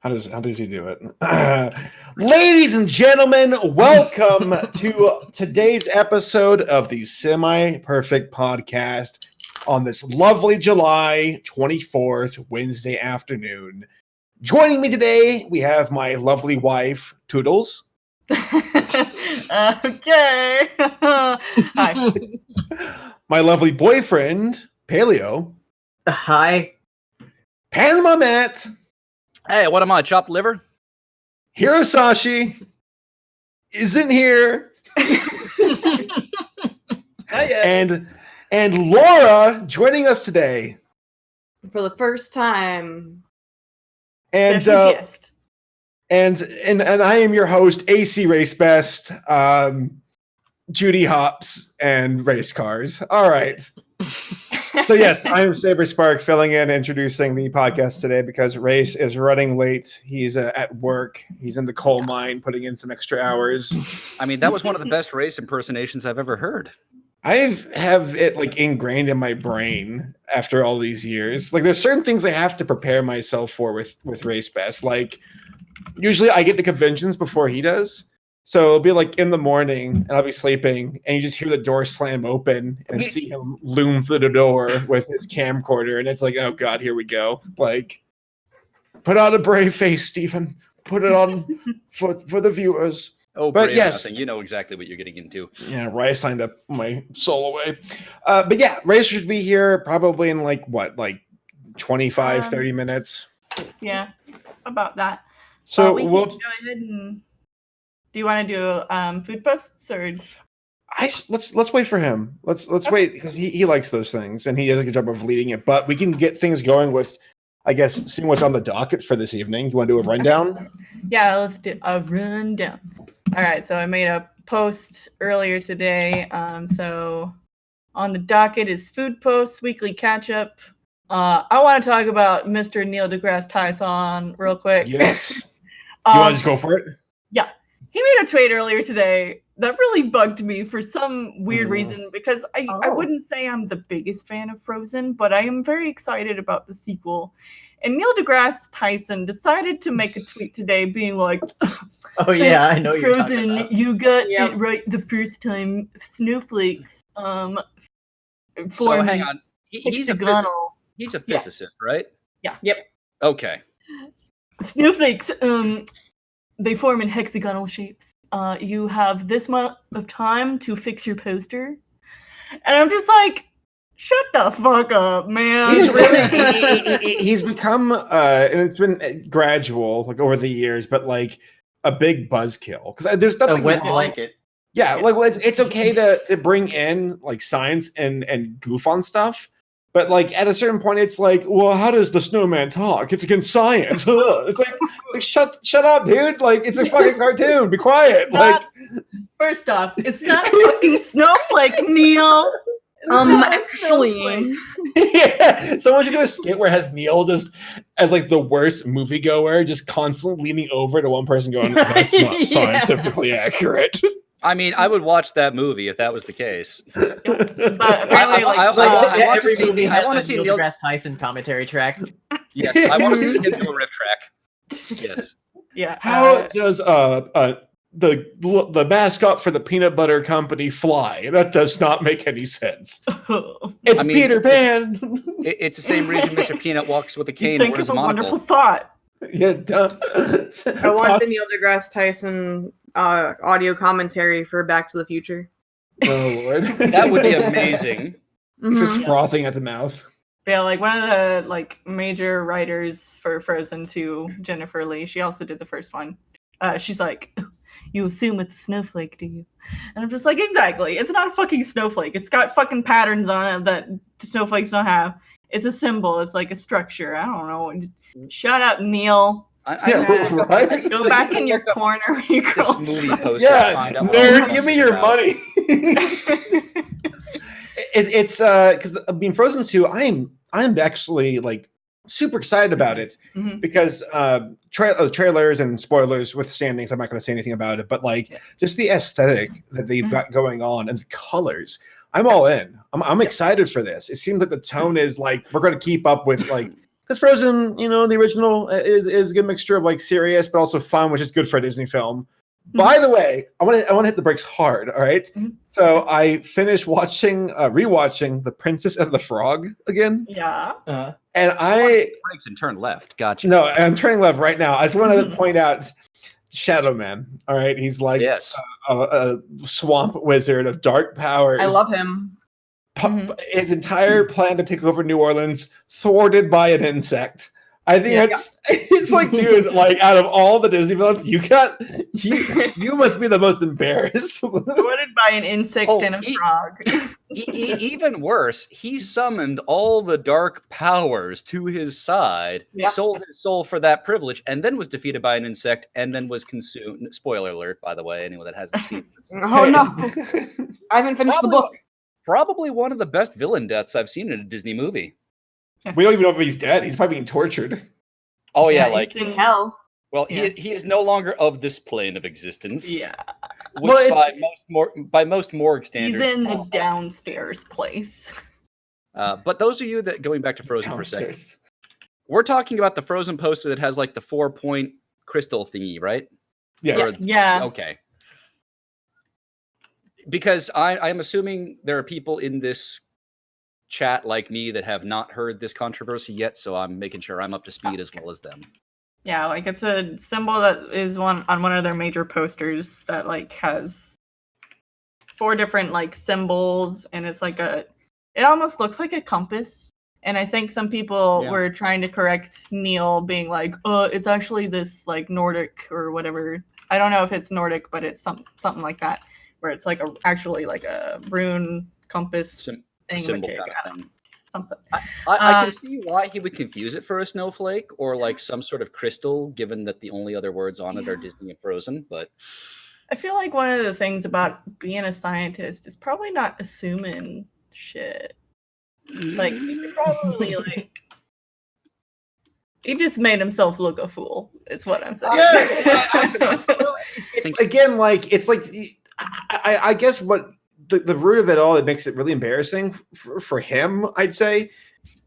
How does he do it? Ladies and gentlemen, welcome to today's episode of the Semi-Perfect Podcast on this lovely July 24th, Wednesday afternoon. Joining me today, we have my lovely wife, Toodles. Okay. Hi. My lovely boyfriend, Paleo. Hi. PanamaMatt. Hey, what am I, chopped liver? Hirosashi isn't here. And Laura joining us today. For the first time. And Gift. and I am your host, ACRacebest, Judy Hops, and Race Cars. All right. So yes, I am Saberspark, filling in, introducing the podcast today because Race is running late. He's at work. He's in the coal mine, putting in some extra hours. I mean, that was one of the best Race impersonations I've ever heard. I have it like ingrained in my brain after all these years. Like, there's certain things I have to prepare myself for with ACRacebest. Like, usually I get to conventions before he does. So it'll be like in the morning and I'll be sleeping and you just hear the door slam open and see him loom through the door with his camcorder. And it's like, oh God, here we go. Like, put on a brave face, Stephen. Put it on for the viewers. Oh, but brave yes, nothing. You know exactly what you're getting into. Yeah, right. I signed up my soul away. But yeah, Race should be here probably in like 25, 30 minutes. Yeah, about that. So we we'll can go ahead and. Do you want to do food posts or? Let's wait for him. Let's wait because he likes those things and he does a good job of leading it. But we can get things going with, I guess, seeing what's on the docket for this evening. Do you want to do a rundown? Yeah, let's do a rundown. All right, so I made a post earlier today. So on the docket is food posts, weekly catch up. I want to talk about Mr. Neil deGrasse Tyson real quick. Yes. You want to just go for it? Yeah. He made a tweet earlier today that really bugged me for some weird reason because I wouldn't say I'm the biggest fan of Frozen, but I am very excited about the sequel. And Neil deGrasse Tyson decided to make a tweet today being like, oh yeah, I know you're talking Frozen, about. you got it right the first time. Snowflakes So hang on. He's a physicist, right? Yeah. Yep. Okay. Snowflakes, they form in hexagonal shapes. You have this much of time to fix your poster. And I'm just like, shut the fuck up, man. He's really he's become and it's been gradual like over the years, but like a big buzzkill because there's nothing A wet wrong. blanket. Yeah, like it's okay to bring in like science and goof on stuff, but like at a certain point, it's like, well, how does the snowman talk? It's against science. It's like shut up, dude. Like, it's a fucking cartoon. Be quiet. Like, first off, it's not a fucking snowflake, Neil. Actually, yeah, someone should do a skit where it has Neil just as like the worst moviegoer, just constantly leaning over to one person going, "That's not scientifically accurate." I mean, I would watch that movie if that was the case. But apparently, I want to see. I want to see Neil Neil deGrasse Tyson commentary track. Yes, I want to see him do a riff track. Yes. Yeah. How does the mascot for the peanut butter company fly? That does not make any sense. It's Peter Pan. It's the same reason Mr. Peanut walks with a cane. Think and wears of a monocle. wonderful thought. Yeah, duh. I want the Neil deGrasse Tyson audio commentary for Back to the Future. Oh Lord, That would be amazing. He's just frothing at the mouth. Yeah, like one of the major writers for Frozen 2, Jennifer Lee, she also did the first one. She's like, you assume it's a snowflake, do you? And I'm just like, exactly. It's not a fucking snowflake. It's got fucking patterns on it that snowflakes don't have. It's a symbol. It's like a structure. I don't know. Just shut up, Neil. Right? Go back in your corner, you girl. Yeah, nerd, give me your money. It's because I mean, Frozen 2. I'm actually like super excited about it because trailers and spoilers withstanding, so I'm not going to say anything about it. But just the aesthetic that they've got going on and the colors, I'm all in. I'm excited for this. It seems like the tone is like we're going to keep up with like because Frozen, the original is a good mixture of like serious but also fun, which is good for a Disney film. By the way, I want to hit the brakes hard. All right. So I finished rewatching The Princess and the Frog again. Yeah. And brakes and turn left. Gotcha. No, I'm turning left right now. I just want to point out Shadow Man. All right. He's like a swamp wizard of dark powers. I love him. His entire plan to take over New Orleans thwarted by an insect. I think it's like, dude, like out of all the Disney villains, you must be the most embarrassed. Thwarted by an insect and a frog. Even worse, he summoned all the dark powers to his side, sold his soul for that privilege, and then was defeated by an insect, and then was consumed. Spoiler alert, by the way, anyone that hasn't seen it. Oh no, I haven't finished the book. Probably one of the best villain deaths I've seen in a Disney movie. We don't even know if he's dead. He's probably being tortured. Oh yeah, like in hell. Well, he is no longer of this plane of existence. Yeah. Which by most morgue standards, he's in the downstairs place. But those of you that going back to Frozen for a second, we're talking about the Frozen poster that has like the 4-point crystal thingy, right? Yes. Yeah. Okay. Because I'm assuming there are people in this chat like me that have not heard this controversy yet, so I'm making sure I'm up to speed as well as them. Yeah, like it's a symbol that is on one of their major posters that like has 4 different like symbols, and it's like it almost looks like a compass. And I think some people were trying to correct Neil, being like, it's actually this like Nordic or whatever. I don't know if it's Nordic, but it's something like that, where it's like actually like a rune compass symbol kind of thing. Something. I can see why he would confuse it for a snowflake or like some sort of crystal, given that the only other words on it are Disney and Frozen. But I feel like one of the things about being a scientist is probably not assuming shit. Like he probably like he just made himself look a fool. It's what I'm saying. Yeah, absolutely. It's again like it's like I guess what. The root of it all that makes it really embarrassing for him, I'd say,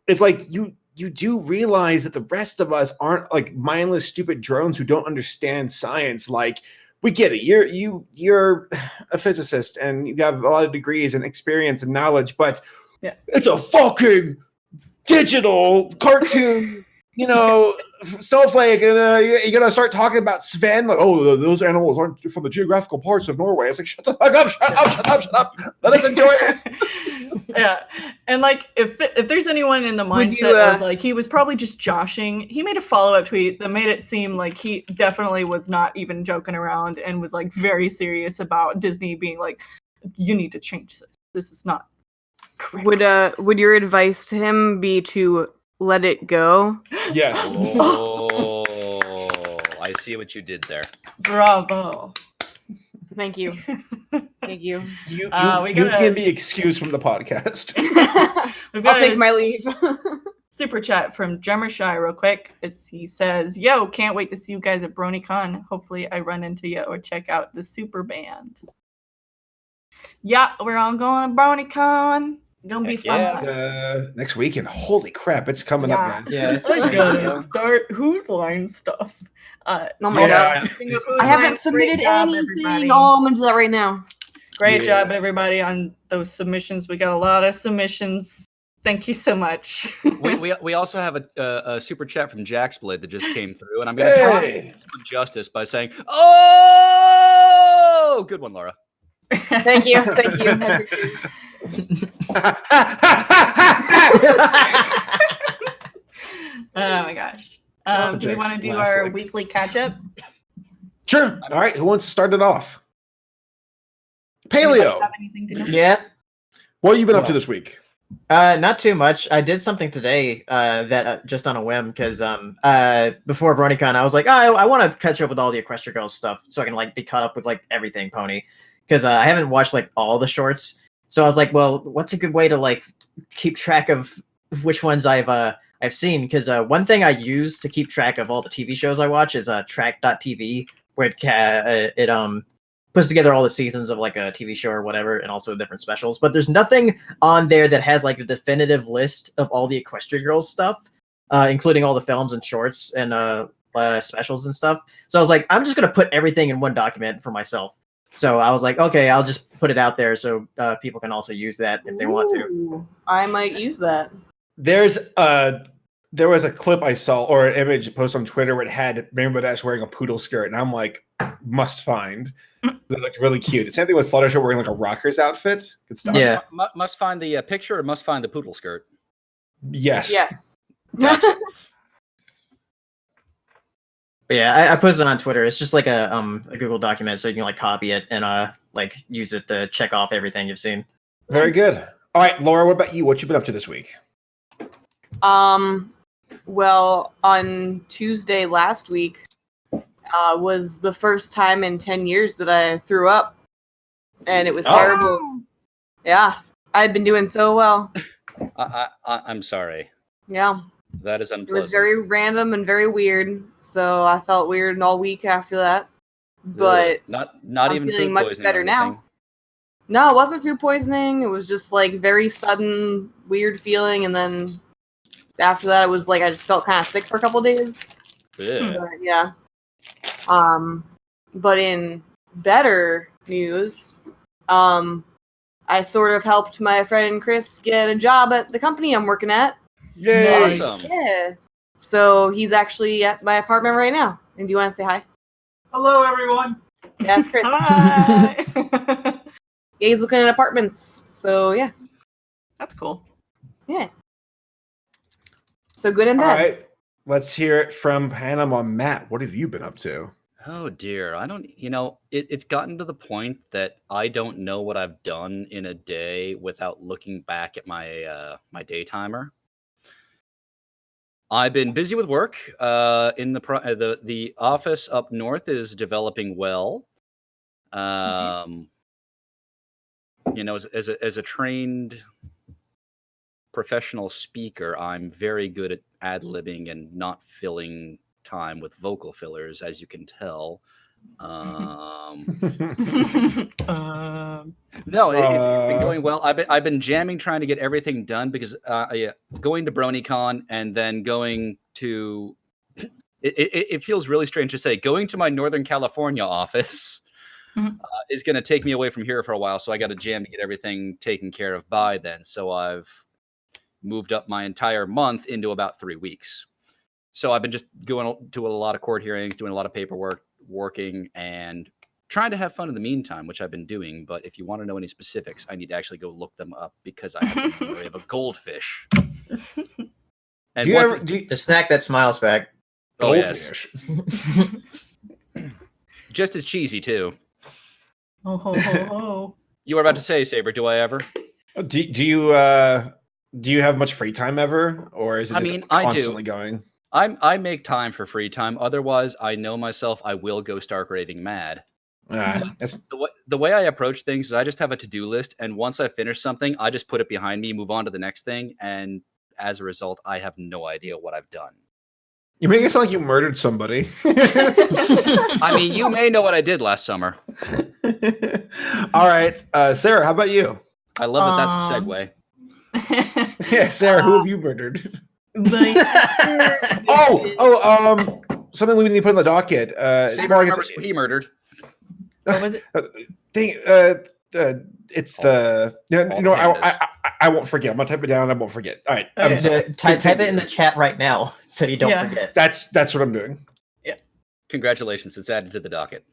is like you do realize that the rest of us aren't like mindless, stupid drones who don't understand science. Like we get it. You're a physicist and you have a lot of degrees and experience and knowledge, but it's a fucking digital cartoon, snowflake, and you're gonna start talking about Sven, like, oh, those animals aren't from the geographical parts of Norway. It's like, shut the fuck up, shut up. Let us enjoy it. Yeah, and like if there's anyone in the mindset of like he was probably just joshing, he made a follow-up tweet that made it seem like he definitely was not even joking around and was like very serious about Disney being like, you need to change this. This is not correct. Would your advice to him be to let it go? Yes. Oh, I see what you did there. Bravo. Thank you. Thank you. You can be excused from the podcast. I'll take my leave. Super chat from Drummershy real quick. He says, yo, can't wait to see you guys at BronyCon. Hopefully I run into you or check out the super band. Yeah, we're all going to BronyCon. Gonna be fun. Next weekend. Holy crap, it's coming up, man. Yeah, it's start Who's Line stuff. I haven't submitted anything. Oh, I'm gonna do that right now. Great job, everybody, on those submissions. We got a lot of submissions. Thank you so much. we also have a super chat from Jaxblade that just came through, and I'm going to try to do justice by saying, "Oh, good one, Laura." Thank you. Oh my gosh. Do we want to do our weekly catch up? Sure. All right. Who wants to start it off? Paleo. Yeah. What have you been up to this week? Not too much. I did something today that just on a whim because before BronyCon I was like, I want to catch up with all the Equestria Girls stuff so I can like be caught up with like everything Pony because I haven't watched like all the shorts. So I was like, well, what's a good way to like keep track of which ones I've seen? Because one thing I use to keep track of all the TV shows I watch is track.tv, where it puts together all the seasons of like a TV show or whatever, and also different specials. But there's nothing on there that has like a definitive list of all the Equestria Girls stuff. including all the films and shorts and specials and stuff. So I was like, I'm just gonna put everything in one document for myself. So I was like, okay, I'll just put it out there so people can also use that if they want to. I might use that. There was a clip I saw or an image posted on Twitter where it had Rainbow Dash wearing a poodle skirt, and I'm like, must find. They looked really cute. It's same thing with Fluttershy wearing like a rocker's outfit. Good stuff. Yeah. Must find the picture or must find the poodle skirt? Yes. Yes. Gotcha. But yeah, I posted it on Twitter. It's just like a Google document, so you can like copy it and like use it to check off everything you've seen. Very good. All right, Laura, what about you? What you been up to this week? Well, on Tuesday last week was the first time in 10 years that I threw up, and it was terrible. Yeah, I'd been doing so well. I'm sorry. Yeah. That is It unpleasant. was very random and very weird, so I felt weird all week after that. But not I'm even feeling food much poisoning better or now. anything. No, it wasn't food poisoning. It was just like very sudden, weird feeling, and then after that, it was like I just felt kind of sick for a couple days. Ugh. But, yeah. But in better news, I sort of helped my friend Chris get a job at the company I'm working at. Yay! Awesome. Yeah. So he's actually at my apartment right now. And do you want to say hi? Hello, everyone. Yeah, it's Chris. Hi. Yeah, he's looking at apartments. So yeah. That's cool. Yeah. So good and All bad. right, let's hear it from PanamaMatt. What have you been up to? Oh dear, I don't. It's gotten to the point that I don't know what I've done in a day without looking back at my my day timer. I've been busy with work. In the office up north is developing well. As a trained professional speaker, I'm very good at ad-libbing and not filling time with vocal fillers, as you can tell. No, it's been going well. I've been jamming, trying to get everything done because going to BronyCon and then going to it feels really strange to say going to my Northern California office is going to take me away from here for a while. So I got to jam to get everything taken care of by then. So I've moved up my entire month into about 3 weeks. So I've been just going to a lot of court hearings, doing a lot of paperwork, working, and trying to have fun in the meantime, which I've been doing. But if you want to know any specifics, I need to actually go look them up because I have the memory of a goldfish. And The snack that smiles back. Oh, yes. Goldfish. Just as cheesy, too. Oh, ho, ho, ho. You were about to say, Saber, do I ever? Do you have much free time ever, or is it just constantly going? I make time for free time. Otherwise, I know myself. I will go stark raving mad. The way I approach things is I just have a to-do list, and once I finish something, I just put it behind me, move on to the next thing, and as a result, I have no idea what I've done. You make it sound like you murdered somebody. I mean, you may know what I did last summer. All right, Sarah, how about you? I love that that's the segue. Yeah, Sarah, who have you murdered? Like, something we need to put on the docket. Saber remembers who he murdered. what was it? It's the I won't forget. I'm gonna type it down. I won't forget. All right. Okay. Type it in the chat right now so you don't forget. That's what I'm doing. Yeah. Congratulations, it's added to the docket.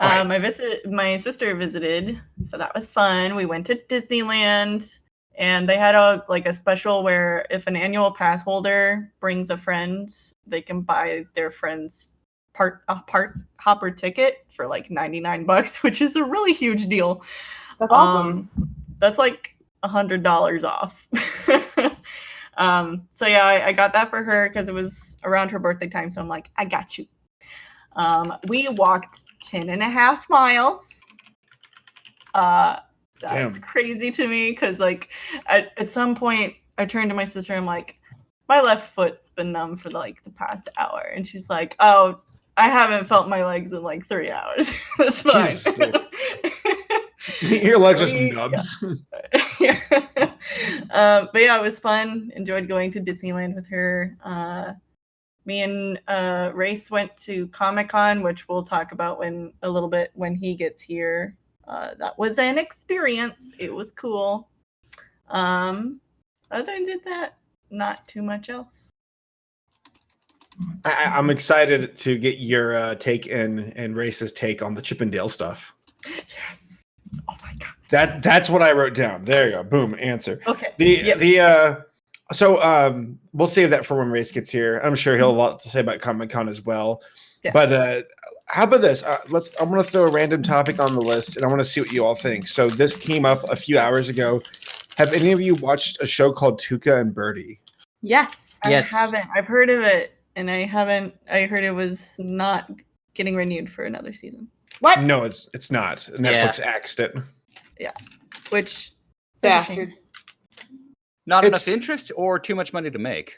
My sister visited, so that was fun. We went to Disneyland, and they had a special where if an annual pass holder brings a friend, they can buy their friend's park hopper ticket for like $99, which is a really huge deal. That's awesome. That's like $100 off. So yeah, I got that for her because it was around her birthday time. So I'm like, I got you. We walked 10.5 miles. That's crazy to me because like at some point I turned to my sister and I'm like, my left foot's been numb for like the past hour, and she's like, oh, I haven't felt my legs in like 3 hours. That's fine. Your legs just nubs. But yeah, it was fun. Enjoyed going to Disneyland with her. Me and Race went to Comic-Con, which we'll talk about a little bit when he gets here. That was an experience. It was cool. Other than that, not too much else. I'm excited to get your take and Race's take on the Chip and Dale stuff. Yes. Oh my god. That's what I wrote down. There you go. Boom. Answer. Okay. So we'll save that for when Race gets here. I'm sure he'll have a lot to say about Comic-Con as well. Yeah. But how about this? I'm going to throw a random topic on the list, and I want to see what you all think. So this came up a few hours ago. Have any of you watched a show called Tuca and Birdie? Yes. Yes. I haven't. I've heard of it, and I haven't. I heard it was not getting renewed for another season. What? No, it's not. Netflix axed it. Which Bastards. Not It's- enough interest or too much money to make?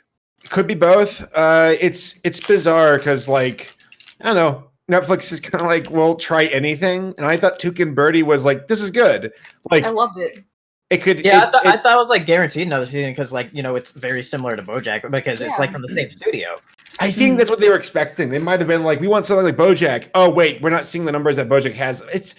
Could be both. It's bizarre because, like, I don't know. Netflix is kind of like, well, try anything. And I thought Tuca and Birdie was like, this is good. Like, I loved it. it could. Yeah, I thought it was like guaranteed another season because, like, you know, it's very similar to BoJack because it's Yeah. like from the same studio. I think that's what they were expecting. They might have been like, we want something like BoJack. Oh wait, we're not seeing the numbers that BoJack has. It's.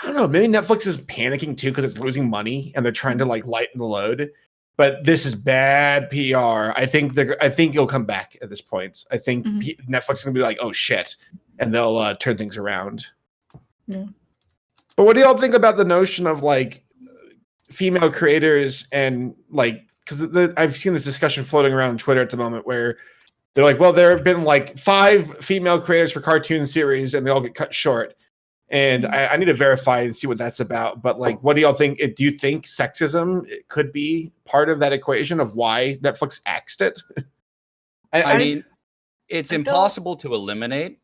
I don't know. Maybe Netflix is panicking too because it's losing money and they're trying to like lighten the load. But this is bad PR. I think it'll come back at this point. I think Netflix is gonna be like, oh shit, and they'll turn things around. Yeah. But what do y'all think about the notion of like female creators and like, because I've seen this discussion floating around on Twitter at the moment where they're like, well, there have been like 5 female creators for cartoon series and they all get cut short. And I need to verify and see what that's about. But like, what do y'all think? Do you think sexism could be part of that equation of why Netflix axed it? I mean, it's I don't- impossible to eliminate.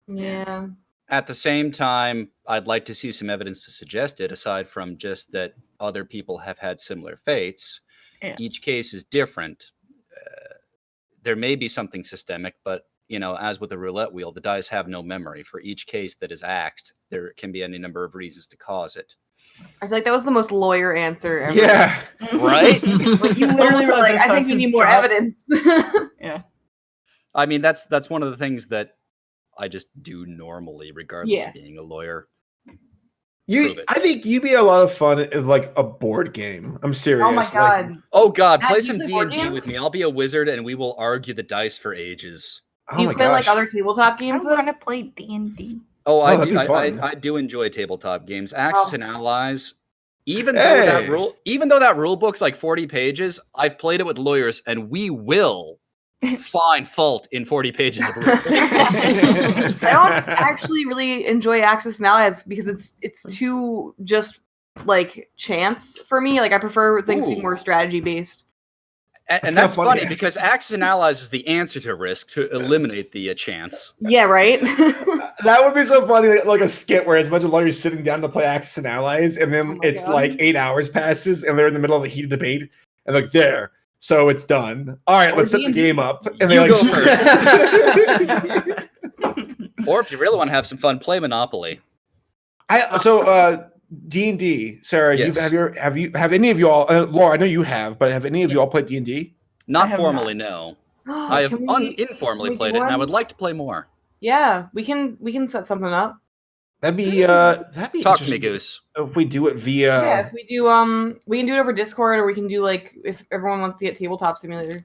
Yeah. At the same time, I'd like to see some evidence to suggest it, aside from just that other people have had similar fates. Yeah. Each case is different. There may be something systemic, but, you know, as with a roulette wheel, the dice have no memory. For each case that is axed, there can be any number of reasons to cause it. I feel like that was the most lawyer answer ever. Yeah. Right? Like, you literally were like, I think we need more evidence. Yeah. I mean, that's one of the things that I just do normally, regardless Yeah. of being a lawyer. I think you'd be a lot of fun in like a board game. I'm serious. Oh my god. Like, Oh God, Matt, play do you some play board D&D with games? me. I'll be a wizard, and we will argue the dice for ages. oh Do you my play like gosh. other tabletop I games though? want to play D&D. Oh, that'd be fun. I do enjoy tabletop games. Axis Oh. and Allies. Even Hey. though that rule book's like 40 pages, I've played it with lawyers, and we will find fault in 40 pages of rules. I don't actually really enjoy Axis and Allies because it's too just like chance for me. Like I prefer things to be Ooh. more strategy based. And not that's funny, funny actually. because Axis and Allies is the answer to risk to eliminate the chance. Yeah, right. That would be so funny, like a skit where it's a bunch of lawyers sitting down to play Axis and Allies, and then Oh my it's God. like 8 hours passes, and they're in the middle of a heated debate, and like there, so it's done. All right, Or let's set the D&D. game up, and You they go like. Or if you really want to have some fun, play Monopoly. D&D, Sarah, Yes. have any of you all? Laura, I know you have, but have any of you all played D&D? Not have formally, no. I have Can we- informally we do played it, and I one? would like to play more. Yeah, we can set something up. That'd be Talk to me, interesting Goose. if we do it via. Yeah, if we do we can do it over Discord, or we can do like if everyone wants to get Tabletop Simulator.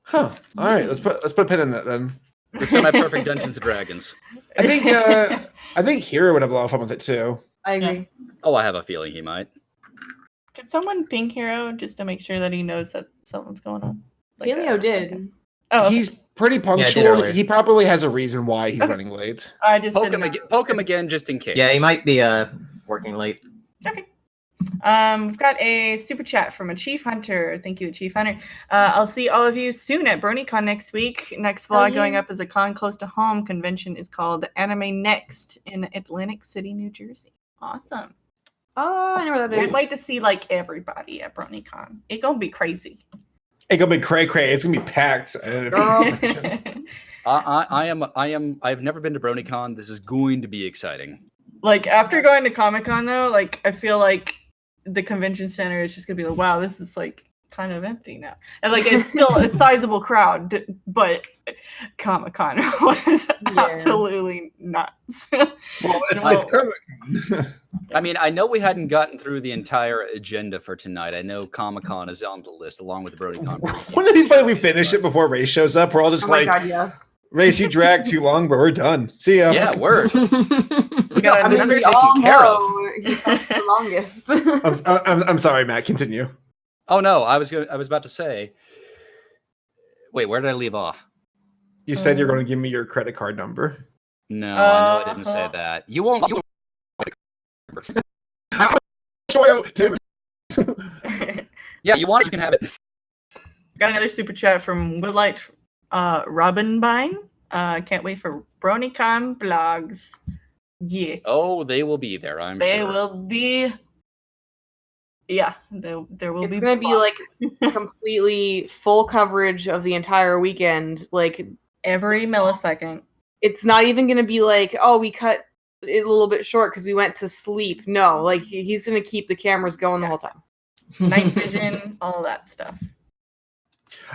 Huh. All right, let's put a pin in that then. The semi-perfect Dungeons and Dragons. I think Hero would have a lot of fun with it too. I agree. Oh, I have a feeling he might. Could someone ping Hero just to make sure that he knows that something's going on? Paleo did. Oh, okay. He's pretty I did punctual. earlier. He probably has a reason why he's running late. I just didn't know. Poke him again, just in case. Yeah, he might be working late. Okay. We've got a super chat from a Chief Hunter. Thank you, Chief Hunter. I'll see all of you soon at BronyCon next week. Next Oh, vlog yeah. going up is a con close to home. Convention is called Anime Next in Atlantic City, New Jersey. Awesome. Oh, I know where that I'd is. like to see like everybody at BronyCon. It's gonna be crazy. It's gonna be cray cray. It's gonna be packed. Girl. I've never been to BronyCon. This is going to be exciting. Like after going to Comic-Con though, like I feel like the convention center is just gonna be like, wow, this is like kind of empty now, and like it's still a sizable crowd, but Comic-Con was absolutely nuts. Well, it's coming. I mean, I know we hadn't gotten through the entire agenda for tonight. I know Comic-Con is on the list along with the BronyCon. Wouldn't it be funny if we finish it before Ray shows up? We're all just like, God, yes. Race, you dragged too long, but we're done. See ya. Yeah, word. We got I mean, business we all taken care of. know he talks the longest. I'm sorry, Matt. Continue. Oh no, I was about to say. Wait, where did I leave off? You said you're going to give me your credit card number. No, I know I didn't say that. You won't. You yeah, you want it, you can have it. Got another super chat from Woodlight Robinbine. Can't wait for BronyCon blogs. Yes. Oh, they will be there, I'm they sure. will be. Yeah, there will be. It's gonna be like completely full coverage of the entire weekend. Like every millisecond. It's not even gonna be like, oh, we cut it a little bit short because we went to sleep. No, like he's gonna keep the cameras going the whole time. Night vision, all that stuff.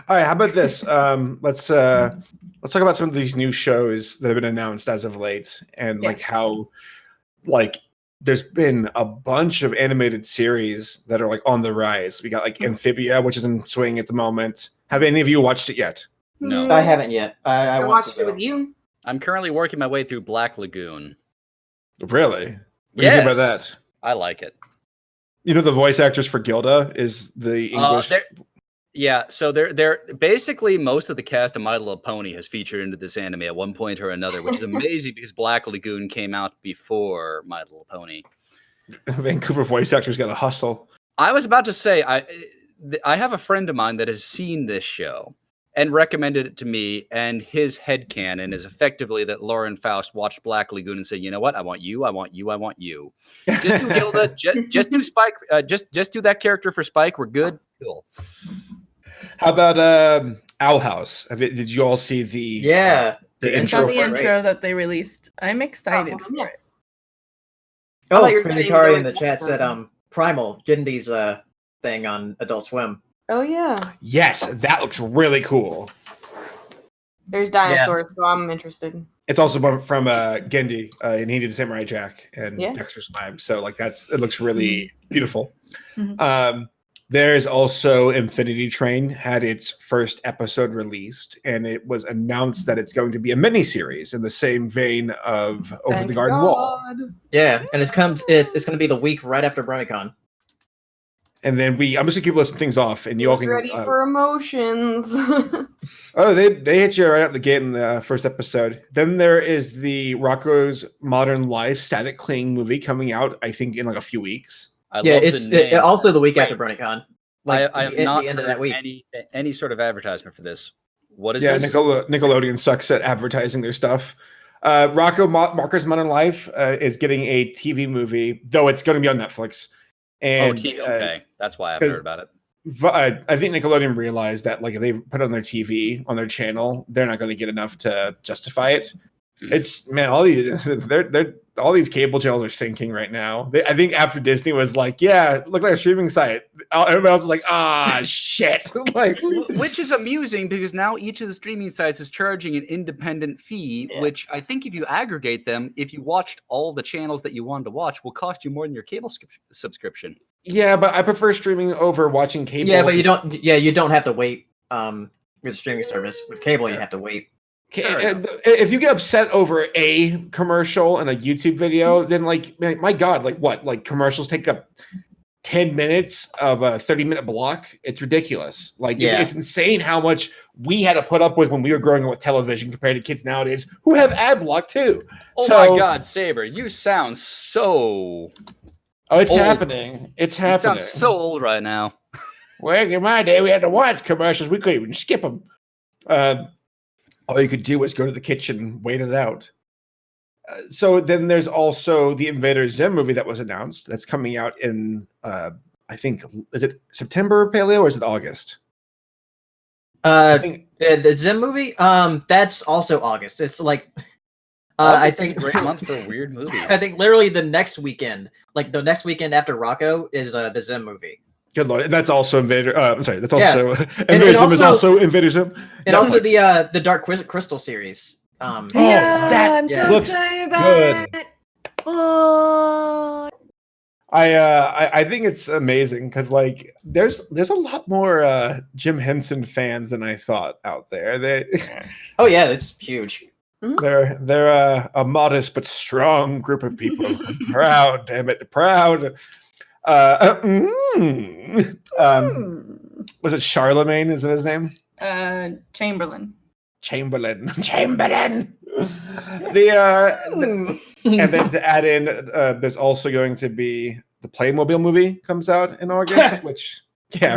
All right, how about this? Let's talk about some of these new shows that have been announced as of late, and like how, like, there's been a bunch of animated series that are like on the rise. We got like Amphibia, which is in swing at the moment. Have any of you watched it yet? No, I haven't yet. I watched it with you. I'm currently working my way through Black Lagoon. Really? What do you think about that? I like it. You know, the voice actors for Gilda is the English. Yeah, so they're basically most of the cast of My Little Pony has featured into this anime at one point or another, which is amazing because Black Lagoon came out before My Little Pony. Vancouver voice actors got to hustle. I was about to say, I have a friend of mine that has seen this show and recommended it to me, and his headcanon is effectively that Lauren Faust watched Black Lagoon and said, you know what, I want you, I want you, I want you. Just do Gilda, just do Spike, just do that character for Spike, we're good, cool. How about Owl House? Did you all see the the intro? The intro that they released. I'm excited for it. Oh, Kari in the chat said Primal Gindy's thing on Adult Swim. Oh yeah. Yes, that looks really cool. There's dinosaurs, so I'm interested. It's also from Gendy, and he did Samurai Jack and Dexter's Lab. So like it looks really beautiful. Mm-hmm. There's also Infinity Train had its first episode released, and it was announced that it's going to be a mini-series in the same vein of Over the Garden Wall. Yeah, and it's going to be the week right after BronyCon. And then I'm just gonna keep listing things off, and you all can ready for emotions. Oh, they hit you right out the gate in the first episode. Then there is the Rocco's Modern Life static cling movie coming out, I think, in like a few weeks. It's also the week after BronyCon. Like I have not the end of that week. Any sort of advertisement for this. What is this? Nickelodeon sucks at advertising their stuff. Rocco's Modern Life is getting a TV movie, though it's going to be on Netflix. And, okay, that's why I've heard about it. I think Nickelodeon realized that like if they put it on their TV on their channel, they're not going to get enough to justify it. It's all these cable channels are sinking right now. I think after Disney was like, yeah, look at our streaming site. Everybody else is like, shit. Like, which is amusing because now each of the streaming sites is charging an independent fee, which I think if you aggregate them, if you watched all the channels that you wanted to watch, will cost you more than your cable subscription. Yeah, but I prefer streaming over watching cable. Yeah, but you don't. Yeah, you don't have to wait. With the streaming service, with cable, you have to wait. If you get upset over a commercial in a YouTube video, then like, my God, like what? Like commercials take up 10 minutes of a 30-minute block. It's ridiculous. Like it's insane how much we had to put up with when we were growing up with television compared to kids nowadays who have ad block too. Oh my God, Saber, you sound so. Oh, it's old. Happening. It's happening. You sound so old right now. Well, in my day, we had to watch commercials. We couldn't even skip them. All you could do was go to the kitchen and wait it out. So then there's also the Invader Zim movie that was announced. That's coming out in, I think, is it September, Paleo, or is it August? I think the Zim movie, that's also August. It's like, I August is think a great month for weird movies. I think literally the next weekend, like the next weekend after Rocco, is the Zim movie. Good lord, and that's also Invader. I'm sorry, that's Yeah. also Invader Zim is also- also Invader Zim, and also Netflix. the Dark Crystal series. Oh, yeah, that I'm yeah. so looks excited about good. it. Oh. I think it's amazing because like there's a lot more Jim Henson fans than I thought out there. Oh yeah, it's huge. They're a modest but strong group of people. Proud, damn it, proud. Was it Charlemagne? Is that his name? Chamberlain. Chamberlain. The and then to add in, there's also going to be the Playmobil movie comes out in August, which yeah,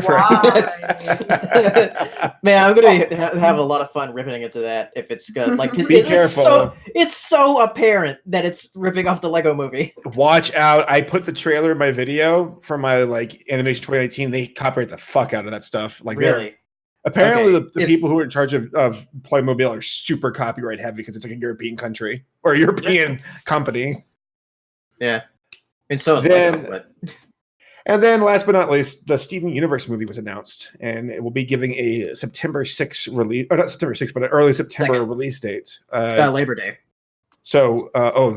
Man, I'm gonna have a lot of fun ripping into that if it's good. Like, Be careful. It's so apparent that it's ripping off the Lego movie. Watch out! I put the trailer in my video for my like animation 2019. They copyright the fuck out of that stuff. Like, Really? apparently Okay, the people who are in charge of Playmobil are super copyright heavy because it's like a European country or a European company. Yeah. And so is Then- Lego, but And then, last but not least, the Steven Universe movie was announced, and it will be giving a September 6th release, or not September 6th, but an early September Second. release date. Labor Day. So,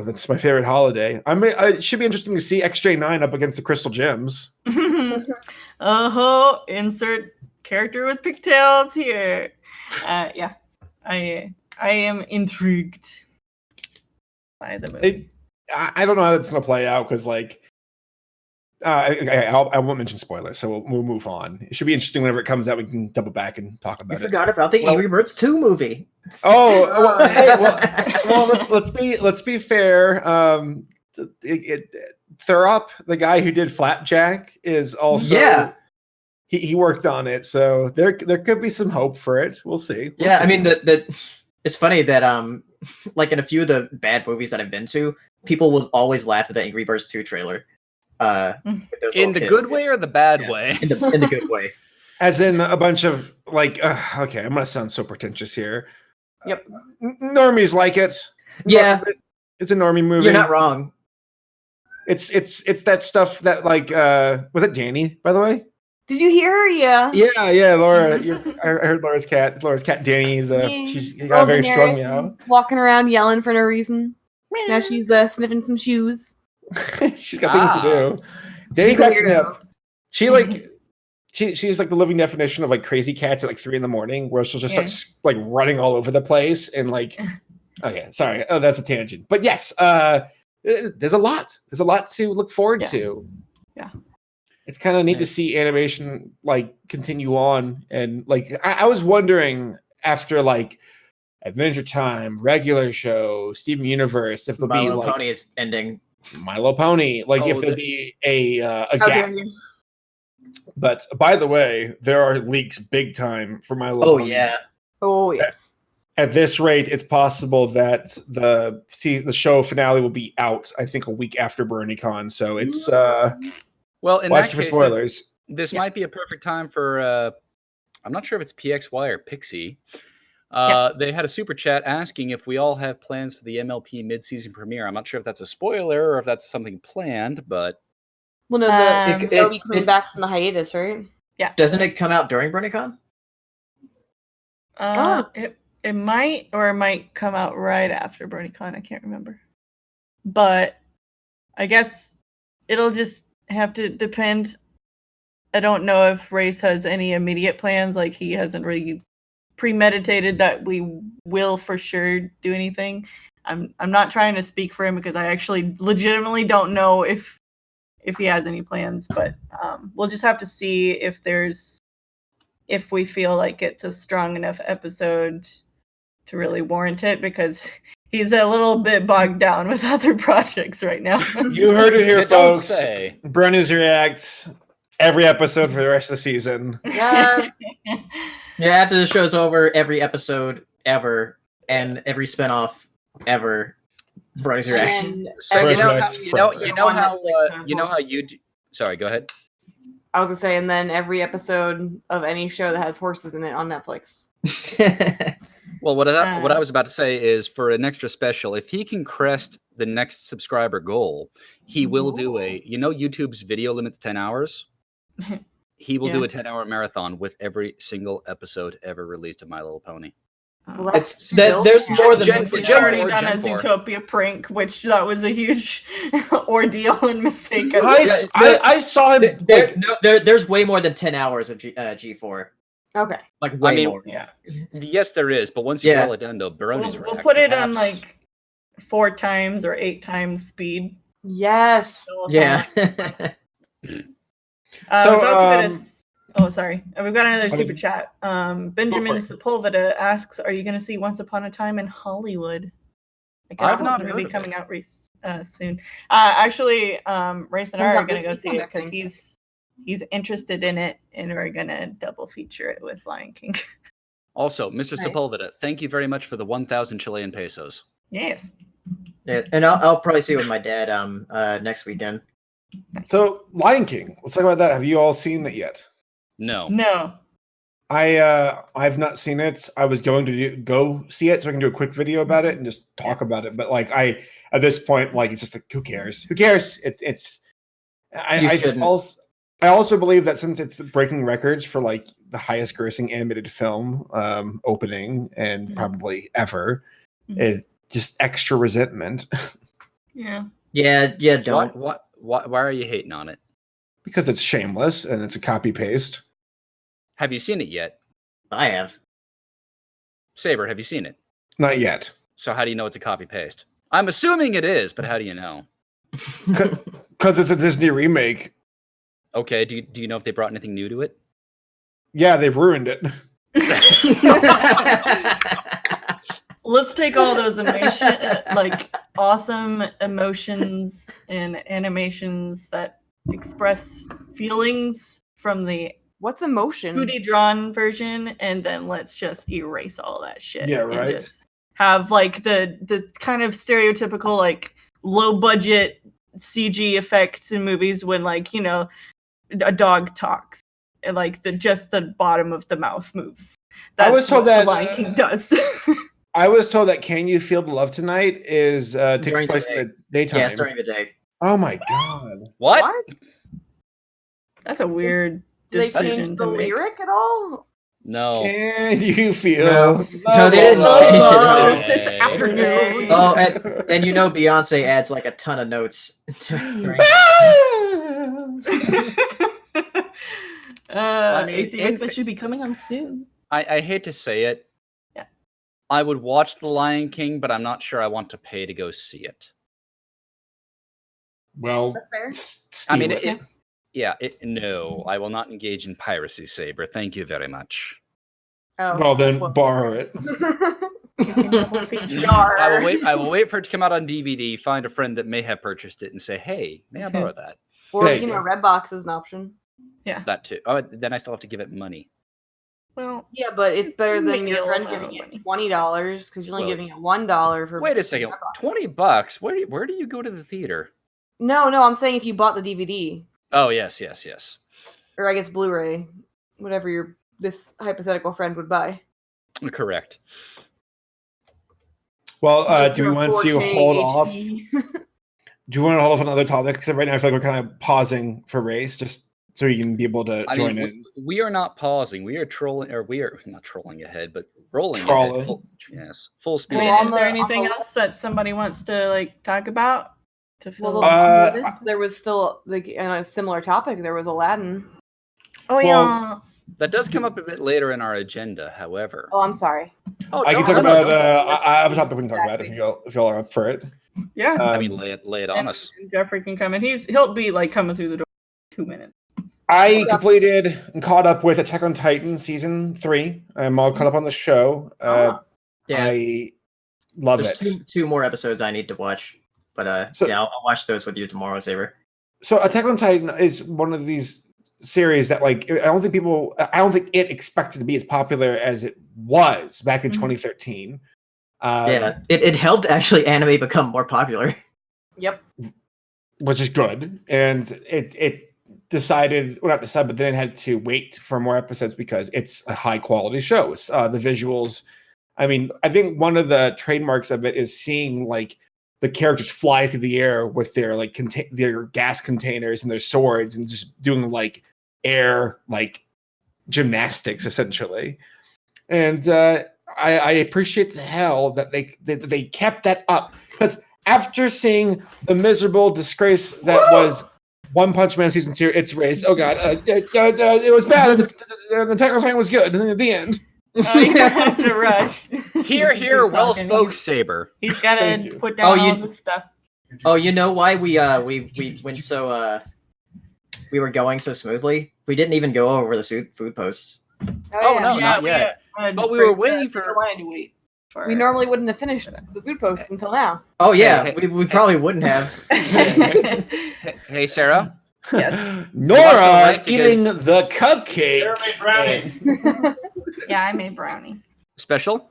that's my favorite holiday. It should be interesting to see XJ9 up against the Crystal Gems. Insert character with pigtails here. Yeah, I am intrigued by the movie. I don't know how that's going to play out because, like, I won't mention spoilers, so we'll move on. It should be interesting whenever it comes out. We can double back and talk I about it. forgot about the Angry Birds 2 movie. Oh, well, hey, well, let's be fair. Thurop, the guy who did Flapjack, is also he worked on it, so there could be some hope for it. We'll see. We'll see. I mean it's funny that like in a few of the bad movies that I've been to, people will always laugh at the Angry Birds 2 trailer. In the good way or the bad way? In the good way. As in a bunch of like, okay, I'm gonna sound so pretentious here. Yep. Normies like it. Yeah. It's a normie movie. You're not wrong. It's that stuff that like was it Danny, by the way? Did you hear her? Yeah. Yeah, Laura. I heard Laura's cat. Laura's cat Danny is she's got a very strong meow. Is walking around yelling for no reason. Now she's sniffing some shoes. She's got things to do. Danny cracks me up. She like she's like the living definition of like crazy cats at like 3 a.m, where she'll just start like running all over the place and like okay, sorry. Oh, that's a tangent. But yes, there's a lot. There's a lot to look forward to. Yeah. It's kind of neat to see animation like continue on, and like I was wondering after like Adventure Time, regular show, Steven Universe, if there'll My be Little like Pony is ending. My Little Pony, like if there'll be a gap. But by the way, there are leaks big time for My Little Pony. Oh yes. At this rate, it's possible that the show finale will be out, I think, a week after BronyCon. So it's well, in watch that for case, spoilers. This might be a perfect time for I'm not sure if it's PXY or Pixie. They had a super chat asking if we all have plans for the MLP mid-season premiere. I'm not sure if that's a spoiler or if that's something planned, but well, no, they'll be coming back from the hiatus, right? Yeah. Doesn't it come out during BronyCon? It might, or it might come out right after BronyCon. I can't remember, but I guess it'll just have to depend. I don't know if Race has any immediate plans. Like he hasn't really premeditated that we will for sure do anything. I'm not trying to speak for him because I actually legitimately don't know if he has any plans, but we'll just have to see if we feel like it's a strong enough episode to really warrant it, because he's a little bit bogged down with other projects right now. You heard it here, folks. Say. Brony's React every episode for the rest of the season. Yes. Yeah, after the show's over, every episode ever and every spinoff ever. Brony's React. So you know how sorry, go ahead. I was gonna say, and then every episode of any show that has horses in it on Netflix. Well, what I was about to say is for an extra special, if he can crest the next subscriber goal, he will do YouTube's video limit's 10 hours. He will do a 10-hour marathon with every single episode ever released of My Little Pony. Well, there's more than We've already done a Zootopia prank, which that was a huge ordeal and mistake. I saw him. There's way more than 10 hours of G4. Okay. Like way more. Yeah. Yes, there is, but once you boil it down to Baroni's we'll put it on like 4 times or 8 times speed. Yes. Yeah. Sorry. We've got another super chat. Benjamin Sepulveda asks, "Are you going to see Once Upon a Time in Hollywood?" I guess I've not going to heard be of coming out soon. Actually, Race and I are going to go see it because he's interested in it, and we're going to double feature it with Lion King. Also, Mr. Sepulveda, thank you very much for the 1,000 Chilean pesos. Yes. Yeah, and I'll probably see it with my dad next weekend. So Lion King, let's talk about that. Have you all seen it yet? No. I've not seen it. I was going to go see it so I can do a quick video about it and just talk about it. But like at this point, like it's just like who cares? Who cares? I also believe that since it's breaking records for like the highest grossing animated film opening and probably ever, it just extra resentment. Yeah. Yeah. Don't. Why are you hating on it? Because it's shameless and it's a copy paste. Have you seen it yet? I have. Saber, have you seen it? Not yet. So how do you know it's a copy paste? I'm assuming it is, but how do you know? Because it's a Disney remake. Okay, do you know if they brought anything new to it? Yeah, they've ruined it. Let's take all those awesome emotions and animations that express feelings from the what's emotion? 2D drawn version, and then let's just erase all that shit. Yeah, right. And just have like the kind of stereotypical like low budget CG effects in movies when like a dog talks and like just the bottom of the mouth moves. That's I was told what that the Lion King does. I was told that "Can You Feel the Love Tonight" takes place in the daytime. Yes, during the day. Oh my god! What? That's a weird. Did they change the lyric at all? No. Can you feel? No, they didn't change it. This afternoon. Oh, and Beyonce adds like a ton of notes. ACRacebest should be coming on soon. I hate to say it. Yeah. I would watch The Lion King, but I'm not sure I want to pay to go see it. Well, that's fair. I mean, no, I will not engage in piracy, Saber. Thank you very much. Oh, well, then borrow it. I will wait for it to come out on DVD, find a friend that may have purchased it, and say, hey, may I borrow that? Or, Redbox is an option. Yeah. That too. Oh, then I still have to give it money. Well, yeah, but it's better than your friend giving it $20 because you're only giving it $1 for. Wait a second, $20? Where do you go to the theater? No, I'm saying if you bought the DVD. Oh yes. Or I guess Blu-ray, whatever this hypothetical friend would buy. Correct. Well, do we want to hold off? Do you want to hold off on other topics? Because right now I feel like we're kind of pausing for race, just so you can be able to join in. We are not pausing. We are trolling, or we are not trolling ahead, but rolling ahead. Full speed. Is there anything else that somebody wants to talk about? There was still a similar topic. There was Aladdin. Oh yeah. That does come up a bit later in our agenda, however. Oh, I'm sorry. I can talk about. I have a topic we can talk about if y'all are up for it. Yeah. I mean, lay it on us. Jeffrey can come in. He'll be coming through the door in 2 minutes. I completed and caught up with Attack on Titan season 3. I'm all caught up on the show. I love it. Two more episodes I need to watch, but I'll watch those with you tomorrow, Saber. So Attack on Titan is one of these series that I don't think it expected to be as popular as it was back in 2013. It helped actually anime become more popular. Yep. Which is good. And it decided, well, not decided, but then it had to wait for more episodes because it's a high quality show. The visuals I mean, I think one of the trademarks of it is seeing like the characters fly through the air with their like their gas containers and their swords and just doing like air like gymnastics essentially. And I appreciate the hell that they kept that up, because after seeing the miserable disgrace that was One Punch Man season 2, it's raised. Oh god, it was bad. The Attack on Titan was good at the end. Oh, you don't have to rush. Here, well spoke, Saber. He's got Thank you. to put down all the stuff. Oh, you know why we went so we were going so smoothly? We didn't even go over the food posts. Oh, no, not yet. But we were waiting for. I wanted to wait. We normally wouldn't have finished the food post until now. Oh yeah, Hey, we probably wouldn't have. Hey, Sarah. Yes. Nora eating the cupcake. Sarah made brownies. Yeah, I made brownies. Special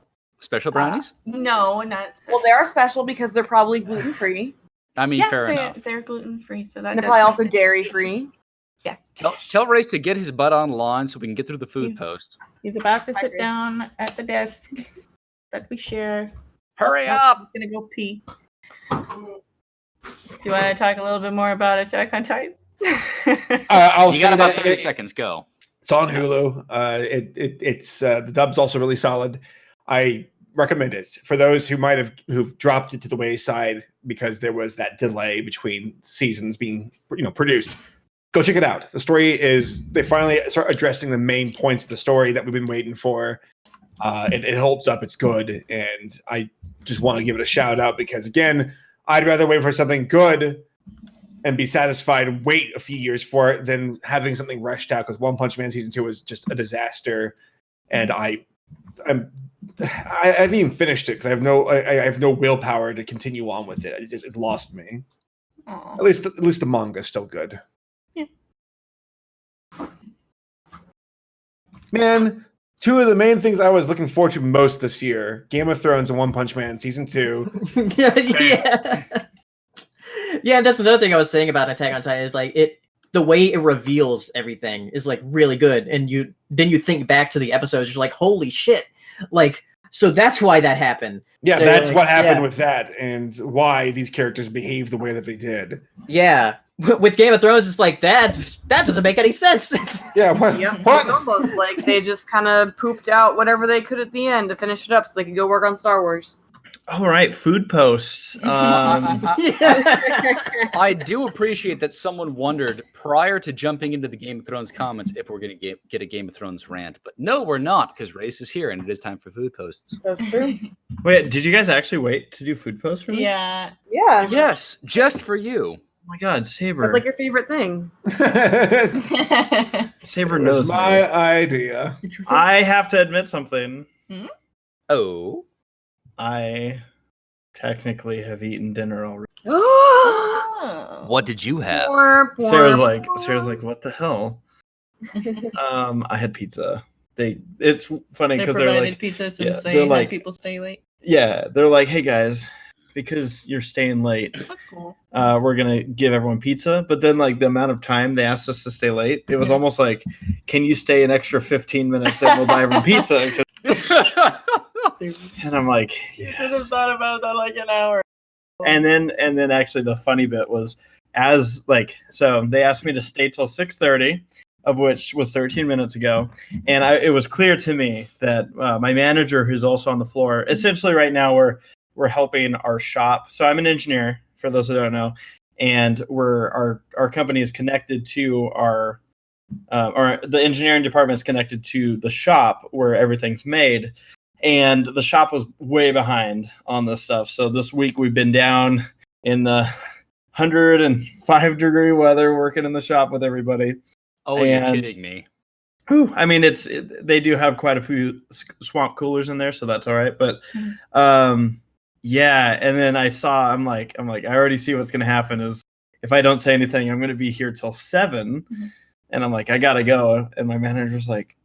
brownies? No, not special. Well, they are special because they're probably gluten free. I mean, yeah, fair enough. They're gluten free, so that. And they're does probably make also sense. dairy free. Yes. Tell Race to get his butt online so we can get through the food post. He's about to Hi, sit Grace. down at the desk that we share. Hurry Oh, up! He's gonna go pee. Do you want to talk a little bit more about Attack on Titan? I'll You say got about that 30 seconds. Go. it's on Hulu. It's the dub's also really solid. I recommend it for those who've dropped it to the wayside because there was that delay between seasons being produced. Go check it out. The story is, they finally start addressing the main points of the story that we've been waiting for. It holds up. It's good, and I just want to give it a shout out because, again, I'd rather wait for something good and be satisfied and wait a few years for it than having something rushed out, because One Punch Man season 2 was just a disaster, and I haven't even finished it because I have no willpower to continue on with it. It's lost me. Aw. At least the manga is still good. Yeah. Man, two of the main things I was looking forward to most this year: Game of Thrones and One Punch Man season 2. yeah. Yeah, that's another thing I was saying about Attack on Titan is like the way it reveals everything is like really good, and you think back to the episodes, you're like, holy shit, like, so that's why that happened. Yeah, So, that's like, what happened yeah. with that, and why these characters behave the way that they did. Yeah, with Game of Thrones, it's like that doesn't make any sense. Yeah, what? Yep. What? It's almost like they just kind of pooped out whatever they could at the end to finish it up so they could go work on Star Wars. All right, food posts. Yeah. I do appreciate that someone wondered prior to jumping into the Game of Thrones comments if we're going to get a Game of Thrones rant. But no, we're not, because Race is here and it is time for food posts. That's true. Wait, did you guys actually wait to do food posts for me? Yeah. Yeah. Yes, just for you. Oh my god, Saber. That's like your favorite thing. Saber It knows was me. my idea. I have to admit something. Oh. I technically have eaten dinner already. Oh. What did you have? Sarah's like, what the hell? I had pizza. It's funny They because they're provided like, pizza since yeah, they they're had like- people stay late. yeah, they're like, hey guys, because you're staying late, That's cool. we're gonna give everyone pizza. But then, like, the amount of time they asked us to stay late, it was Yeah. almost like, can you stay an extra 15 minutes and we'll buy everyone pizza? 'Cause- And I'm like, Should have yes. thought about that like an hour. And then actually the funny bit was, so they asked me to stay till 6:30, of which was 13 minutes ago, and it was clear to me that my manager, who's also on the floor, essentially right now we're helping our shop. So I'm an engineer, for those who don't know, and our company is connected to or the engineering department is connected to the shop where everything's made. And the shop was way behind on this stuff. So this week we've been down in the 105-degree weather working in the shop with everybody. Oh, And- you're kidding me. Whew, I mean, they do have quite a few swamp coolers in there, so that's all right. But yeah, and then I'm like, I already see what's gonna happen is if I don't say anything, I'm gonna be here till 7. And I'm like, I gotta go. And my manager's like,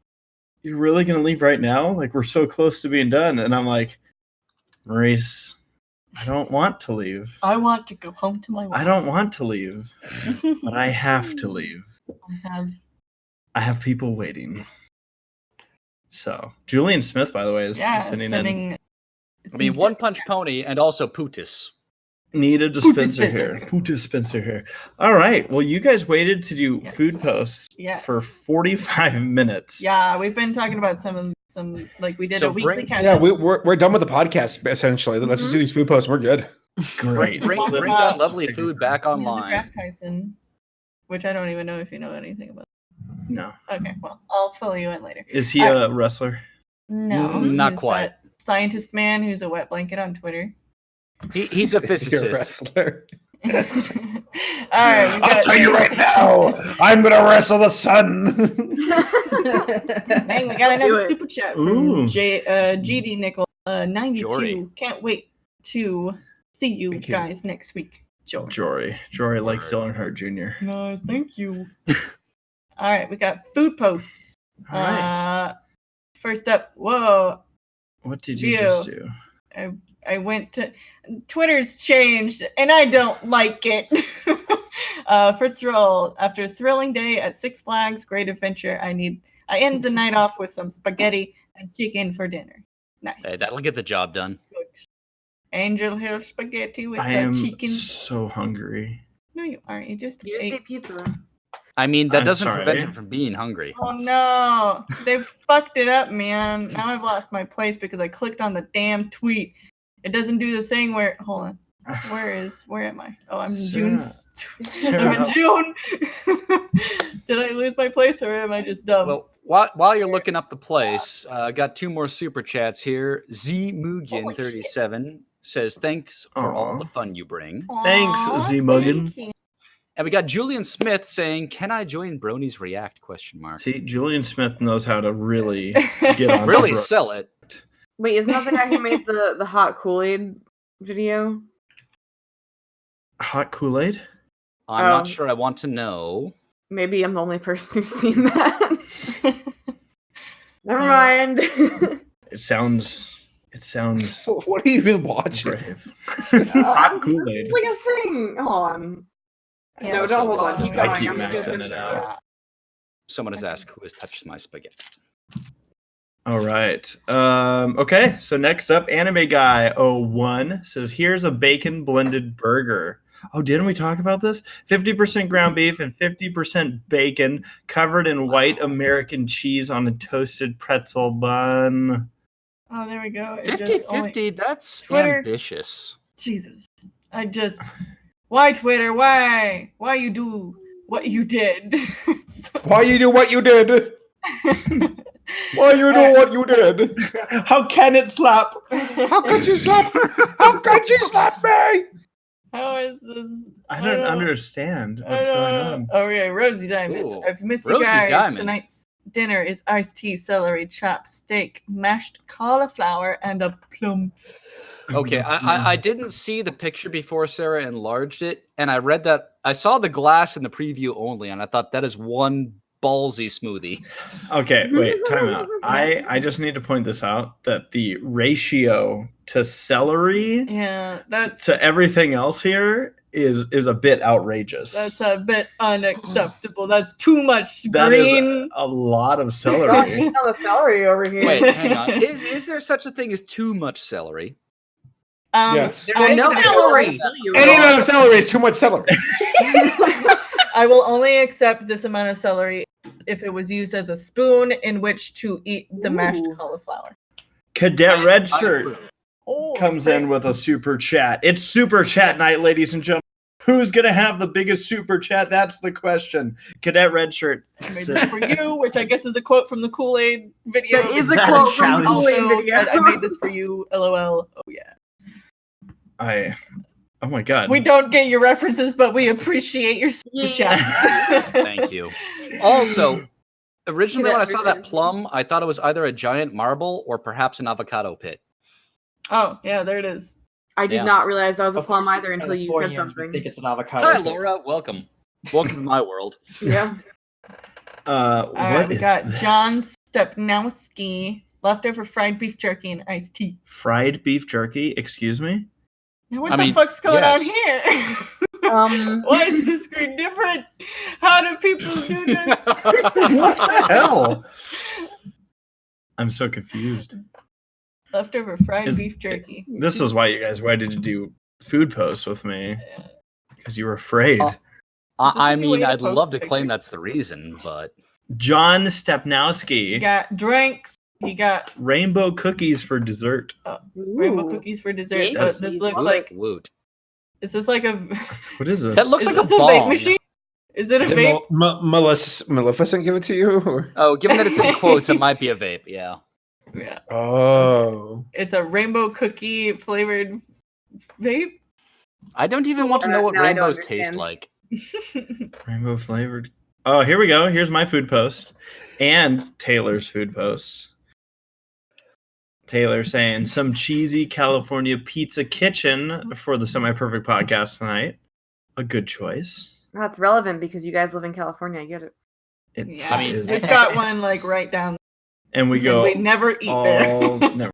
you're really gonna leave right now? Like, we're so close to being done. And I'm like, Maurice, I don't want to leave. I want to go home to my wife. I don't want to leave, but I have to leave. I have. I have people waiting. So Julian Smith, by the way, is sending in. I mean, One Punch Pony and also Putis. Need a dispenser here. Put dispenser here. All right. Well, you guys waited to do food posts for 45 minutes. Yeah, we've been talking about some like we did a weekly catch. Yeah, we're done with the podcast essentially. Let's just do these food posts. We're good. Great. Bring that lovely food back online. Grass Tyson, which I don't even know if you know anything about. No. Okay, well, I'll fill you in later. Is he a wrestler? No, not quite. Scientist man who's a wet blanket on Twitter. He's a physicist. Wrestler. All right, I'll tell you right now, I'm gonna wrestle the sun. Dang, we got another super chat from GD Nickel 92. Jory. Can't wait to see you guys next week. Jory like Dylan Hart Jr. No, thank you. All right, we got food posts. All right. First up, whoa. What did you just do? I went to Twitter's changed and I don't like it. First of all, after a thrilling day at Six Flags Great Adventure, I end the night off with some spaghetti and chicken for dinner. Nice. Hey, that'll get the job done. Good. Angel Hill spaghetti with I chicken. am so hungry. No, you aren't. You just You ate say pizza. I mean, that doesn't sorry. prevent him from being hungry. Oh no, they fucked it up, man. Now I've lost my place because I clicked on the damn tweet. It doesn't do the thing where. Hold on. Where am I? Oh, I'm in June. I'm in June. Did I lose my place or am I just dumb? Well, while you're looking up the place, I got two more super chats here. Z Mugen 37 says thanks for all the fun you bring. Thanks, Z Mugen. And we got Julian Smith saying, "Can I join Bronies React?" ? See, Julian Smith knows how to really get on. Really sell it. Wait, isn't that the guy who made the hot Kool-Aid video? Hot Kool-Aid? I'm not sure I want to know. Maybe I'm the only person who's seen that. Never mind. It sounds. What are you even watching? Brave. Hot Kool-Aid. It's like a thing. Hold on. Yeah, No, don't hold on. Keep going. I keep I'm just gonna maxing it finish out. Someone has asked who has touched my spaghetti. All right. Okay. So next up, Anime Guy 01 says, "Here's a bacon blended burger." Oh, didn't we talk about this? 50% ground beef and 50% bacon covered in white American cheese on a toasted pretzel bun. Oh, there we go. 50-50, that's Twitter. ambitious. Jesus. Why Twitter? Why you do what you did? Why you do what you did? Why you do what you did? How can it slap? How could you slap? How could you slap me? How is this? I don't understand what's going on. Okay, Rosie Diamond. Ooh, I've missed Rosie you guys. Diamond. Tonight's dinner is iced tea, celery, chopped steak, mashed cauliflower, and a plum. Okay, I didn't see the picture before Sarah enlarged it, and I read that I saw the glass in the preview only, and I thought that is one ballsy smoothie. Okay, wait, time out. I just need to point this out that the ratio to celery to everything else here is a bit outrageous. That's a bit unacceptable. That's too much That green. is a lot of God, celery. eating all the celery over here. Wait, hang on. Is there such a thing as too much celery? Yes. No celery. Any amount of celery is too much celery. I will only accept this amount of celery if it was used as a spoon in which to eat the mashed cauliflower. Cadet Red Shirt Oh, comes in with a super chat. It's super chat night, ladies and gentlemen. Who's gonna have the biggest super chat? That's the question. Cadet Red Shirt. I made this for you, which I guess is a quote from the Kool-Aid video. That is a That quote is from the challenge. Kool-Aid Also video. said, I made this for you, LOL. Oh yeah. Oh my god. We don't get your references, but we appreciate your super chats. Thank you. Also, originally when I saw that Richard. plum, I thought it was either a giant marble or perhaps an avocado pit. Oh yeah, there it is. I did Yeah. not realize that was a Of plum course, either until you said Californians would something. think it's an avocado. Hi, Laura. Welcome. Welcome to my world. Yeah. All right, What we is got this? John Stepnowski, leftover fried beef jerky and iced tea. Fried beef jerky? Excuse me? Now what I the mean, fuck's going on yes. here? Um, Why is this screen different? How do people do this? What the hell? I'm so confused. Leftover fried beef jerky. This is why why did you do food posts with me? Because you were afraid. I a new mean, way to I'd love post to claim pictures? that's the reason, but John He Stepnowski, got drinks. He got rainbow cookies for dessert. rainbow cookies for dessert. But That's- this looks Woot, like woot. is this like a What is this? That looks is like a this a vape bong. machine? Is it a Did vape? Maleficent give it to you? Or? Oh, given that it's in quotes, it might be a vape. Yeah. Yeah. Oh. It's a rainbow cookie flavored vape. I don't even want to know what No, I don't rainbows taste understand. like. Rainbow flavored. Oh, here we go. Here's my food post. And Taylor's food post. Taylor saying some cheesy California pizza kitchen for the Semi-Perfect podcast tonight. A good choice. That's relevant because you guys live in California. I get it. It Yeah. I mean, is- We've got one like right down. and we And go we never eat all there. never.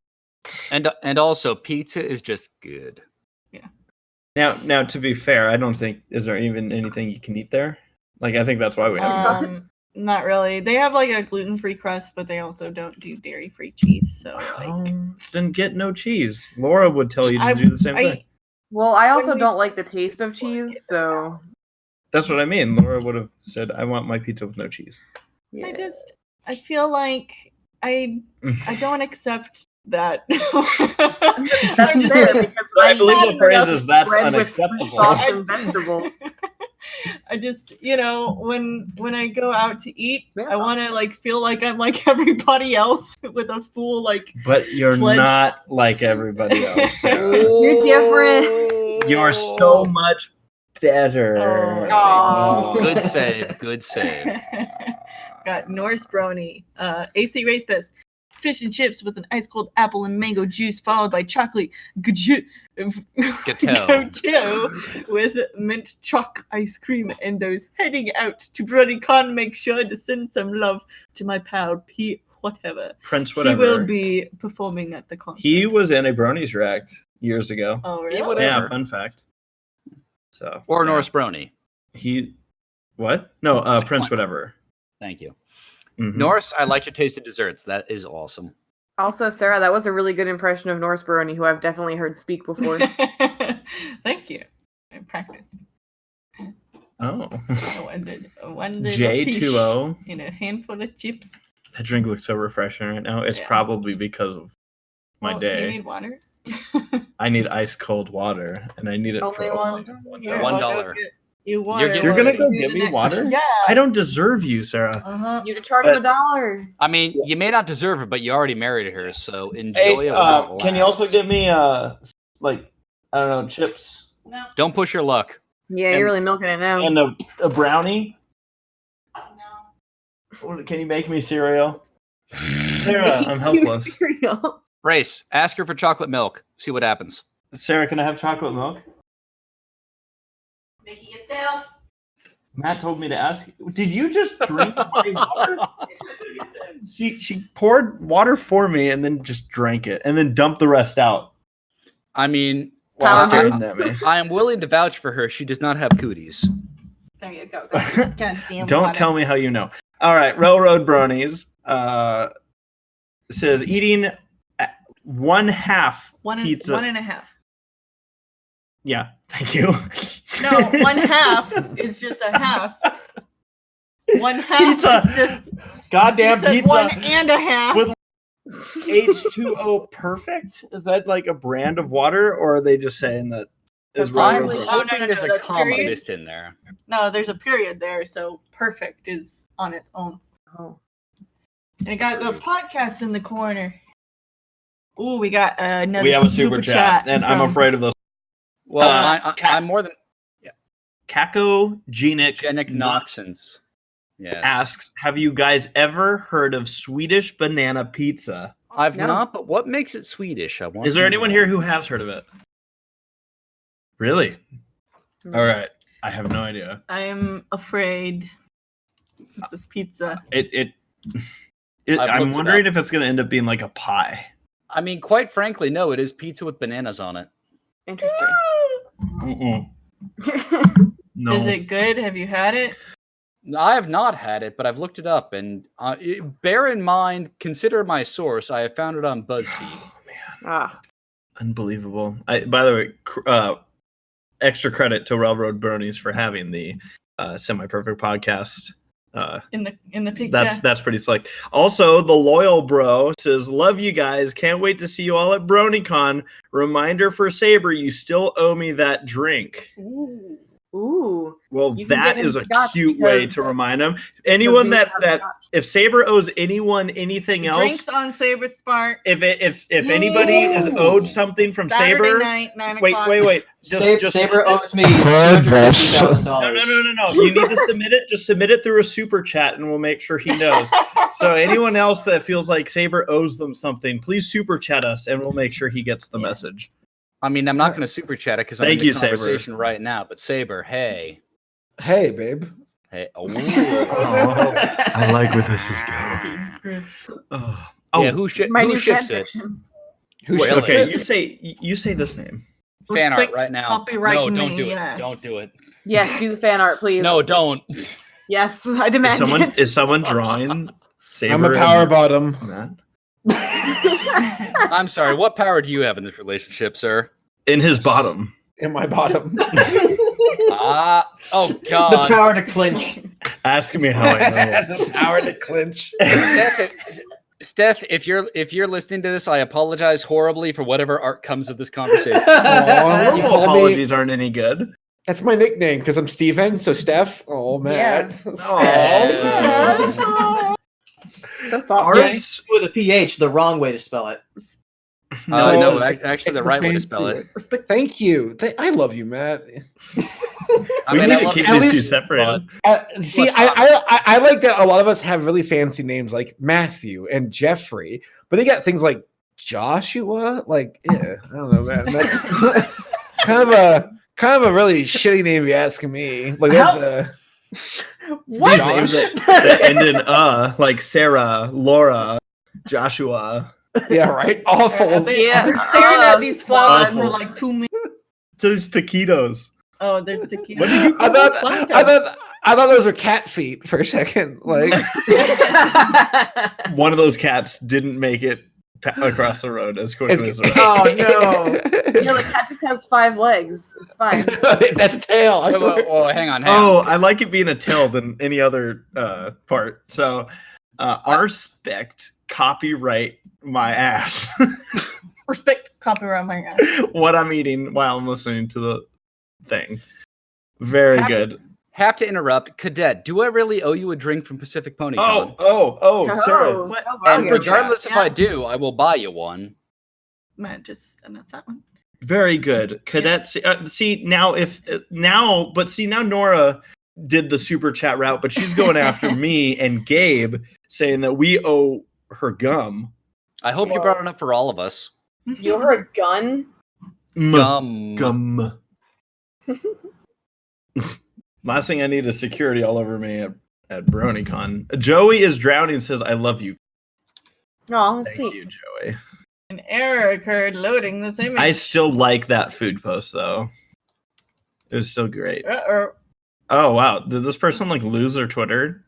And also, pizza is just good. Now to be fair, I don't think is there even anything you can eat there? Like I think that's why we have it. Not really. They have like a gluten-free crust, but they also don't do dairy-free cheese. So like, Then get no cheese. Laura would tell you to I- do the same thing. Well, I also we- don't like the taste of cheese, so That's what I mean. Laura would have said, "I want my pizza with no cheese." yeah. I feel like I don't accept that. That's fair because I believe the phrase is that's bread with fruit unacceptable. sauce and vegetables. I just, when I go out to eat, Yeah, I want to like feel like I'm like everybody else with a full like. But you're Fledged. not like everybody else. Sarah. You're different. You're so much better. Aw. Good save. Good save. Got Norse brony, ACRacebest, fish and chips with an ice cold apple and mango juice, followed by chocolate gateau with mint choc ice cream. And those heading out to BronyCon, make sure to send some love to my pal P. Whatever. Prince, He whatever. will be performing at the concert. He was in a Bronies React years ago. Oh, Yeah, really? whatever. Yeah, fun fact. So Or yeah. Norris Brony. He what? No, Prince, whatever. Thank you. Mhm. Norris, I like your taste of desserts. That is awesome. Also, Sarah, that was a really good impression of Norse Baroni, who I've definitely heard speak before. Thank you. I practiced. Oh, One little J2O. fish in a handful of chips. That drink looks so refreshing right now. It's Yeah. probably because of my Oh, do you day. need water? I need ice cold water, and I need it Only for one. Here, $1. I'll go get you water. getting- You're gonna while go you do give the me next- water? Yeah. I don't deserve you, Sarah. Uh-huh. You to charge him $1. I mean, you may not deserve it, but you already married her, so enjoy Hey, it. while it can you also lasts. give me like I don't know, chips No. Don't push your luck. Yeah, And- you're really milking it now. and a brownie? No. Can you make me cereal? Sarah, I'm helpless. Cereal. Race, ask her for chocolate milk. See what happens. Sarah, can I have chocolate milk? Make it yourself. Matt told me to ask. Did you just drink my water? She poured water for me and then just drank it and then dumped the rest out I mean, while Power staring move. at me. I am willing to vouch for her. She does not have cooties. There you go. God damn Don't water. tell me how you know. All right, Railroad Bronies says eating one half pizza. One and a half. Yeah, thank you. No, one half is just a half. One half Pizza. is just Goddamn you said pizza one and a half. with H2O Perfect. Is that like a brand of water, or are they just saying that is That's Railroad probably- Bronies? Oh, no, hoping no, there's a that's comma period. missed in there. No, there's a period there, so perfect is on its own. Oh. And I got the podcast in the corner. Ooh, we got another We have a super chat, and I'm from- afraid of those. Well, Cat- I'm more than Kako Genic Genic Noxons. Yes. asks, "Have you guys ever heard of Swedish banana pizza? I've No. not, but what makes it Swedish? I want Is there to anyone know. here who has heard of it? Really? All right, I have no idea. I am afraid this is pizza. It I've I'm looked it wondering up. if it's going to end up being like a pie. I mean, quite frankly, no. It is pizza with bananas on it. Interesting. Mm-mm. No. Is it good? Have you had it? I have not had it, but I've looked it up, and bear in mind, consider my source. I have found it on BuzzFeed. Oh man, Ah. unbelievable! By the way, extra credit to Railroad Bronies for having the semi-perfect podcast. In the picture. That's pretty slick. Also, the loyal bro says, "Love you guys. Can't wait to see you all at BronyCon. Reminder for Saber, you still owe me that drink." Ooh. Well, You can that get him is a scotch cute way because- to remind him. Anyone we that have scotch. if Saber owes anyone anything else, Drinks on Saberspark. if anybody is owed something from Saturday Saber, night, 9 wait, o'clock. wait. Saber owes me God bless. $250,000. No. You need to submit it. Just submit it through a super chat, and we'll make sure he knows. So anyone else that feels like Saber owes them something, please super chat us, and we'll make sure he gets the message. I mean, I'm not going to super chat it because I'm Thank in the you, Saber. conversation right now. But Saber, hey. Hey, babe. Hey. Oh. I like where this is going. Yeah, who ships it? Who Wait, should Okay, it? you say this name. Fan art Respect right now. copyright No, don't me, do it. yes. Don't do it. Yes, do the fan art, please. No, don't. Yes, I demand it. Is someone drawing Saber? I'm a power bottom. Matt? I'm sorry. What power do you have in this relationship, sir? In his bottom. In my bottom. Oh The God. power to clinch. Ask me how I know. The power to clinch. Steph, if you're listening to this, I apologize horribly for whatever art comes of this conversation. Aw, you call me, Apologies aren't any good. that's my nickname because I'm Steven, so Steph. Oh, man. Oh. So thoughtful. Ours, With a PH, the wrong way to spell it. No, No, it's- actually, It's the right way to spell it. Respect. Thank you. I love you, Matt. I we mean, need I to love keep you, these two least- separated. See, What's I like that a lot of us have really fancy names like Matthew and Jeffrey, but they got things like Joshua. Like, yeah, I don't know, man. That's kind of a really shitty name if you ask me. Like, How- that's What? These names that end in like Sarah, Laura, Joshua. yeah, right. Awful. I've been Yeah. staring at these flowers Awful. for like 2 minutes. Those taquitos. Oh, there's tequila. What did you I thought those were cat feet for a second. Like, One of those cats didn't make it across the road as quickly as the rest. Oh, no. Yeah, the cat just has 5 legs. It's fine. That's a tail. I swear. Whoa, hang on. Oh, I like it being a tail than any other part. So, ACRacebest, copyright my ass. Respect copyright my ass. What I'm eating while I'm listening to the thing. Very good. Have to interrupt. Cadet, do I really owe you a drink from Pacific Pony Con? Sarah. What? And Super regardless if Yeah. I do, I will buy you one. Matt, just announce that one. Very good. Cadet, now Nora did the super chat route, but she's going after me and Gabe saying that we owe her gum. I hope you brought it up for all of us. You ever a gun? Gum. Last thing I need is security all over me at BronyCon. Joey is drowning and says, I love you. Oh, that's Thank sweet. you, Joey. An error occurred loading this image. I still like that food post, though. It was still great. Oh, wow. Did this person, lose their Twitter?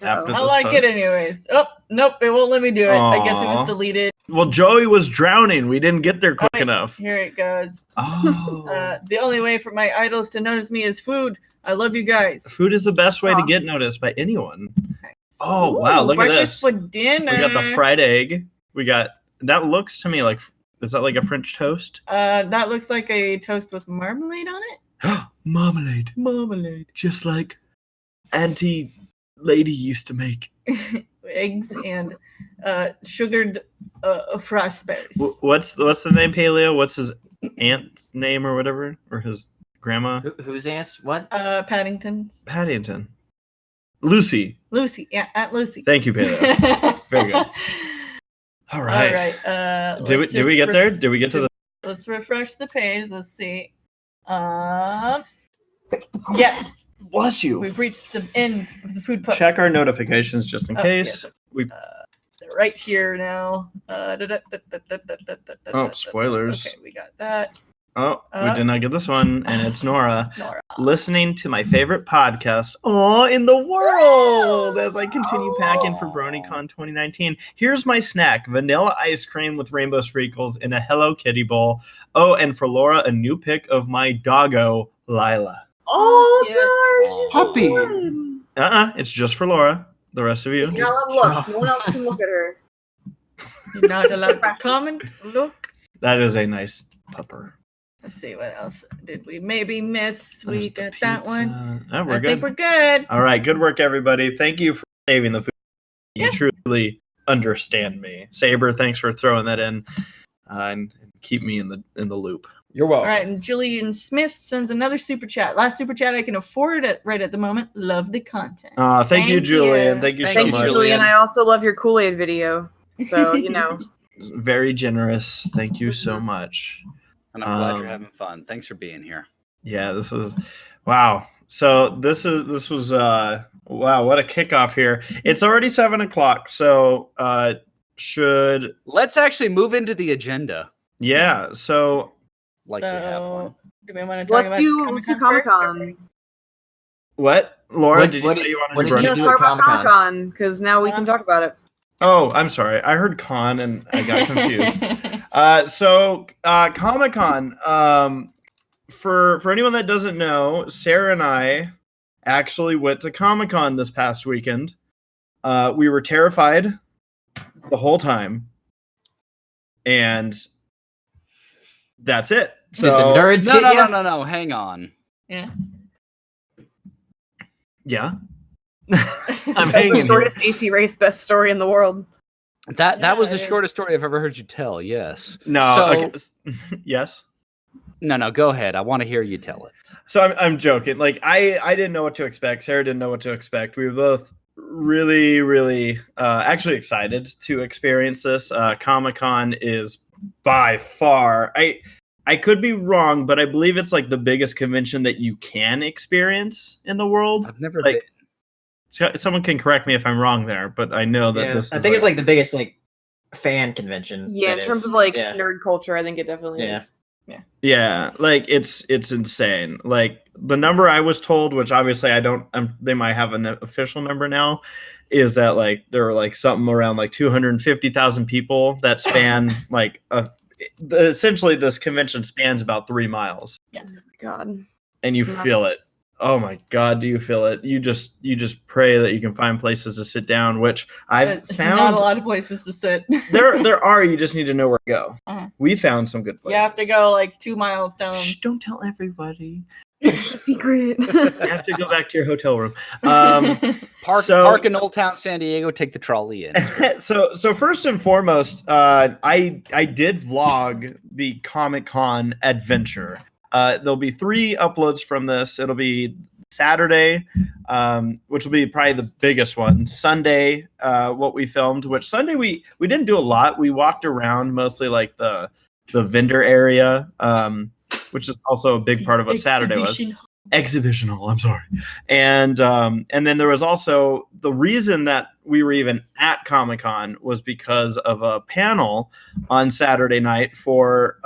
After I this like post? it anyways. Oh, nope, it won't let me do it. I guess it Aw. was deleted. Well, Joey was drowning. We didn't get there quick Alright. enough. Here it goes. Oh. The only way for my idols to notice me is food. I love you guys. Food is the best way to Aw. get noticed by anyone. Oh, wow. Look at breakfast this. for dinner. We got the fried egg. We got, that looks to me like, is that like a French toast? That looks like a toast with marmalade on it. Marmalade. Marmalade. Just like Auntie Lady used to make. Eggs and sugared raspberries. What's the name, Paleo? What's his aunt's name or whatever? Or his grandma? Whose aunts? What? Paddington's. Paddington. Lucy. Lucy. Yeah, Aunt Lucy. Thank you, Paleo. Very good. All right. All right. Did we get there? Did we get to the? Let's refresh the page. Let's see. Yes, Bless you. we've reached the end of the food post. Check our notifications just in Oh, case. yes. We They're right here now. spoilers. Okay, we got that. Oh, we did not get this one, and it's Nora. Nora. Listening to my favorite podcast, in the world, as I continue packing for BronyCon 2019. Here's my snack: vanilla ice cream with rainbow sprinkles in a Hello Kitty bowl. Oh, and for Laura, a new pic of my doggo, Lila. Oh, gosh, Puppy. It's just for Laura. The rest of you, You're just not allowed to look. No one else can look at her. You're not allowed to comment. Look. that is a nice pupper. Let's see, what else did we maybe miss? There's We the got that one. pizza. Oh, we're I good. think we're good. All right, good work, everybody. Thank you for saving the food. You Yeah. truly understand me. Saber, thanks for throwing that in and keep me in the loop. You're All welcome. right, and Julian Smith sends another super chat. Last super chat I can afford it right at the moment. Love the content. Thank you, Thank Julian. you. Thank you so Thank you, much. Julian. I also love your Kool-Aid video. So, you know. Very generous. Thank you so much. And I'm glad you're having fun. Thanks for being here. Yeah, this is wow. So this was wow, what a kickoff here. It's already 7:00, so should Let's actually move into the agenda. yeah, so Like we have one. So, do we want to talk Let's about do Comic-Con. what? Laura, What- did what you, did- you want what to did do you Let's do talk at about Comic-Con? Comic-Con, because now we can talk about it. Oh, I'm sorry. I heard con and I got confused. So Comic-Con, for anyone that doesn't know, Sarah and I actually went to Comic-Con this past weekend. We were terrified the whole time, and that's it. Did the So nerds No, get ya? no. Hang on. Yeah. yeah, I'm That's the hanging here. shortest ACRacebest story in the world. That was the it is. shortest story I've ever heard you tell. Yes. No, So- okay. Yes. No. Go ahead. I want to hear you tell it. So I'm joking. Like I didn't know what to expect. Sarah didn't know what to expect. We were both really actually excited to experience this. Comic-Con is by far, I could be wrong, but I believe it's like the biggest convention that you can experience in the world. I've never Like, been. someone can correct me if I'm wrong there, but I know that Yeah, this. I is think it's like the biggest fan convention. Yeah, in that terms is. of like Yeah. nerd culture, I think it definitely Yeah. is. Yeah, like it's insane. Like the number I was told, which obviously I don't. They might have an official number now, is that like there were like something around like 250,000 people that span like essentially this convention spans about 3 miles, Oh my god. and you It's nuts. feel it. Oh my god, do you feel it? You just pray that you can find places to sit down, which I've There's found. not a lot of places to sit. there are. You just need to know where to go. Uh-huh. We found some good You places. have to go like 2 miles down. Shh, don't tell everybody. It's a secret. You have to go back to your hotel room. Park in Old Town San Diego. Take the trolley in. So first and foremost, I did vlog the Comic-Con adventure. There'll be 3 uploads from this. It'll be Saturday, which will be probably the biggest one. Sunday, what we filmed. Which Sunday we didn't do a lot. We walked around mostly like the vendor area, which is also a big part of what Saturday was. Exhibitional, I'm sorry. And then there was also the reason that we were even at Comic-Con was because of a panel on Saturday night for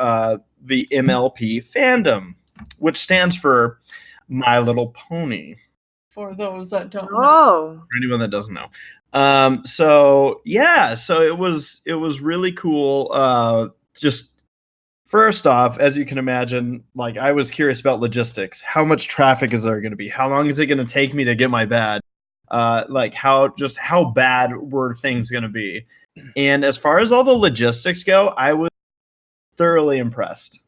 the MLP fandom, which stands for My Little Pony. For those that don't know. Oh. For anyone that doesn't know. So it was really cool. Just first off, as you can imagine, like I was curious about logistics. How much traffic is there going to be? How long is it going to take me to get my badge? Like how bad were things going to be? And as far as all the logistics go, I was thoroughly impressed.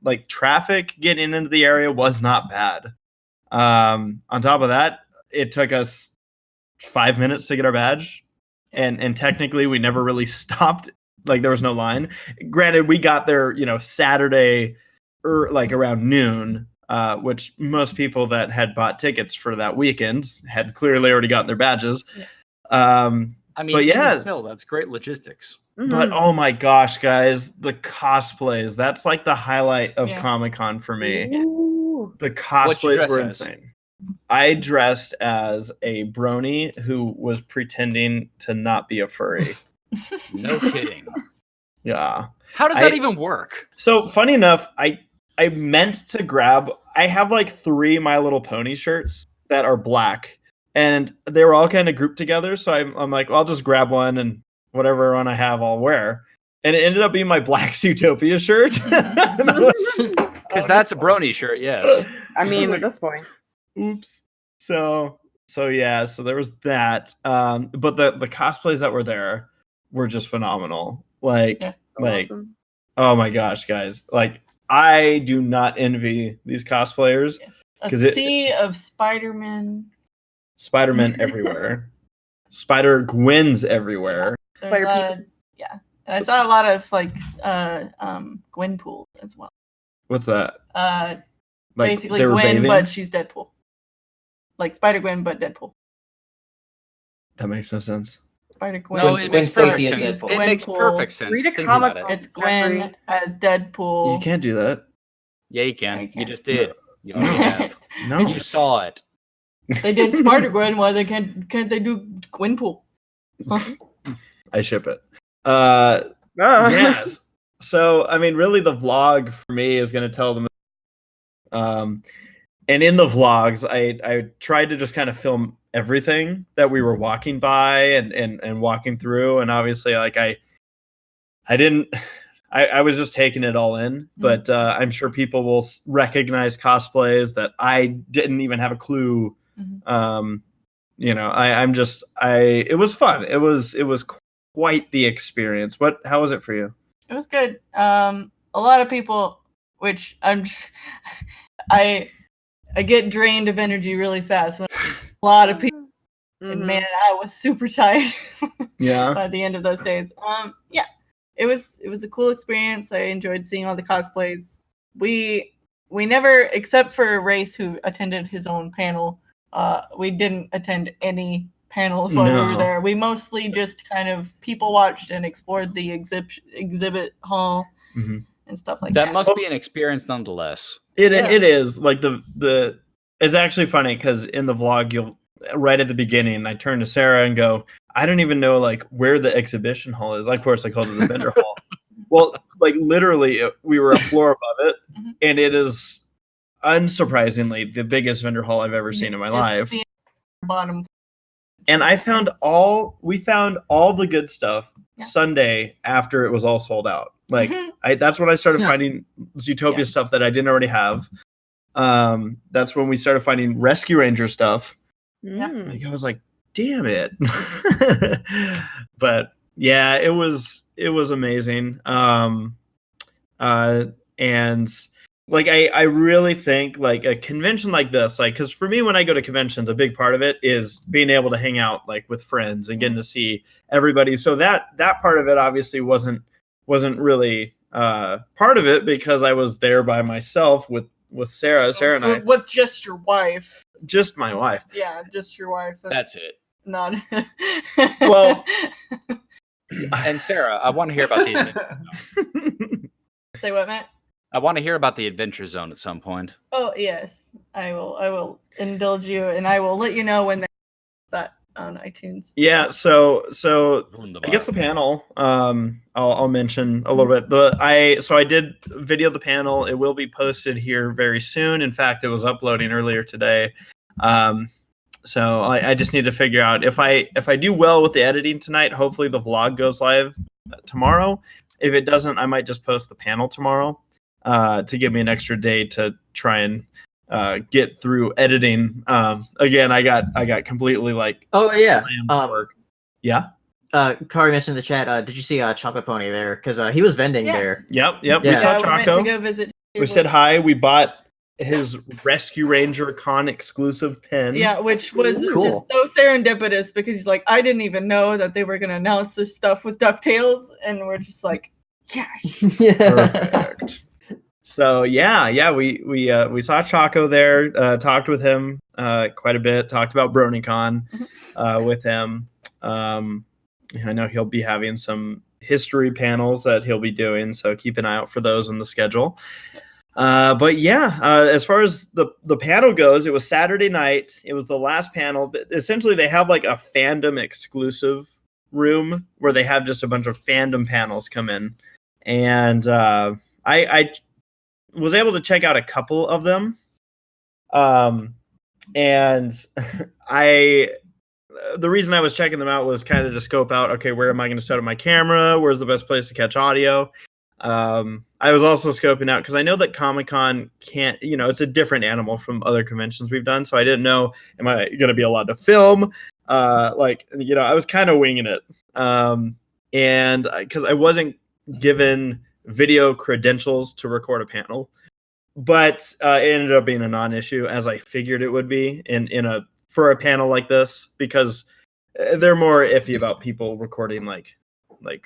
Like traffic getting into the area was not bad. On top of that, it took us 5 minutes to get our badge, and technically we never really stopped. Like there was no line. Granted, we got there, Saturday, like around noon, which most people that had bought tickets for that weekend had clearly already gotten their badges. Yeah. I mean, But yeah. even still, that's great logistics. But oh my gosh, guys, the cosplays, that's like the highlight of Yeah. Comic-Con for me. Ooh. The What'd you cosplays dress were as? insane. I dressed as a brony who was pretending to not be a furry. No kidding. Yeah. How does that even work? So funny enough, I I meant to grab. I have like 3 My Little Pony shirts that are black, and they were all kind of grouped together. So I'm like, well, I'll just grab one, and whatever one I have, I'll wear. And it ended up being my Black Zootopia shirt. Because that's a brony shirt, yes. I mean, like, at this point. Oops. So yeah. So there was that. But the cosplays that were there were just phenomenal. Like, Awesome. oh my gosh, guys! Like, I do not envy these cosplayers. A 'Cause sea of Spider-Man. Spider-Man everywhere. Spider-Gwens everywhere. There's Spider a lot people. of- yeah. And I saw a lot of like Gwenpool as well. What's that? Like Like, basically they were Gwen, bathing? but she's Deadpool. Like Spider-Gwen, but Deadpool. That makes no sense. Spider-Gwen. No, Gwen it makes Stacy perfect is sense. Deadpool. It makes Gwenpool. perfect sense. Read a Think comic about it. book. It's Gwen as Deadpool. You can't do that. Yeah, you can. Yeah, you You can. just did. You already have. No. You saw it. They did Spider-Gwen. Why they can't they do Gwenpool? I ship it. Yes. So, I mean, really, the vlog for me is going to tell them. And in the vlogs, I tried to just kind of film everything that we were walking by and walking through. And obviously, like I didn't. I was just taking it all in, but I'm sure people will recognize cosplays that I didn't even have a clue. Mhm. You know, it was fun. It was quite the experience. How was it for you? It was good. A lot of people, which I get drained of energy really fast when a lot of people. And Mhm. man, I was super tired Yeah. by the end of those days. Yeah, it was a cool experience. I enjoyed seeing all the cosplays. We never, except for Race, who attended his own panel. We didn't attend any panels while we No. were there. We mostly just kind of people watched and explored the exhibit hall Mhm. and stuff like that. That must be an experience nonetheless. It Yeah. it is like the it's actually funny because in the vlog you'll right at the beginning I turn to Sarah and go, I don't even know like where the exhibition hall is. Of course I called it the vendor hall. Well, like literally we were a floor above it, Mhm. and it is unsurprisingly the biggest vendor hall I've ever seen in my It's life. the bottom. And we found all the good stuff Yeah. Sunday after it was all sold out. Like Mhm. that's when I started Yeah. finding Zootopia Yeah. stuff that I didn't already have. That's when we started finding Rescue Ranger stuff. Mm. Like I was like, damn it. But yeah, it was amazing. And like I really think like a convention like this, like because for me when I go to conventions, a big part of it is being able to hang out like with friends and getting to see everybody. So that part of it obviously wasn't really part of it because I was there by myself with Sarah and I, With just your wife. just my wife. Yeah, just your wife. That's it. Not. Well- And Sarah, I want to hear about the Say what, Matt? I want to hear about the Adventure Zone at some point. Oh yes, I will indulge you, and I will let you know when that on iTunes. Yeah, so I guess the panel. I'll mention a little bit. I did video the panel. It will be posted here very soon. In fact, it was uploading earlier today. So I just need to figure out if I do well with the editing tonight. Hopefully the vlog goes live tomorrow. If it doesn't, I might just post the panel tomorrow to give me an extra day to try and get through editing. Again, I got completely like slammed to work. Yeah. Kari mentioned in the chat. Did you see Chocolate Pony there? Because he was vending Yes. there. Yep. Yeah. We saw we went Choco. to go visit. We said hi. We bought his Rescue Ranger Con exclusive pen. Yeah, which was Cool. just so serendipitous because he's like, I didn't even know that they were gonna announce this stuff with DuckTales, and we're just like, yes. Perfect. So yeah, we saw Choco there, talked with him quite a bit, talked about BronyCon with him. I know he'll be having some history panels that he'll be doing, so keep an eye out for those in the schedule. But yeah, as far as the panel goes, it was Saturday night. It was the last panel. Essentially, they have like a fandom exclusive room where they have just a bunch of fandom panels come in, and I was able to check out a couple of them. And the reason I was checking them out was kind of to scope out, okay, where am I going to set up my camera? Where's the best place to catch audio? I was also scoping out because I know that Comic-Con can't, it's a different animal from other conventions we've done. So I didn't know, am I going to be allowed to film? I was kind of winging it. And because I wasn't given video credentials to record a panel, but it ended up being a non-issue, as I figured it would be for a panel like this, because they're more iffy about people recording like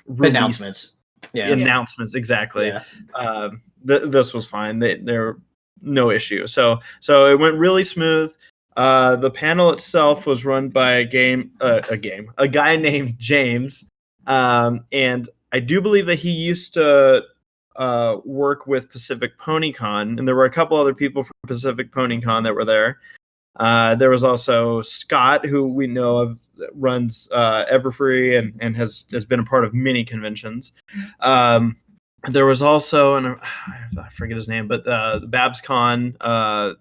announcements. Announcements, exactly. Yeah. This was fine. There no issue. So it went really smooth. The panel itself was run by a guy named James, and I do believe that he used to work with Pacific PonyCon, and there were a couple other people from Pacific PonyCon that were there. There was also Scott, who we know of, runs Everfree and has been a part of many conventions. There was also, and I forget his name, but BabsCon. I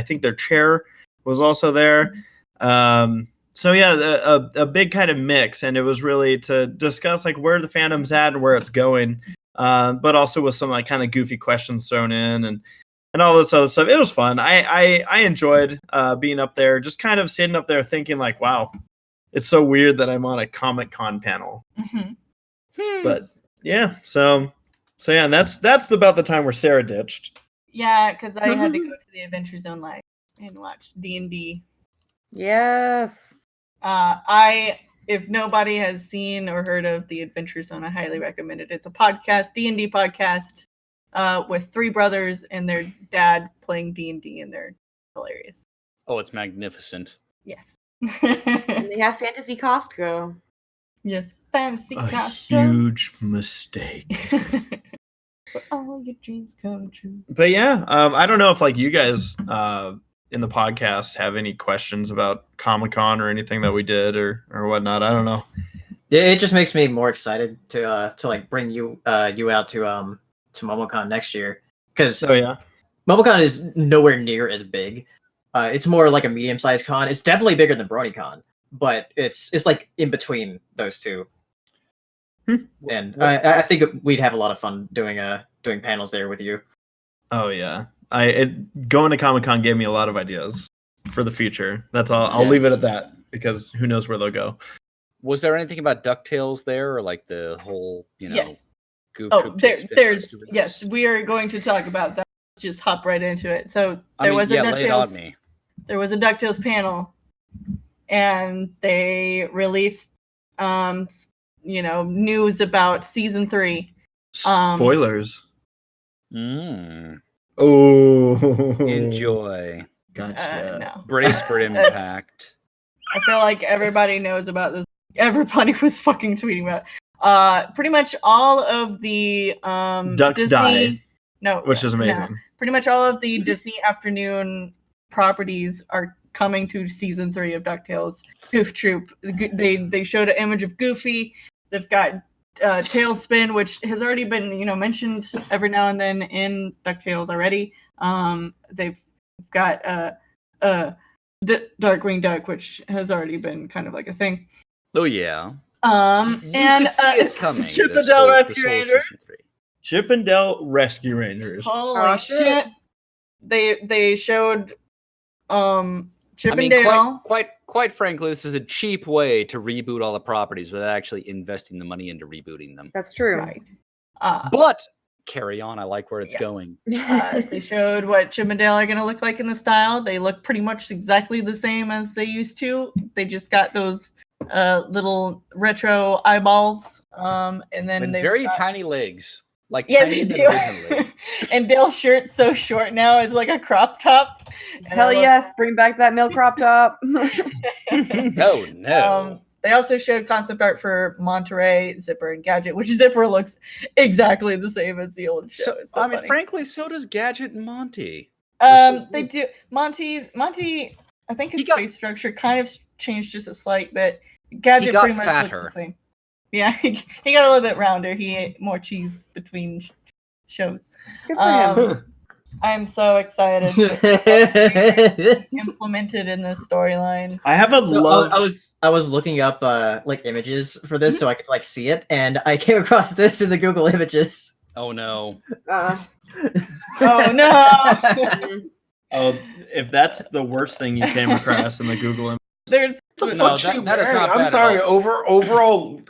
think their chair was also there. So yeah, a big kind of mix, and it was really to discuss like where the fandom's at and where it's going, but also with some like kind of goofy questions thrown in and all this other stuff. It was fun. I enjoyed being up there, just kind of sitting up there thinking like, wow, it's so weird that I'm on a Comic-Con panel. Mm-hmm. But yeah, so yeah, and that's about the time where Sarah ditched. Yeah, because I had to go to the Adventure Zone Live and watch D&D. Yes. If nobody has seen or heard of the Adventure Zone, I highly recommend it. It's a podcast, D&D podcast, with three brothers and their dad playing D&D, and they're hilarious. Oh, it's magnificent. Yes. And they have Fantasy Costco. Yes, Fantasy A Costco. huge mistake. For all your dreams come true. But yeah, I don't know if like you guys in the podcast have any questions about Comic-Con or anything that we did or whatnot. I don't know. It just makes me more excited to like bring you out to MomoCon next year, because MomoCon is nowhere near as big. It's more like a medium-sized con. It's definitely bigger than BronyCon, but it's like in between those two. And I think we'd have a lot of fun doing panels there with you. Oh yeah, going to Comic-Con gave me a lot of ideas for the future. That's all. I'll leave it at that, because who knows where they'll go. Was there anything about DuckTales there, or like the whole, Yes. Goof Oh, Troop there's yes, we are going to talk about that. Let's just hop right into it. So there was a DuckTales. There was a DuckTales panel, and they released news about season 3. Spoilers. Oh, enjoy. Gotcha. No. Brace for impact. I feel like everybody knows about this. Everybody was fucking tweeting about it. Pretty much all of the Ducks Disney, die. No, which is amazing. No. Pretty much all of the Disney Afternoon properties are coming to season 3 of DuckTales. Goof Troop. They showed an image of Goofy. They've got Tailspin, which has already been mentioned every now and then in DuckTales already. They've got Darkwing Duck, which has already been kind of like a thing. Oh yeah. And could see it coming. Chip and Dale Rescue Rangers. Chip and Dale Rescue Rangers. Holy shit! They showed Chip and Dale. Quite frankly, this is a cheap way to reboot all the properties without actually investing the money into rebooting them. That's true. Right. But carry on. I like where it's going. They showed what Chip and Dale are going to look like in the style. They look pretty much exactly the same as they used to. They just got those little retro eyeballs, and then they very tiny legs, like they do. And Dale's shirt's so short now; it's like a crop top. Hell yes, bring back that male crop top. No. They also showed concept art for Monterey, Zipper, and Gadget, which Zipper looks exactly the same as the old show. So frankly, so does Gadget and Monty. They do. Monty, I think his face structure kind of changed just a slight bit. Gadget pretty much looks the same. Yeah, he got a little bit rounder. He ate more cheese between shows. Good for him. I'm so excited to implemented in this storyline. I have a So love. I was looking up like images for this so I could like see it, and I came across this in the Google Images. Oh no. Oh no! Oh, if that's the worst thing you came across in the Google image. There's What the No, fuck's she that is wearing? not I'm bad at sorry. all. Overall,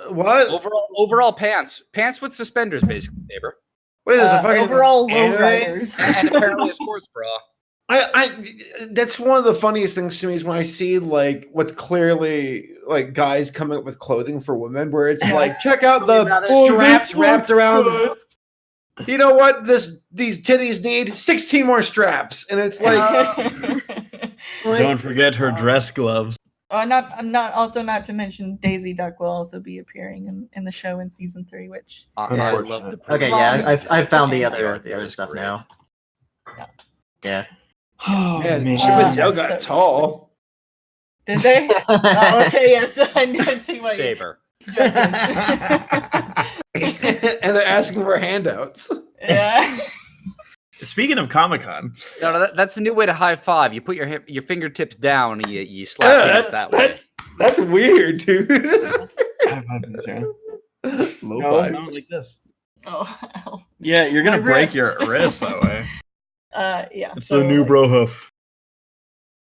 what? Overall pants with suspenders, basically, neighbor, What is this? A fucking overall anime? lowriders. and apparently a sports bra. That's one of the funniest things to me is when I see like what's clearly like guys coming up with clothing for women, where it's like, check out Tell me about the it. straps wrapped around. You know what? These titties need 16 more straps, and it's like, Don't forget her dress gloves. not to mention Daisy Duck will also be appearing in the show in season 3, which I love the Okay, yeah, I found the other stuff now. Yeah. Oh man, man. Chip and Dale got tall. did they? Oh, okay, yes, I did see what Saber. And they're asking for handouts. Yeah. Speaking of Comic-Con, No, that's a new way to high five. You put your fingertips down and you slap hands that way. That's weird, dude. Low no, five. not like this. Oh, ow. Yeah, you're gonna My break wrist. your wrist that way. Yeah. It's the new bro hoof.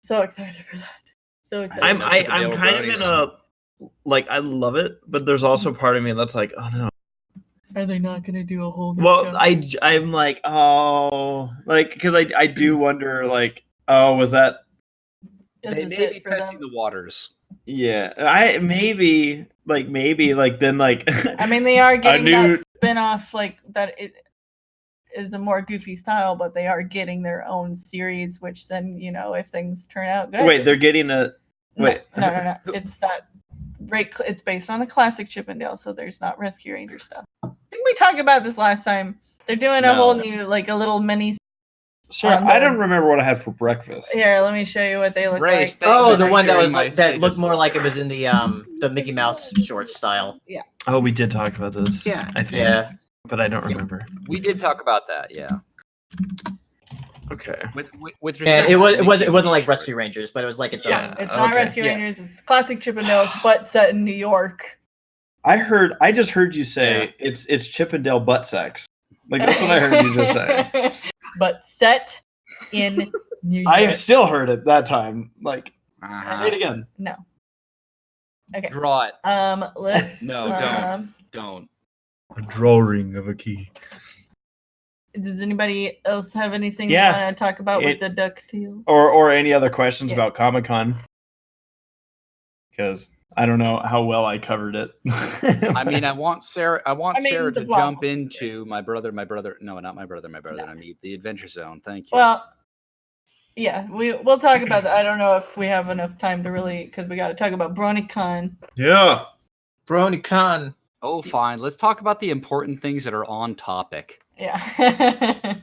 So excited for that. So excited. I'm Chip and I'm Dale kind of in bronies. a like I love it, but there's also part of me that's like, oh no. Are they not gonna do a whole new Well, show? I'm like, oh, like because I do wonder like, oh, was that? Is They this may it be for testing them? the waters. Yeah, I maybe then like. I mean, they are getting new- that spin-off, like that it is a more goofy style, but they are getting their own series, which then, you know, if things turn out good. Wait, they're getting a wait. No. It's that it's based on the classic Chip and Dale, so there's not Rescue Ranger stuff. Didn't we talk about this last time? They're doing a No. whole new, like a little mini. Sure, I don't remember what I had for breakfast. Here, let me show you what they look Brace, like. thank Oh, you the for one that sharing was my like that looked status. more like it was in the Mickey Mouse short style. Oh, we did talk about this. Yeah. I think. Yeah. But I don't remember. We did talk about that, yeah. Okay. With respect And to it Mickey wasn't like Mouse. Rescue Rangers, but it was like its Yeah, own. it's not okay. Rescue Yeah. Rangers. It's classic Chip and Dale, but set in New York. I just heard you say it's Chip and Dale butt sex. Like that's what I heard you just say. But set in New York. I still heard it that time. Like Uh-huh. say it again. No. Okay. Draw it. Let's. No, don't. Don't. A drawing of a key. Does anybody else have anything Yeah. they want to talk about with the DuckTales? Or any other questions Yeah. about Comic-Con? Because I don't know how well I covered it. I mean, I want Sarah the to blog jump was into my brother. No, not my brother. No. I mean, the Adventure Zone. Thank you. Well, yeah, we'll talk about that. I don't know if we have enough time to really, because we got to talk about BronyCon. yeah. BronyCon. Oh, fine. Let's talk about the important things that are on topic. Yeah.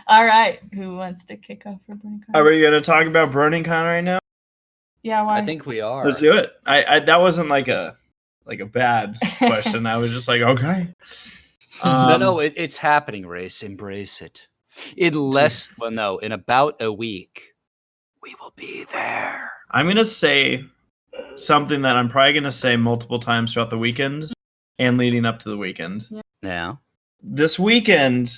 All right. Who wants to kick off for BronyCon? Are we gonna talk about BronyCon right now? Yeah, why? I think we are. Let's do it. I that wasn't like a bad question. I was just like, okay. No, it's happening, Race. Embrace it. In about a week, we will be there. I'm gonna say something that I'm probably gonna say multiple times throughout the weekend and leading up to the weekend. Yeah. This weekend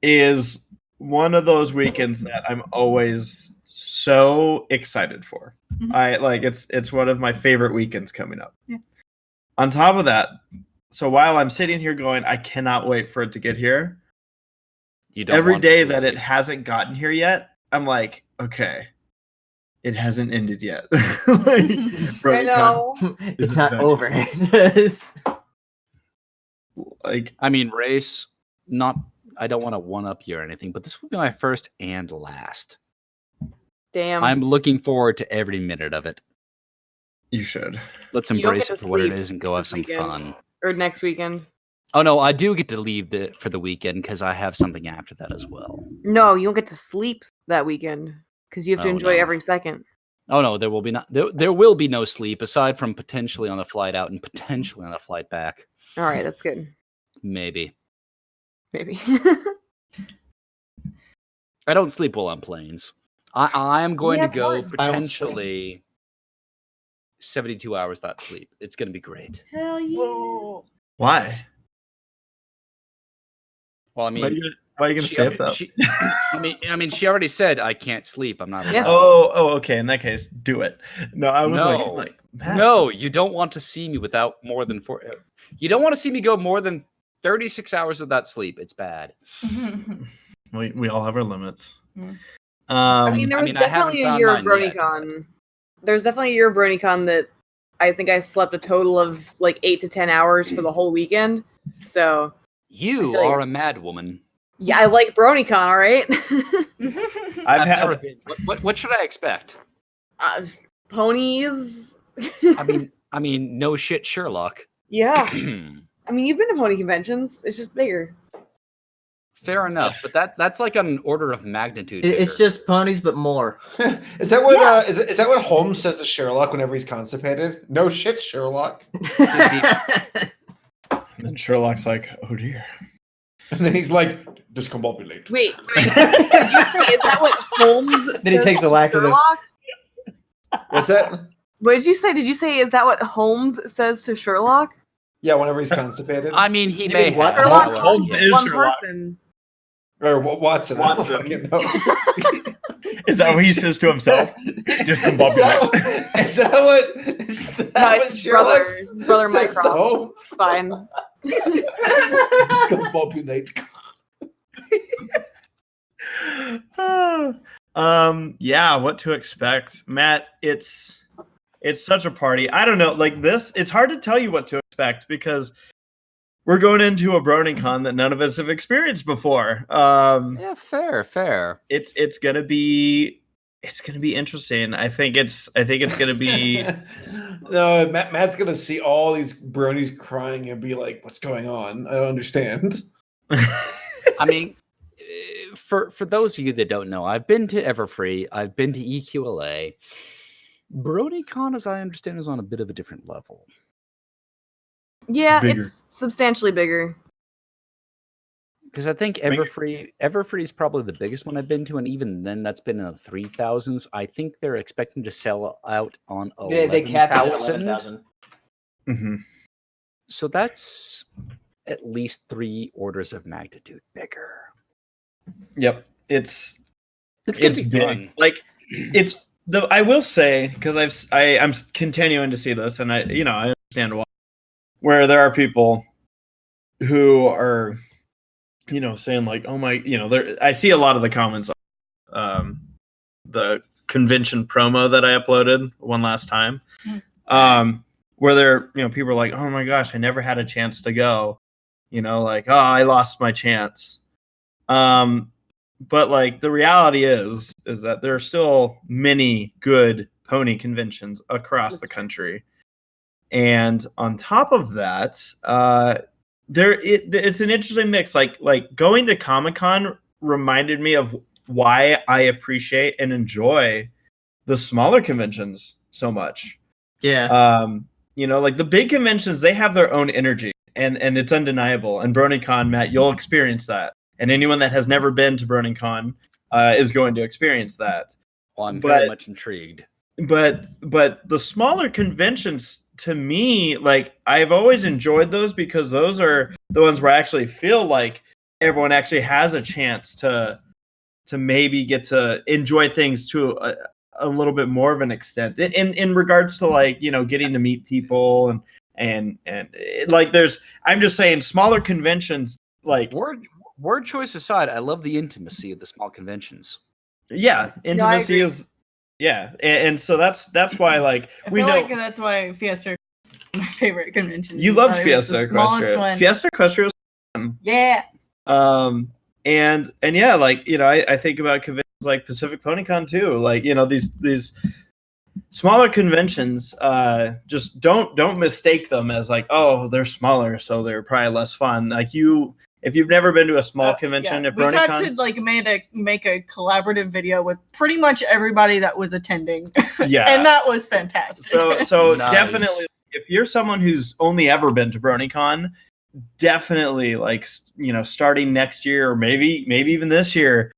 is one of those weekends that I'm always so excited for. Mhm. I like it's one of my favorite weekends coming up. Yeah. On top of that, so while I'm sitting here going, I cannot wait for it to get here. You don't Every want day to that it leave. hasn't gotten here yet, I'm like, okay, it hasn't ended yet. Like, I know. It's not over. Like, I mean, Race. I don't want to one up you or anything, but this will be my first and last. Damn. I'm looking forward to every minute of it. you should. Let's You don't embrace get it to for what it sleep is and go have this some weekend. fun. Or next weekend. Oh no, I do get to leave for the weekend because I have something after that as well. No, you don't get to sleep that weekend because you have to Oh, enjoy no. every second. Oh no, there will be no sleep aside from potentially on the flight out and potentially on the flight back. All right, that's good. Maybe. maybe. I don't sleep well on planes. I am going Yeah, to go fun. I don't sleep. potentially 72 hours without sleep. It's going to be great. Hell yeah. Whoa. Why? Well, I mean, Why are you gonna she- say it though? I mean, she already said I can't sleep. I'm not allowed. Yeah. Oh, okay. In that case, do it. No, I was No. like Matt. No, you don't want to see me without more than 4. You don't want to see me go more than 36 hours without sleep. It's bad. We all have our limits. Mm. I mean, there I was mean, I haven't definitely a found year of mine yet. BronyCon. There's definitely a year of BronyCon that I think I slept a total of like 8 to 10 hours for the whole weekend. So You feel are you. a mad woman. yeah, I like BronyCon. All right. I've had never been. What should I expect? Ponies. I mean, no shit, Sherlock. Yeah. I mean, you've been to pony conventions. It's just bigger. Fair enough, but that's like an order of magnitude. It's bigger. just ponies, but more. Is that what is that what Holmes says to Sherlock whenever he's constipated? No shit, Sherlock. And then Sherlock's like, oh dear. And then he's like, discombobulate. Wait. Did you say, is that what Holmes Then he says takes a to laxative. Sherlock? What's that? What did you say? Did you say, is that what Holmes says to Sherlock? Yeah, whenever he's constipated. I mean, he You may mean what? have. Sherlock Holmes Holmes is is one Sherlock. person. Or Watson. I don't Watson. fucking know. Is that what he says to himself? Discombobulate. Is that what? Is that No, what it's his brother. Sherlock His brother says to Mycroft. Holmes? It's fine. Discombobulate. Yeah, what to expect, Matt? It's such a party. I don't know, like this. It's hard to tell you what to expect because we're going into a BronyCon that none of us have experienced before. Yeah, fair. It's gonna be interesting. I think it's gonna be. No, Matt's gonna see all these bronies crying and be like, "What's going on? I don't understand." I mean, for those of you that don't know, I've been to Everfree. I've been to EQLA. BronyCon, as I understand, is on a bit of a different level. Yeah, Bigger. it's substantially bigger. Because I think Everfree is probably the biggest one I've been to, and even then, that's been in the 3,000s. I think they're expecting to sell out on They capped it at 11,000. 11,000. Mhm. So that's at least 3 orders of magnitude bigger. Yep, it's It's big. fun. Like it's the. I will say because I'm continuing to see this, and I understand why. Where there are people who are, saying like, oh my, I see a lot of the comments on the convention promo that I uploaded one last time, where there, people are like, oh my gosh, I never had a chance to go, like, oh, I lost my chance. But like the reality is that there are still many good pony conventions across the country. And on top of that, it's an interesting mix. Like going to Comic-Con reminded me of why I appreciate and enjoy the smaller conventions so much. Yeah. Like the big conventions, they have their own energy, and it's undeniable. And BronyCon, Matt, you'll experience that. And anyone that has never been to BronyCon is going to experience that. Well, I'm very much intrigued. But the smaller conventions, to me, like I've always enjoyed those because those are the ones where I actually feel like everyone actually has a chance to maybe get to enjoy things to a little bit more of an extent in regards to like getting to meet people and like I'm just saying smaller conventions like word choice aside, I love the intimacy of the small conventions. Yeah, intimacy is. Yeah, and so that's why like I feel like that's why Fiesta is my favorite convention. You loved Fiesta Equestria. Fiesta Equestria was fun. Yeah. And yeah, like I think about conventions like Pacific PonyCon too. Like these smaller conventions, just don't mistake them as like, oh, they're smaller, so they're probably less fun. Like if you've never been to a small convention at BronyCon, we got to make a collaborative video with pretty much everybody that was attending. Yeah, and that was fantastic. So Nice. Definitely, if you're someone who's only ever been to BronyCon, definitely like starting next year or maybe even this year,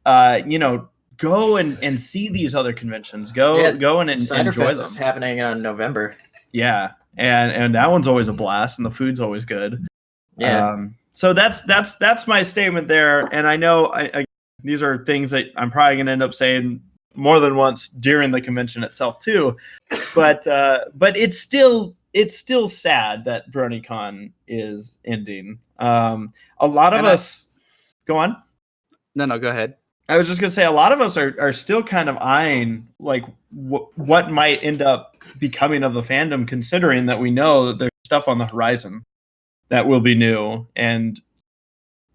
go and see these other conventions. Go and enjoy Cyberfest them. is happening in November. Yeah, and that one's always a blast, and the food's always good. Yeah. So that's my statement there. And I know these are things that I'm probably going to end up saying more than once during the convention itself too. But it's still sad that BronyCon is ending. A lot of us go on. No, go ahead. I was just gonna say a lot of us are still kind of eyeing like what might end up becoming of the fandom, considering that we know that there's stuff on the horizon that will be new and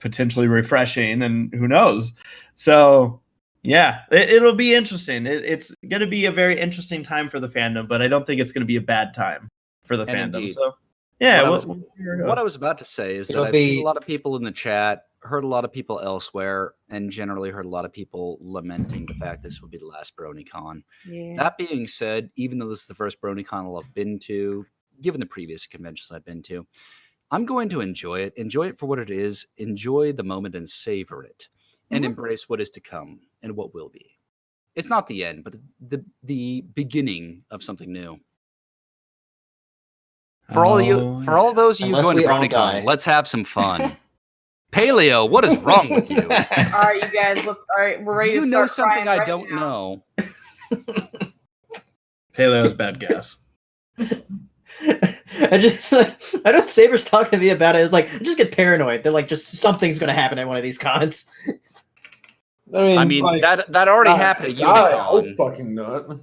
potentially refreshing, and who knows. So yeah, it'll be interesting. It's going to be a very interesting time for the fandom, but I don't think it's going to be a bad time for the fandom. Indeed. So yeah, what I was about to say is that I've seen a lot of people in the chat, heard a lot of people elsewhere, and generally heard a lot of people lamenting the fact this will be the last BronyCon. Yeah. That being said, even though this is the first BronyCon I've been to, given the previous conventions I've been to, I'm going to enjoy it for what it is, enjoy the moment and savor it, and embrace what is to come and what will be. It's not the end, but the beginning of something new. For all those of you going to BronyCon, let's have some fun. Paleo, what is wrong with you? All right, you guys. All right, we're ready to start. You know something I right don't now. know. Paleo's bad gas. I know Saber's talking to me about it. It's like I just get paranoid. They're like, just something's gonna happen at one of these cons. I mean, like, that already happened at God, I Unicon. hope fucking not.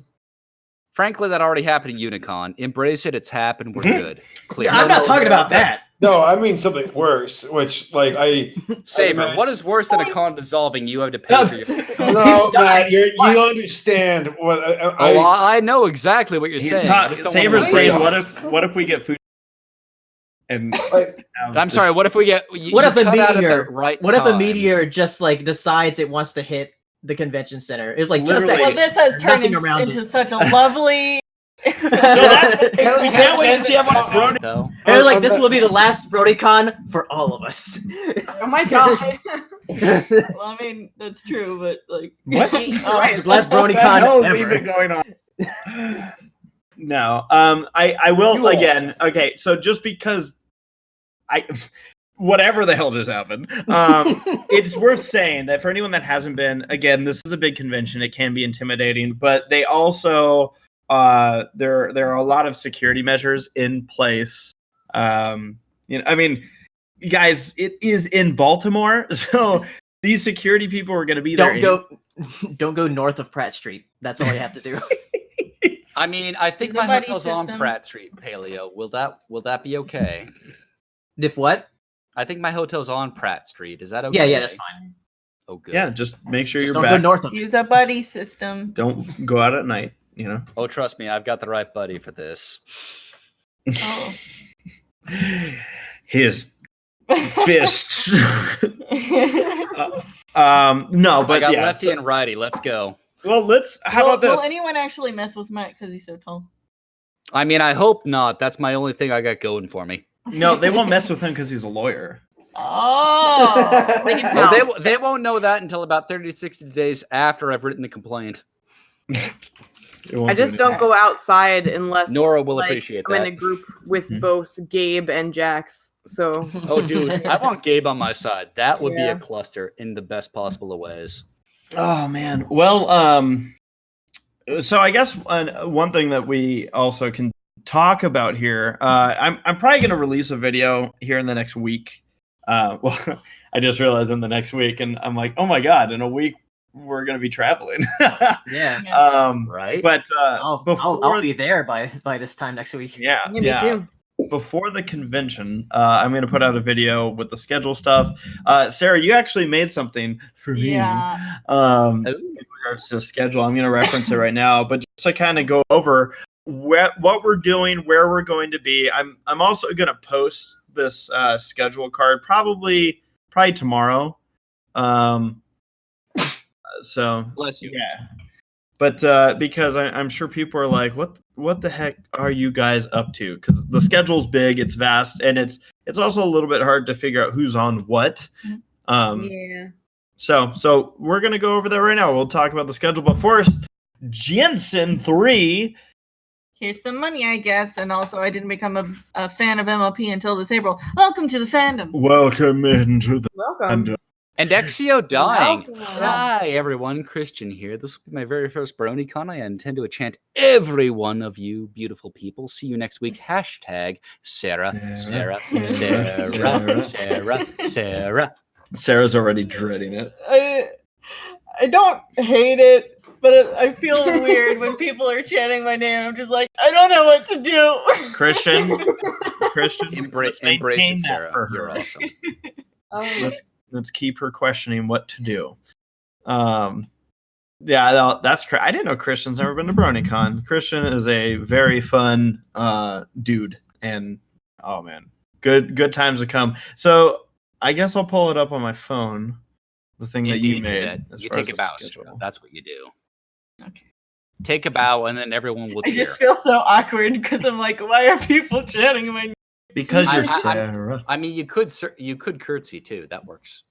Frankly, that already happened at Unicon. Embrace it. It's happened. We're good. Clear. I'm not talking about that. No, I mean something worse. Which, like, Saber, what is worse than a con dissolving? You have to pay for your. No, Matt, you understand what I know exactly what you're saying. Saber's saying, what if we get food? And I'm sorry. What if we get? What if a meteor? What if a meteor just like decides it wants to hit the convention center? It's like just that. Well, this has turned into such a lovely. So we can't wait to see how much Brony. And like this will be the last BronyCon for all of us. Oh my god. Well, I mean that's true, but like what? The last BronyCon ever. Even going on. No, I will again. Okay, so just because whatever the hell just happened, it's worth saying that for anyone that hasn't been, again, this is a big convention. It can be intimidating, but they also there are a lot of security measures in place. I mean, guys, it is in Baltimore, so these security people are going to be there. Don't go north of Pratt Street. That's all you have to do. I mean, I think my hotel's on Pratt Street, Paleo. Will that be okay? If what? I think my hotel's on Pratt Street. Is that okay? Yeah, that's fine. Oh, good. Yeah, just make sure you're don't back. go north of use a buddy system. Don't go out at night. Oh, trust me, I've got the right buddy for this. Oh. His fists. No, but I got lefty and righty. Let's go. Well, how about this? Will anyone actually mess with Matt because he's so tall? I mean, I hope not. That's my only thing I got going for me. No, they won't mess with him because he's a lawyer. Oh, well, they won't know that until about 30 to 60 days after I've written the complaint. I just don't go outside unless Nora will appreciate I'm that. in a group with both Gabe and Jax. So oh, dude, I want Gabe on my side. That would be a cluster in the best possible of ways. Oh man. Well, so I guess one thing that we also can talk about here. I'm probably going to release a video here in the next week. Well, I just realized in the next week, and I'm like, oh my god, in a week we're going to be traveling. Yeah. Right. But I'll be there by this time next week. Yeah. me too. Before the convention, I'm going to put out a video with the schedule stuff. Sarah, you actually made something for me. Yeah. In regards to the schedule, I'm going to reference it right now. But just to kind of go over what we're doing, where we're going to be, I'm also going to post this schedule card probably tomorrow. So bless you. Yeah. But because I'm sure people are like, what the heck are you guys up to? Because the schedule's big, it's vast, and it's it's also a little bit hard to figure out who's on what. Yeah. So we're gonna go over that right now. We'll talk about the schedule, but first, Jensen 3. Here's some money, I guess. And also, I didn't become a fan of MLP until this April. Welcome to the fandom. Welcome into the Welcome. And Exio dying. Welcome. Hi, everyone. Christian here. This will be my very first BronyCon. I intend to enchant every one of you beautiful people. See you next week. Hashtag Sarah. Sarah's already dreading it. I don't hate it, but I feel weird when people are chanting my name. I'm just like, I don't know what to do. Christian, Embrace maintain it, that Sarah. for You're her. awesome. Let's keep her questioning what to do. Yeah, that's correct. I didn't know Christian's ever been to BronyCon. Christian is a very fun dude, and oh man, good times to come. So I guess I'll pull it up on my phone. The thing that you made. You take a bow, Sarah. That's what you do. Okay. Take a bow, and then everyone will I cheer. just feel so awkward because I'm like, why are people chanting my name? Because you're Sarah. I mean, you could curtsy too. That works.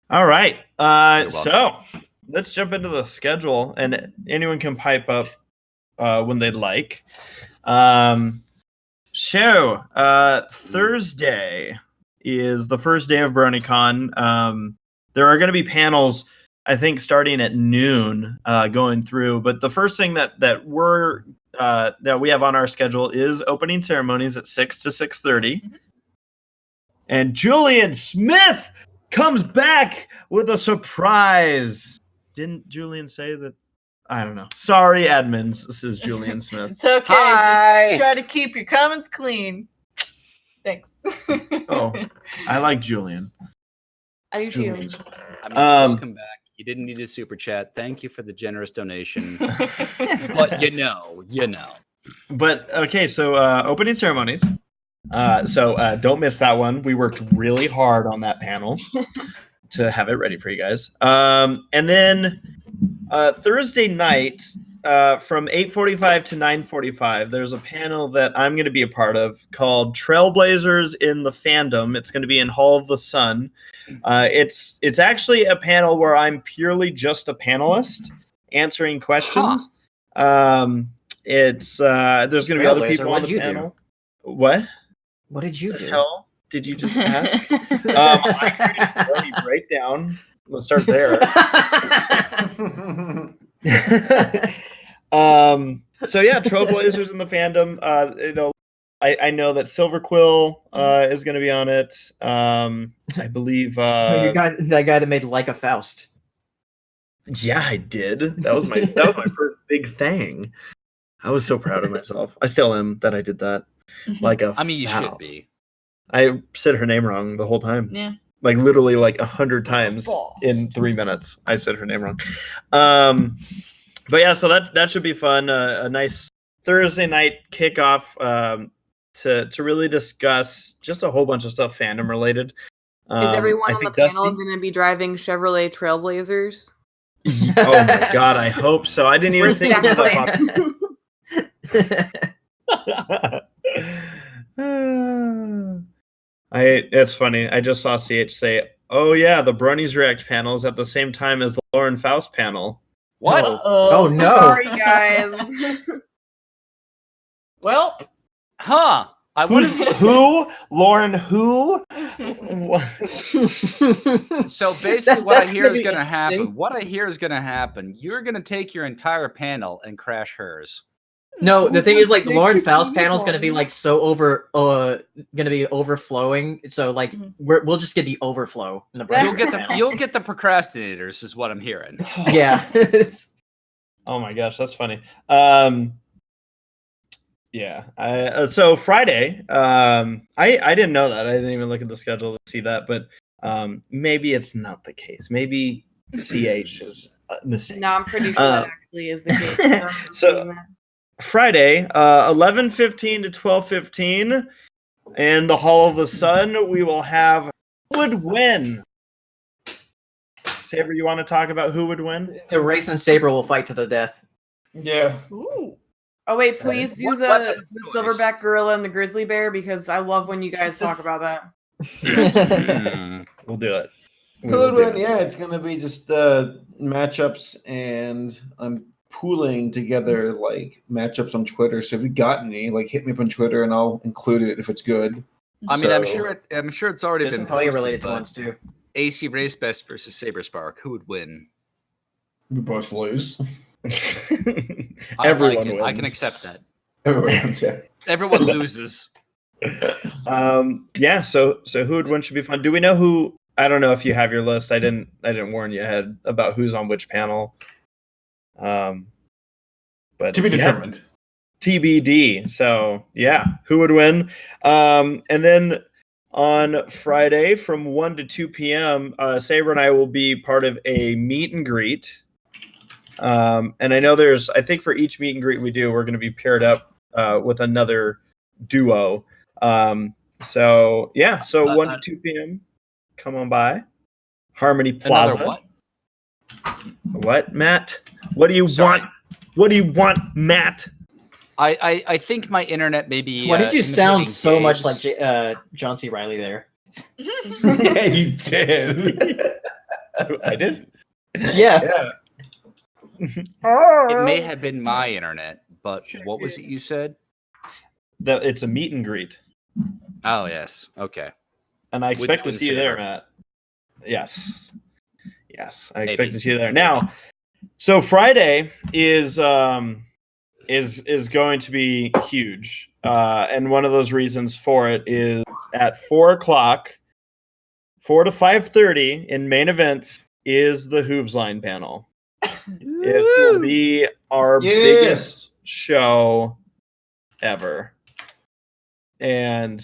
All right. You're So welcome. let's jump into the schedule, and anyone can pipe up when they'd like. Thursday is the first day of BronyCon. There are going to be panels, I think, starting at noon, going through. But the first thing that we have on our schedule is opening ceremonies at 6 to 6:30, and Julian Smith comes back with a surprise. Didn't Julian say that? I don't know. Sorry, admins. This is Julian Smith. It's okay. Hi. Just try to keep your comments clean. Thanks. Oh, I like Julian. I do too. Julian's- I mean, welcome back. You didn't need a super chat. Thank you for the generous donation. But you know. But okay, so opening ceremonies. So don't miss that one. We worked really hard on that panel to have it ready for you guys. And then Thursday night from 8:45 to 9:45, there's a panel that I'm going to be a part of called Trailblazers in the Fandom. It's going to be in Hall of the Sun. It's actually a panel where I'm purely just a panelist answering questions. It's there's going to be other people on the panel. What? What did you The do? hell did you just ask? I created a Brony breakdown. Let's start there. So yeah, Trailblazers in the Fandom. I know that Silver Quill is going to be on it. I believe. that guy that made Like a Faust. Yeah, I did. That was my first big thing. I was so proud of myself. I still am that I did that. I mean, you should be. I said her name wrong the whole time. Yeah. Like literally like 100 times in 3 minutes. I said her name wrong. But yeah, so that should be fun. A nice Thursday night kickoff to really discuss just a whole bunch of stuff fandom related. Is everyone I on the think panel Dusty- going to be driving Chevrolet Trailblazers? Oh my god, I hope so. I didn't even think about that. It's funny. I just saw CH say, "Oh yeah, the Bronies React panel is at the same time as the Lauren Faust panel." What? Oh no! Sorry, guys. Well, Huh? I Who's wouldn't. who? Lauren who? So basically, what I That's hear gonna is be going to happen. interesting. What I hear is going to happen. You're going to take your entire panel and crash hers. No, the thing is, like, the Make Lauren your Faust own panel is gonna be one. like gonna be overflowing. So like, we'll just get the overflow in the You'll You'll Brony get panel. the you'll get the procrastinators, is what I'm hearing. Yeah. Oh my gosh, that's funny. Yeah. So Friday, I didn't know that. I didn't even look at the schedule to see that, but maybe it's not the case. Maybe CH is a mistake. No, I'm pretty sure that actually is the case. So- Friday, 11:15 to 12:15, in the Hall of the Sun, we will have Who Would Win. Saber, you want to talk about who would win? Race and Saber will fight to the death. Yeah. ooh. Oh wait, please do What the weapon of choice? silverback gorilla and the grizzly bear because I love when you guys talk about that. We'll do it. Who would win? Yeah, it's gonna be just matchups, and I'm pooling together like matchups on Twitter. So if you got any, like hit me up on Twitter, and I'll include it if it's good. I mean, I'm So- sure. I'm sure it's already There's been some pony posted, related but ones too. ACRacebest versus Saberspark. Who would win? We both lose. Everyone I can wins. accept that. Everyone wins, yeah. Everyone loses. Yeah. So who would win should be fun. Do we know who? I don't know if you have your list. I didn't warn you ahead about who's on which panel. But To be yeah, determined. TBD. So yeah, who would win? And then on Friday from 1 to 2 p.m., Saber and I will be part of a meet and greet. And I know I think for each meet and greet we do, we're going to be paired up with another duo. So yeah, so 1 to 2 p.m. Come on by Harmony Plaza. Another what? What, Matt? What do you Sorry. want? What do you want, Matt? I think my internet may be. Why did you sound imitating so much Dave's. like John C. Riley there? Yeah, you did. I did. Yeah. Yeah. It may have been my internet, but what was it you said? It's a meet and greet, Oh yes. Okay. and I expect to With see you there, Saber. Matt. Yes, I expect Maybe. to see you there. Now, so Friday is going to be huge, and one of those reasons for it is at 4:00, 4 to 5:30 in main events is the Hooves Line panel. It will be our Yeah. biggest show ever. And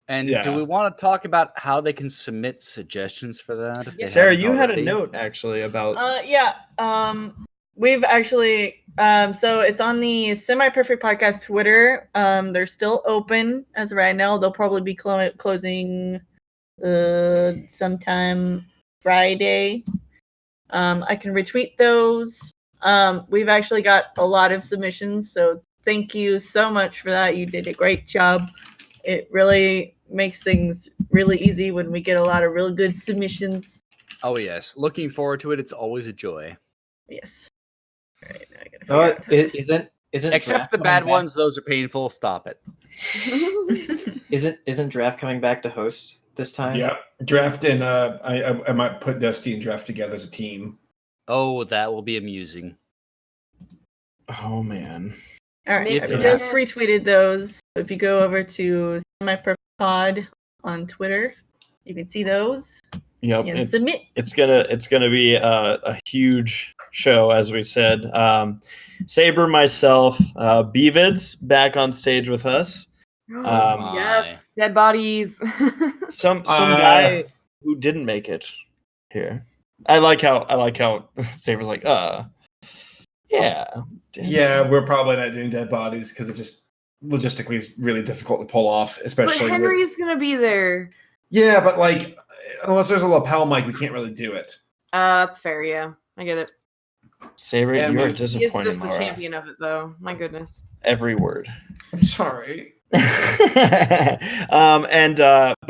And Yeah. do we want to talk about how they can submit suggestions for that? if they Sarah, haven't you had a already? note actually about We've actually so it's on the Semi Perfect Podcast Twitter. They're still open as of right now. They'll probably be closing sometime Friday. I can retweet those. We've actually got a lot of submissions, so thank you so much for that. You did a great job. It really makes things really easy when we get a lot of really good submissions. Oh yes, looking forward to it. It's always a joy. Yes. All right, now I gotta figure Oh, isn't Except draft the coming bad back? ones; those are painful. Stop it. Isn't draft coming back to host this time? Yeah. Draft and I might put Dusty and Draft together as a team. Oh, that will be amusing. oh man. All right, Maybe I we just can- retweeted those. If you go over to Semi Perfect Pod on Twitter, you can see those Yep. and submit. It's gonna be a huge show, as we said. Saber, myself, Beavids back on stage with us. Yes, dead bodies. Some guy who didn't make it here. I like how Saber's like, yeah. Yeah, we're probably not doing dead bodies because it's just logistically it's really difficult to pull off, But especially with- Henry's gonna be there. Yeah, but like unless there's a lapel mic, we can't really do it. That's fair. Yeah, I get it. Saber, And you are we- He is disappointing. just the Laura. champion of it, though. My goodness. Every word. I'm sorry. But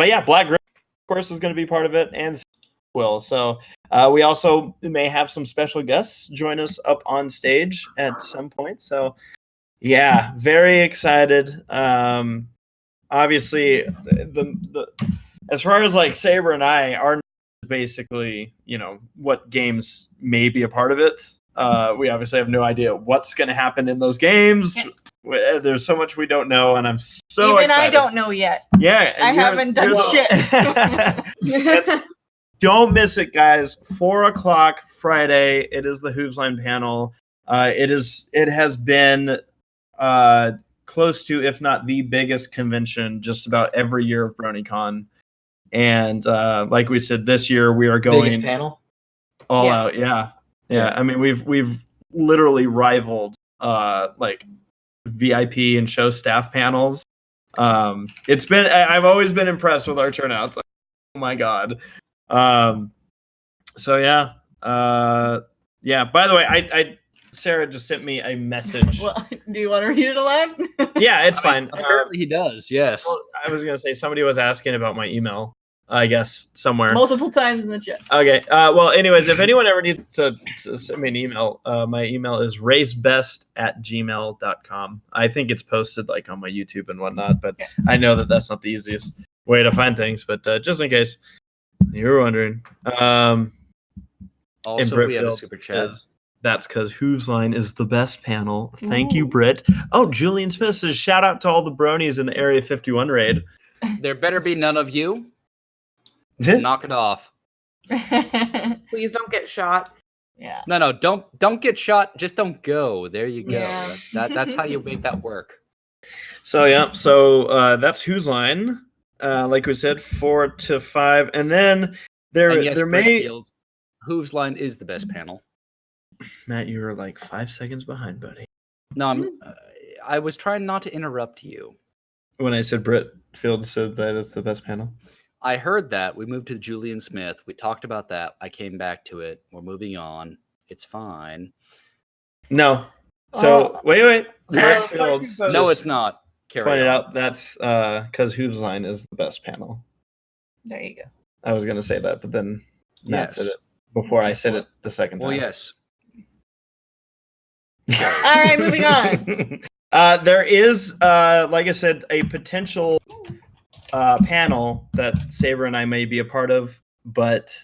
yeah, Black Grill, of course, is going to be part of it, and will. So we also may have some special guests join us up on stage at some point. So yeah, very excited. Obviously, the as far as like Saber and I are basically, what games may be a part of it. We obviously have no idea what's going to happen in those games. There's so much we don't know, and I'm so Even excited. I don't know yet. Yeah, I you haven't done shit. Don't miss it, guys. 4:00 Friday. It is the Hooves Line panel. It has been close to, if not the biggest convention, just about every year of BronyCon. And like we said, this year we are going Biggest panel. all Yeah. out. Yeah. I mean, we've literally rivaled like VIP and show staff panels. It's been I've always been impressed with our turnouts. Like, oh my god. So yeah. Yeah. By the way, I Sarah just sent me a message. Well, do you want to read it aloud? Yeah, it's fine. Apparently he does. Yes. Well, I was gonna say somebody was asking about my email. I guess somewhere. Multiple times in the chat. Okay. Well, anyways, if anyone ever needs to send me an email, my email is racebest@gmail.com. I think it's posted like on my YouTube and whatnot, but I know that that's not the easiest way to find things. But just in case you were wondering, Also, we have a super chat. That's because Who's Line is the best panel. Thank you, Britt. Oh, Julian Smith says shout out to all the bronies in the Area 51 raid. There better be none of you. Knock it off. Please don't get shot. Yeah. No, don't get shot. Just don't go. There you go. Yeah. That's how you make that work. So that's Who's Line. Like we said, 4 to 5, and then there may. Brickfield, Who's Line is the best panel. Matt, you were like 5 seconds behind, buddy. No, I was trying not to interrupt you. When I said Brittfield said that it's the best panel. I heard that. We moved to Julian Smith. We talked about that. I came back to it. We're moving on. It's fine. No. So wait. Brittfield. No, it's not. Pointed out that's because Who's Line is the best panel. There you go. I was gonna say that, but then Matt Yes. said it before I said it the second time. Well, yes. All right, moving on. There is, like I said, a potential panel that Saber and I may be a part of, but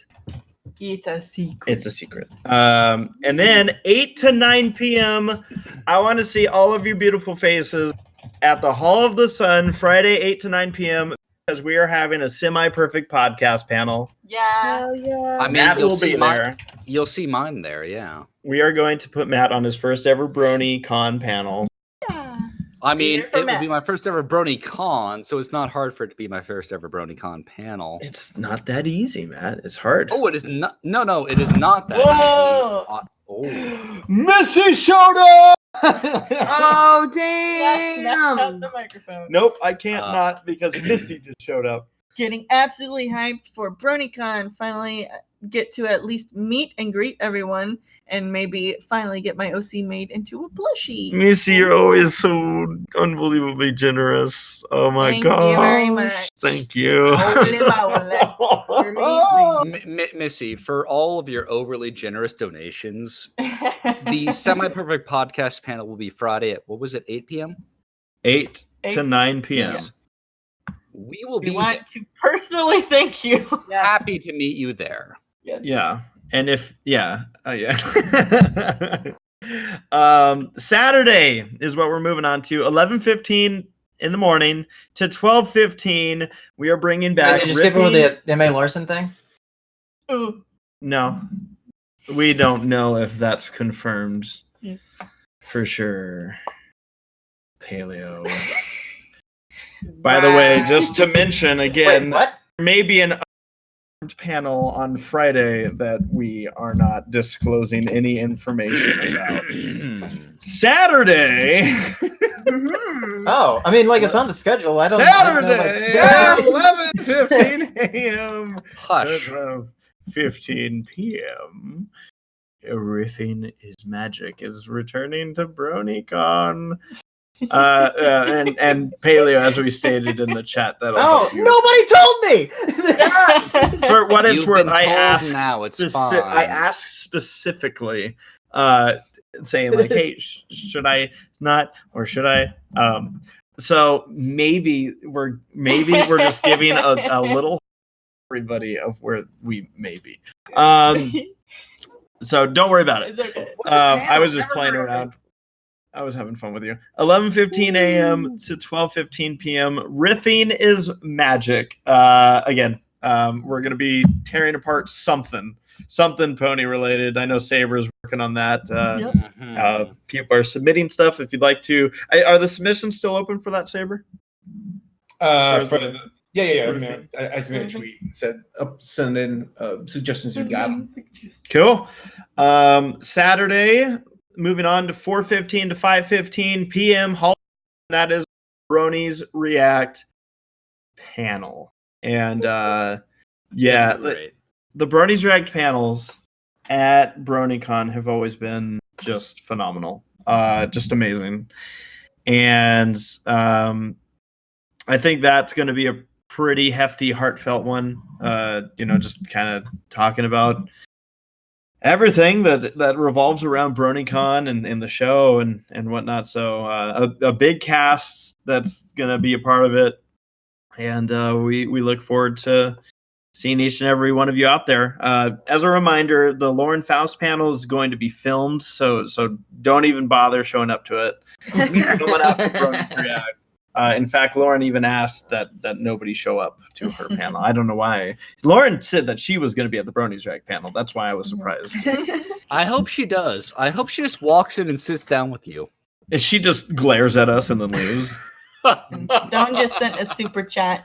It's a secret. it's a secret. And then 8 to 9 p.m., I want to see all of your beautiful faces at the Hall of the Sun, Friday, 8 to 9 p.m., because we are having a semi-perfect podcast panel. Yeah. I mean, Matt you'll will see be there. You'll see mine there, yeah. We are going to put Matt on his first ever BronyCon panel. I mean, Here for it will Matt. be my first ever BronyCon, so it's not hard for it to be my first ever BronyCon panel. It's not that easy, Matt. It's hard. Oh, it is not. No, it is not that Whoa! easy. Missy showed up! Oh That's not damn! the microphone. Nope, I can't Uh, not because Missy just showed up. Getting absolutely hyped for BronyCon. Finally get to at least meet and greet everyone and maybe finally get my OC made into a plushie. Missy, you're always so unbelievably generous. Oh my Thank god. you very much. Thank you. Holy moly. You're amazing. Missy, for all of your overly generous donations, the semi-perfect podcast panel will be Friday at, what was it, 8 p.m.? 8 to 8 9 p.m. Yes. We will We be want to personally thank you. Yes. happy to meet you there. Yeah. And if Saturday is what we're moving on to. 11:15 in the morning to 12:15. We are bringing back. Did you skip over the M.A. Larson thing? Ooh. No, we don't know if that's confirmed Yeah. for sure. Paleo. By the way, just to mention again, Wait, what? maybe an panel on Friday that we are not disclosing any information about. Saturday. Oh, I mean, like it's on the schedule. I don't. Saturday. I don't know, 11:15 a.m. Hush. 15 p.m. Riffing is Magic is returning to BronyCon. And Paleo, as we stated in the chat, that'll Oh, help you. nobody told me. For what it's You've worth, been I told asked. now. It's fine. I asked specifically, saying like, "Hey, should I not, or should I?" So maybe we're just giving a little everybody of where we may be. So don't worry about it. It's okay. I was just playing around. I was having fun with you. 11:15 a.m. to 12:15 p.m. Riffing is Magic. Again, we're gonna be tearing apart something pony related. I know Saber's working on that. Mhm. People are submitting stuff. If you'd like to, are the submissions still open for that, Saber? I submitted a tweet and said send in suggestions you've got. Cool. Saturday, moving on to 4:15 to 5:15 p.m. That is Bronies React panel. And Great. the Bronies React panels at BronyCon have always been just phenomenal, just amazing, and I think that's going to be a pretty hefty, heartfelt one. Just kind of talking about everything that revolves around BronyCon and the show and whatnot. So a big cast that's going to be a part of it, and we look forward to seeing each and every one of you out there. As a reminder, the Lauren Faust panel is going to be filmed, so don't even bother showing up to it. Coming out to Brony React. In fact, Lauren even asked that nobody show up to her panel. I don't know why. Lauren said that she was going to be at the Bronies React panel. That's why I was surprised. I hope she does. I hope she just walks in and sits down with you. And she just glares at us and then leaves. And Stone just sent a super chat.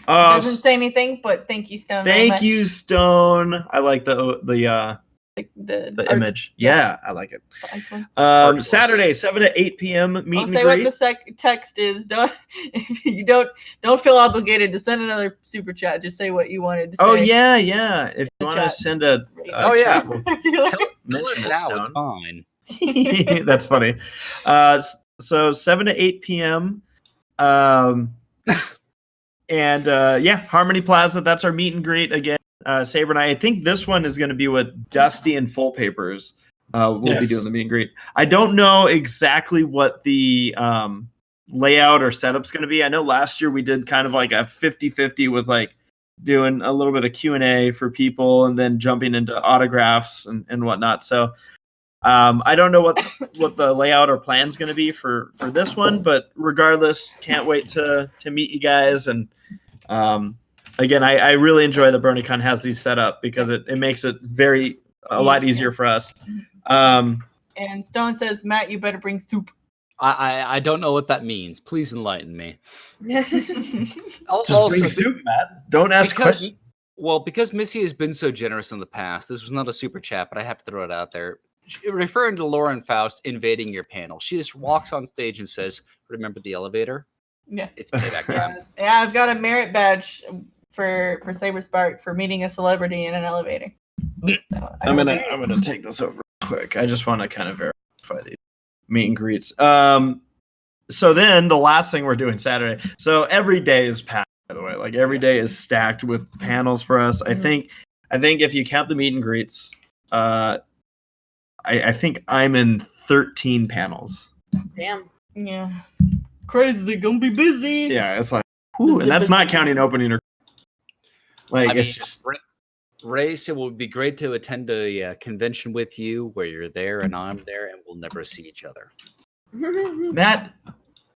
Doesn't say anything, but thank you, Stone. Thank you, Stone. I like the image. Yeah, I like it. Saturday, 7 to 8 p.m. meet I'll and say greet. what the text is. Don't feel obligated to send another super chat. Just say what you wanted to say. Oh yeah. If you want to chat. send a Oh, yeah. chat, we'll Tell mention us it, now, it's Stone. fine. That's funny. So 7 to 8 p.m. Harmony Plaza. That's our meet and greet again. Saber and I think this one is going to be with Dusty and Full Papers. We'll be doing the meet and greet. I don't know exactly what the layout or setup's going to be. I know last year we did kind of like a 50-50 with like doing a little bit of Q&A for people and then jumping into autographs and whatnot. So I don't know what the layout or plan's going to be for this one, but regardless, can't wait to meet you guys. And again, I really enjoy that BronyCon has these set up because it makes it a lot easier for us. And Stone says, Matt, you better bring soup. I don't know what that means. Please enlighten me. Just bring soup, Matt. Don't ask questions. Well, because Missy has been so generous in the past, this was not a super chat, but I have to throw it out there. Referring to Lauren Faust invading your panel, she just walks on stage and says, "Remember the elevator? Yeah, It's payback time." Yeah, I've got a merit badge for Saberspark for meeting a celebrity in an elevator. So, I'm gonna take this over quick. I just want to kind of verify these meet and greets. So then the last thing we're doing Saturday. So every day is packed, by the way. Like every day is stacked with panels for us. I think if you count the meet and greets, I think I'm in 13 panels. Damn. Yeah. Crazy, they're gonna be busy. Yeah, it's like, whew, and that's not counting opening or it's just. Race, it would be great to attend a convention with you where you're there and I'm there and we'll never see each other. Matt,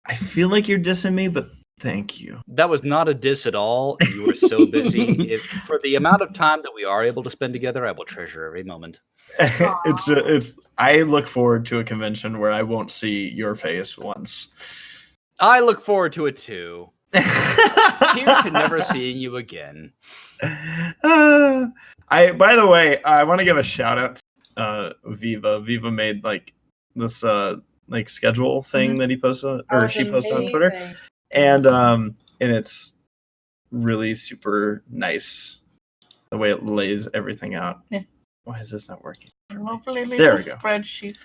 I feel like you're dissing me, but thank you. That was not a diss at all. You were so busy. For the amount of time that we are able to spend together, I will treasure every moment. I look forward to a convention where I won't see your face once. I look forward to it too. Here's to never seeing you again. By the way, I want to give a shout out to Viva. Viva made like this like schedule thing that he posted or she posted on Twitter. And it's really super nice the way it lays everything out. Yeah. Why is this not working? Hopefully there we go. Spreadsheet.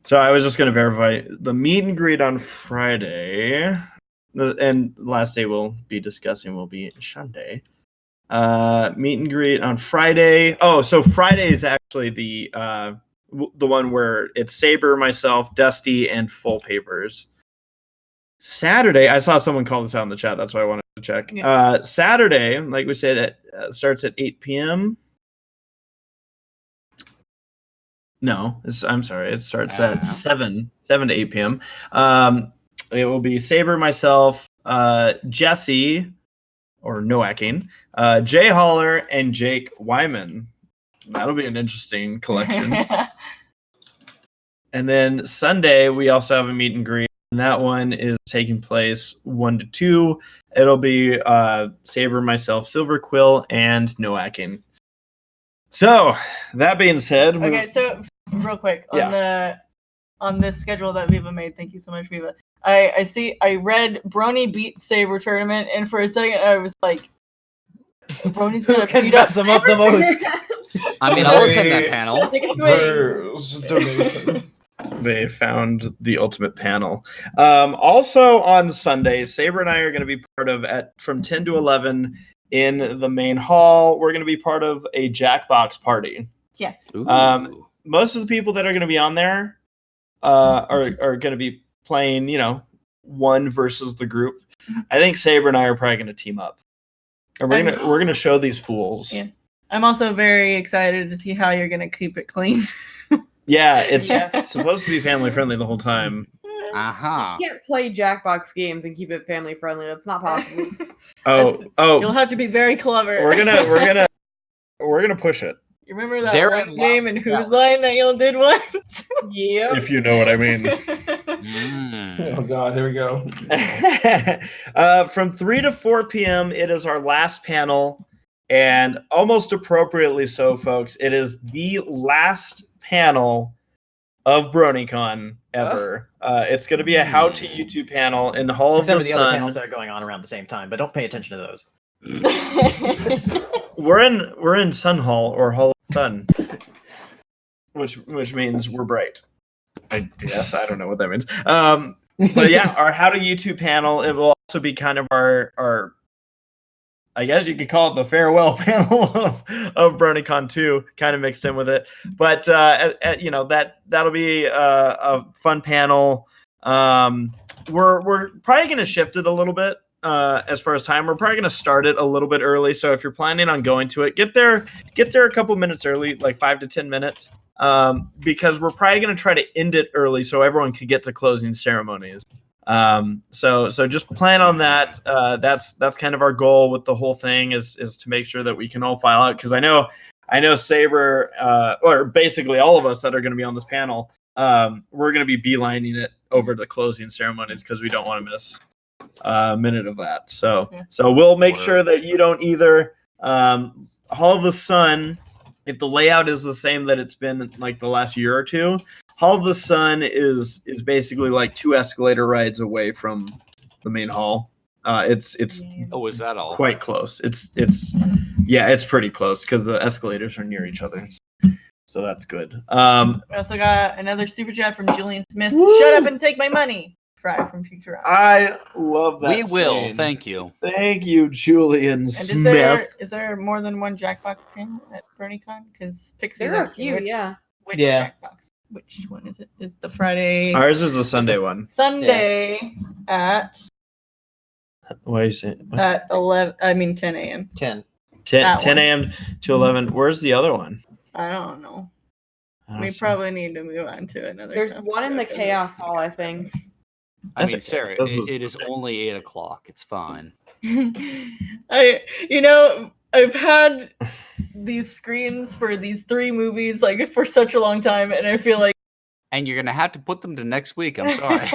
So I was just going to verify the meet and greet on Friday, and last day we'll be discussing will be Sunday. Meet and greet on Friday. Oh, so Friday is actually the one where it's Saber, myself, Dusty, and Full Papers. Saturday, I saw someone call this out in the chat. That's why I wanted to check. Yeah. Saturday, like we said, it starts at 8 p.m. No, I'm sorry. It starts at 7 to 8 p.m. It will be Saber, myself, Jesse, or Noaking, Jay Holler, and Jake Wyman. That'll be an interesting collection. And then Sunday, we also have a meet and greet. And that one is taking place 1 to 2. It'll be Saber, myself, Silver Quill, and Noaking. So that being said, okay. So real quick on this schedule that Viva made. Thank you so much, Viva. I read Brony beat Saber tournament, and for a second I was like, Brony's gonna beat up him up the most. I mean, I'll attend that panel. Take a swing. Verse donation. They found the ultimate panel. Also on Sunday, Saber and I are going to be part of from 10 to 11 in the main hall. We're going to be part of a Jackbox party. Yes. Ooh. Most of the people that are going to be on there are going to be playing, one versus the group. I think Saber and I are probably going to team up. And we're gonna show these fools. Yeah. I'm also very excited to see how you're gonna keep it clean. Yeah, it's Yes. supposed to be family friendly the whole time. Uh-huh. You can't play Jackbox games and keep it family friendly. That's not possible. You'll have to be very clever. we're gonna push it. You remember that Therein one game lies in the Whose challenge. Line that y'all did once? Yeah. If you know what I mean. Oh God, here we go. From 3 to 4 p.m., it is our last panel, and almost appropriately so, folks. It is the last panel of BronyCon ever. It's going to be a how-to YouTube panel in the Hall of Some the of the other Sun. panels that are going on around the same time, but don't pay attention to those. We're in Sun Hall or Hall of the Sun, which means we're bright. I guess I don't know what that means. But yeah, our How to YouTube panel. It will also be kind of our I guess you could call it the farewell panel of BronyCon 2, kind of mixed in with it. But that'll be a fun panel. We're probably going to shift it a little bit as far as time. We're probably going to start it a little bit early. So if you're planning on going to it, get there a couple minutes early, like 5 to 10 minutes, because we're probably going to try to end it early so everyone can get to closing ceremonies. So just plan on that. That's kind of our goal with the whole thing is to make sure that we can all file out. Cause I know Saber, or basically all of us that are going to be on this panel, we're going to be beelining it over to closing ceremonies because we don't want to miss a minute of that. So we'll make sure that you don't either. Hall of the Sun, if the layout is the same that it's been like the last year or two, Hall of the Sun is basically like 2 escalator rides away from the main hall. It's Oh, is that all? quite close. It's pretty close because the escalators are near each other. So that's good. We also got another super chat from Julian Smith. Shut up and take my money. Fry from Futurama. I love that. We will. saying. Thank you. Thank you, Julian And Smith. is there more than one Jackbox panel at BronyCon? Because Pixie's There are a asking few, which Yeah. Jackbox. Which one is it? Is the Friday? Ours is the Sunday one. Sunday at What are you saying? at 11. I mean 10 a.m. 10. 10 that one. a.m. to 11. Where's the other one? I don't know. I don't We see. probably need to move on to another. There's topic one in the after Chaos this. Hall, I think. I That's mean, okay. Sarah, That was- it is only 8 o'clock. It's fine. I've had these screens for these 3 movies like for such a long time, and I feel like And you're going to have to put them to next week. I'm sorry.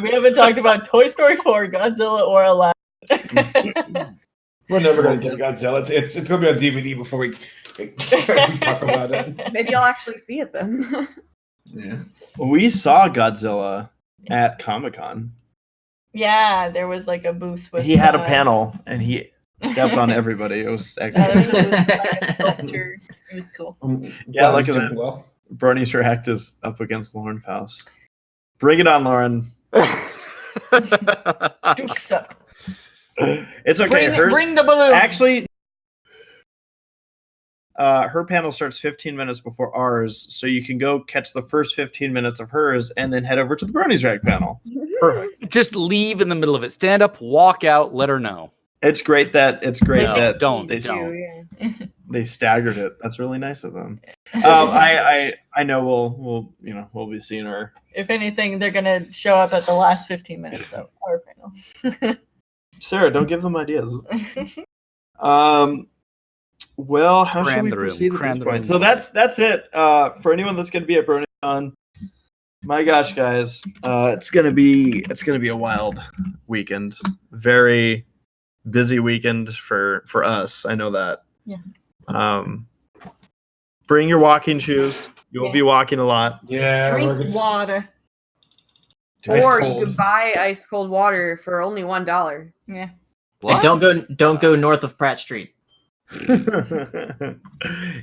we haven't talked about Toy Story 4, Godzilla, or Aladdin. We're never gonna get Godzilla. It's gonna be on DVD before we talk about it. Maybe I'll actually see it then. Yeah. We saw Godzilla at Comic-Con. Yeah, there was like a booth with. He had a panel and he stepped on everybody. It was There was a actually booth with, like, a sculpture. It was cool. Yeah, Well, look he's at doing that. well. Bernie's React is up against Lauren Faust. Bring it on, Lauren. Dukes up. It's okay. Bring the balloons. Actually, her panel starts 15 minutes before ours, so you can go catch the first 15 minutes of hers and then head over to the Bernie's Rag panel. Perfect. Just leave in the middle of it. Stand up, walk out, let her know. It's great that No, don't. they, Don't. they staggered it. That's really nice of them. I know we'll be seeing her. If anything, they're gonna show up at the last 15 minutes of our panel. Sarah, don't give them ideas. Well, how should Cram we the room. proceed at Cram this the point? room. So that's it. For anyone that's going to be at BronyCon, my gosh, guys, it's gonna be a wild weekend. Very busy weekend for us. I know that. Yeah. Bring your walking shoes. You will be walking a lot. Yeah. Drink water. Ice Or cold. you could buy ice cold water for only $1. Yeah. What? And don't go north of Pratt Street.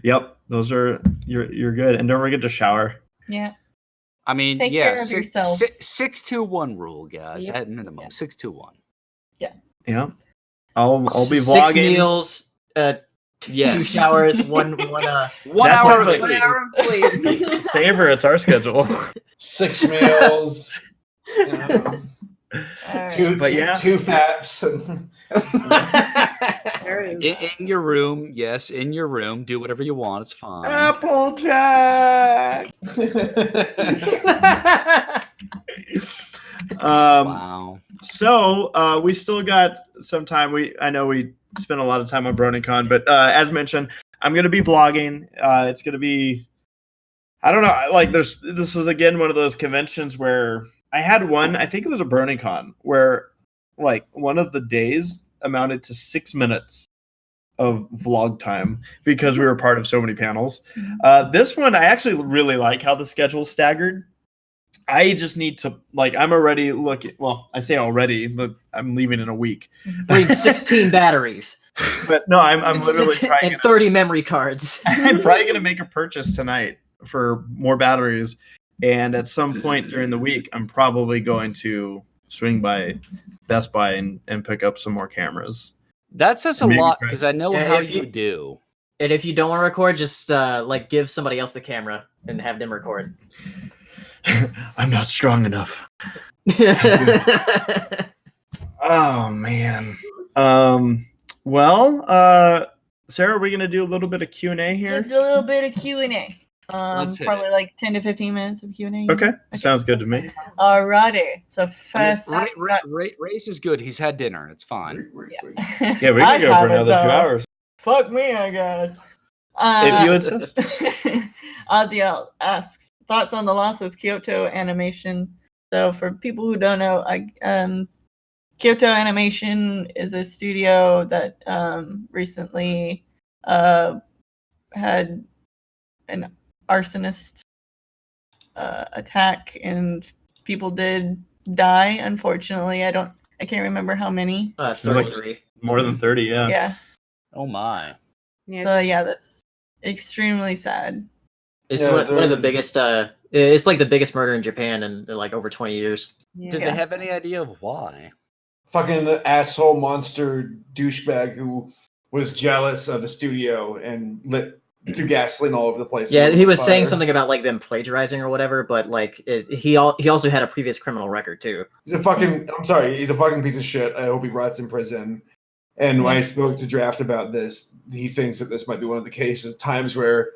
Yep, those are you're good, and don't forget to shower. Yeah. I mean, Take yeah, care of yourself. 6-2-1 rule, guys. Yep. At minimum, Yeah. 6-2-1. Yeah, I'll be 6 vlogging. meals, 2 Yes. showers, one 1 That hour of sounds like- sleep. Hour of sleep. Saber, it's our schedule. 6 meals. All right. Two faps. There it is. In your room, yes, in your room. Do whatever you want. It's fine. Applejack. Wow. So we still got some time. I know we spent a lot of time on BronyCon, but as mentioned, I'm gonna be vlogging. It's gonna be, I don't know, like this is again one of those conventions where I had one. I think it was a BronyCon where like one of the days amounted to 6 minutes of vlog time because we were part of so many panels. This one, I actually really like how the schedule's staggered. I just need to, like, I'm already looking, well, I say already, but I'm leaving in a week. Bring 16 batteries But no, I'm literally trying and 30 memory cards. I'm probably going to make a purchase tonight for more batteries. And at some point during the week, I'm probably going to swing by Best Buy and pick up some more cameras. That says a Maybe lot try- because I know Yeah, how if you you- do. And if you don't want to record, just like give somebody else the camera and have them record. I'm not strong enough. Oh man. Well, Sarah, are we gonna do a little bit of Q&A here? Just a little bit of Q&A. Let's hit Probably it. like 10 to 15 minutes of Q&A. Okay, sounds good to me. Alrighty. So first, I mean, Race is good. He's had dinner. It's fine. Yeah, we can go for another 2 hours. Fuck me, I guess. If you insist. Aziel asks thoughts on the loss of Kyoto Animation. So for people who don't know, Kyoto Animation is a studio that recently had an arsonist attack, and people did die. Unfortunately, I can't remember how many. 33. More than 30, yeah. Yeah. Oh my. Yeah, So yeah, that's extremely sad. It's Yeah, one of the there's- biggest. It's like the biggest murder in Japan in like over 20 years. yeah. Did they have any idea of why? Fucking asshole monster douchebag who was jealous of the studio and threw gasoline all over the place. Yeah, he was saying Fire. something about like them plagiarizing or whatever, but like he also had a previous criminal record too. He's a fucking. I'm sorry. He's a fucking piece of shit. I hope he rots in prison. And when I spoke to Draft about this, he thinks that this might be one of the times where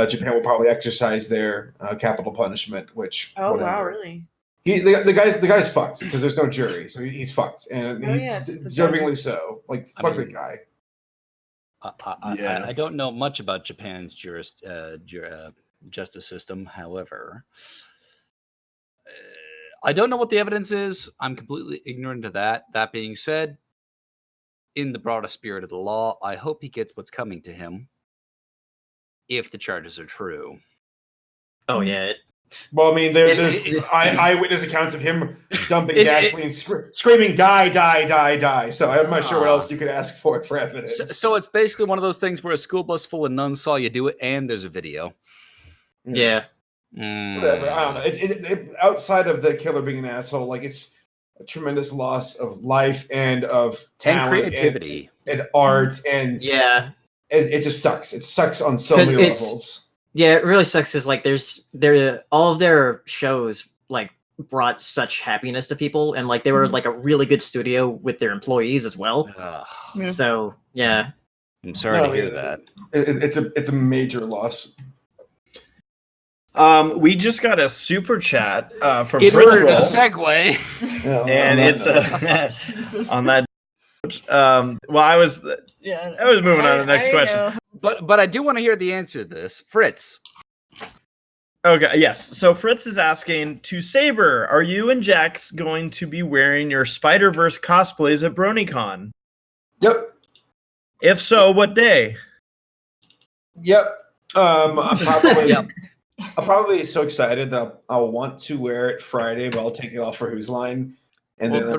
Japan will probably exercise their capital punishment. Which Oh whatever. wow, really? The guy's fucked because there's no jury, so he's fucked, and Oh, yeah, it's just the deservingly so. Like fuck mean- the guy. Yeah. I don't know much about Japan's justice system. However, I don't know what the evidence is. I'm completely ignorant of that. That being said, in the broadest spirit of the law, I hope he gets what's coming to him if the charges are true. Oh yeah, Well, I mean, there's It's- eyewitness accounts of him dumping It- gasoline, screaming, "Die, die, die, die!" So I'm not sure what else you could ask for evidence. So it's basically one of those things where a school bus full of nuns saw you do it, and there's a video. yeah. Whatever. I don't know. It, outside of the killer being an asshole, like it's a tremendous loss of life and of And talent creativity. and art, and Yeah, it just sucks. It sucks on so 'Cause many it's- levels. yeah. It really sucks because like all of their shows like brought such happiness to people, and like they were like a really good studio with their employees as well. Ugh, Yeah. So yeah, I'm sorry No, to hear yeah. that. It's a major loss. We just got a super chat from In order to Fritz, segue, and it's on that. Well, I was Yeah. moving on to the next question. know. but I do want to hear the answer to this, Fritz. Okay, yes. So Fritz is asking, to Saber, are you and Jax going to be wearing your Spider-Verse cosplays at BronyCon? Yep. If so, what day? Yep. I'm probably. Yep. I'm probably so excited that I'll want to wear it Friday, but I'll take it off for Who's Line, and Well, then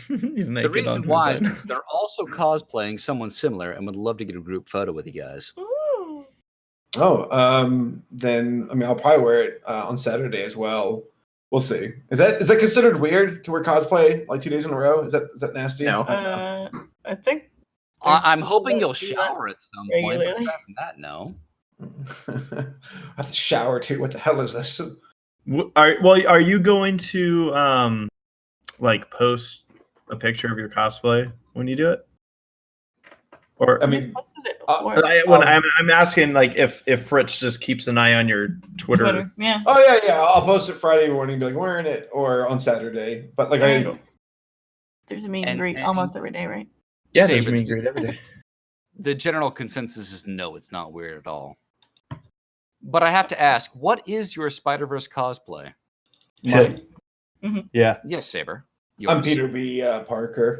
He's The naked reason on why is Tuesday. because they're also cosplaying someone similar and would love to get a group photo with you guys. Ooh. Then I'll probably wear it on Saturday as well. We'll see. Is that considered weird to wear cosplay like 2 days in a row? Is that nasty? No. I think I'm hoping you'll do that shower at some point, but regularly. aside from that, no. I have to shower too. What the hell is this? Are you going to like post a picture of your cosplay when you do it? Or I He's mean, posted it before. I'm asking like if Fritz just keeps an eye on your Twitter. Yeah. oh yeah. I'll post it Friday morning, be like wearing it, or on Saturday. But like There's a meet and And- greet and- almost every day, right? Yeah, there's Saber, me great every day. The general consensus is no, it's not weird at all. But I have to ask, what is your Spider-Verse cosplay? Mine? Yeah. Yes, Saber. I'm Yours. Peter B. Parker.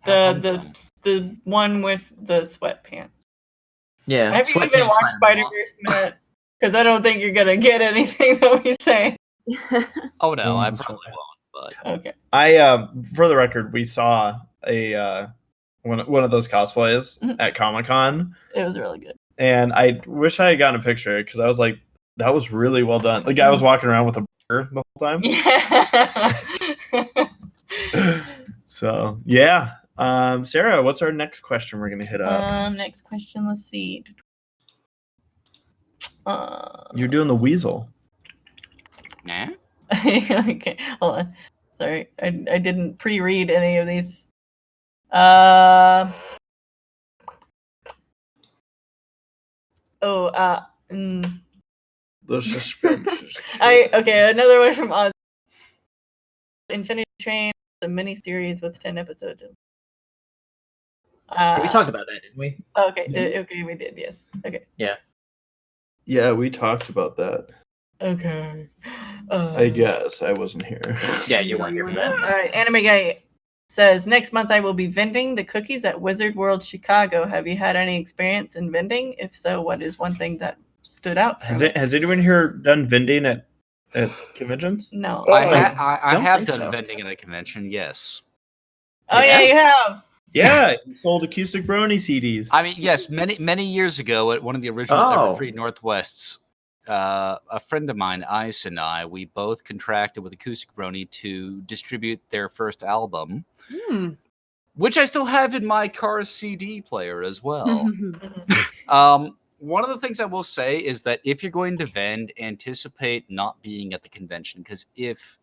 The one with the sweatpants. Yeah. Have you even sweatpants watched Spider-Verse, Matt? Because I don't think you're gonna get anything that we say. Oh no, I Mm, probably won't. But Okay. I for the record, we saw a one of those cosplays Mhm. at Comic-Con, It was really good. and I wish I had gotten a picture because I was like, that was really well done. The guy was walking around with a burger the whole time. Yeah. So yeah. Sarah, what's our next question we're gonna hit up? Next question. Let's see. You're doing the weasel. nah. Okay, hold on. Sorry, I didn't pre-read any of these. The suspense. Okay, another one from Oz. Infinity Train, the miniseries with 10 episodes. we talked about that, didn't we? Okay, okay, we did. Yes. Okay. Yeah, we talked about that. Okay. I guess I wasn't here. Yeah, you weren't here for that. All right, Anime Guy says next month I will be vending the cookies at Wizard World Chicago. Have you had any experience in vending? If so, what is one thing that stood out? Has anyone here done vending at conventions? No. I don't have think done so. vending at a convention, yes. Oh yeah, you have. Yeah, he sold acoustic brony CDs. I mean, yes, many years ago at one of the original Oh. Evergreen Northwests, a friend of mine, Ice, and I, we both contracted with Acoustic Brony to distribute their first album, which I still have in my car CD player as well. One of the things I will say is that if you're going to vend, anticipate not being at the convention, because if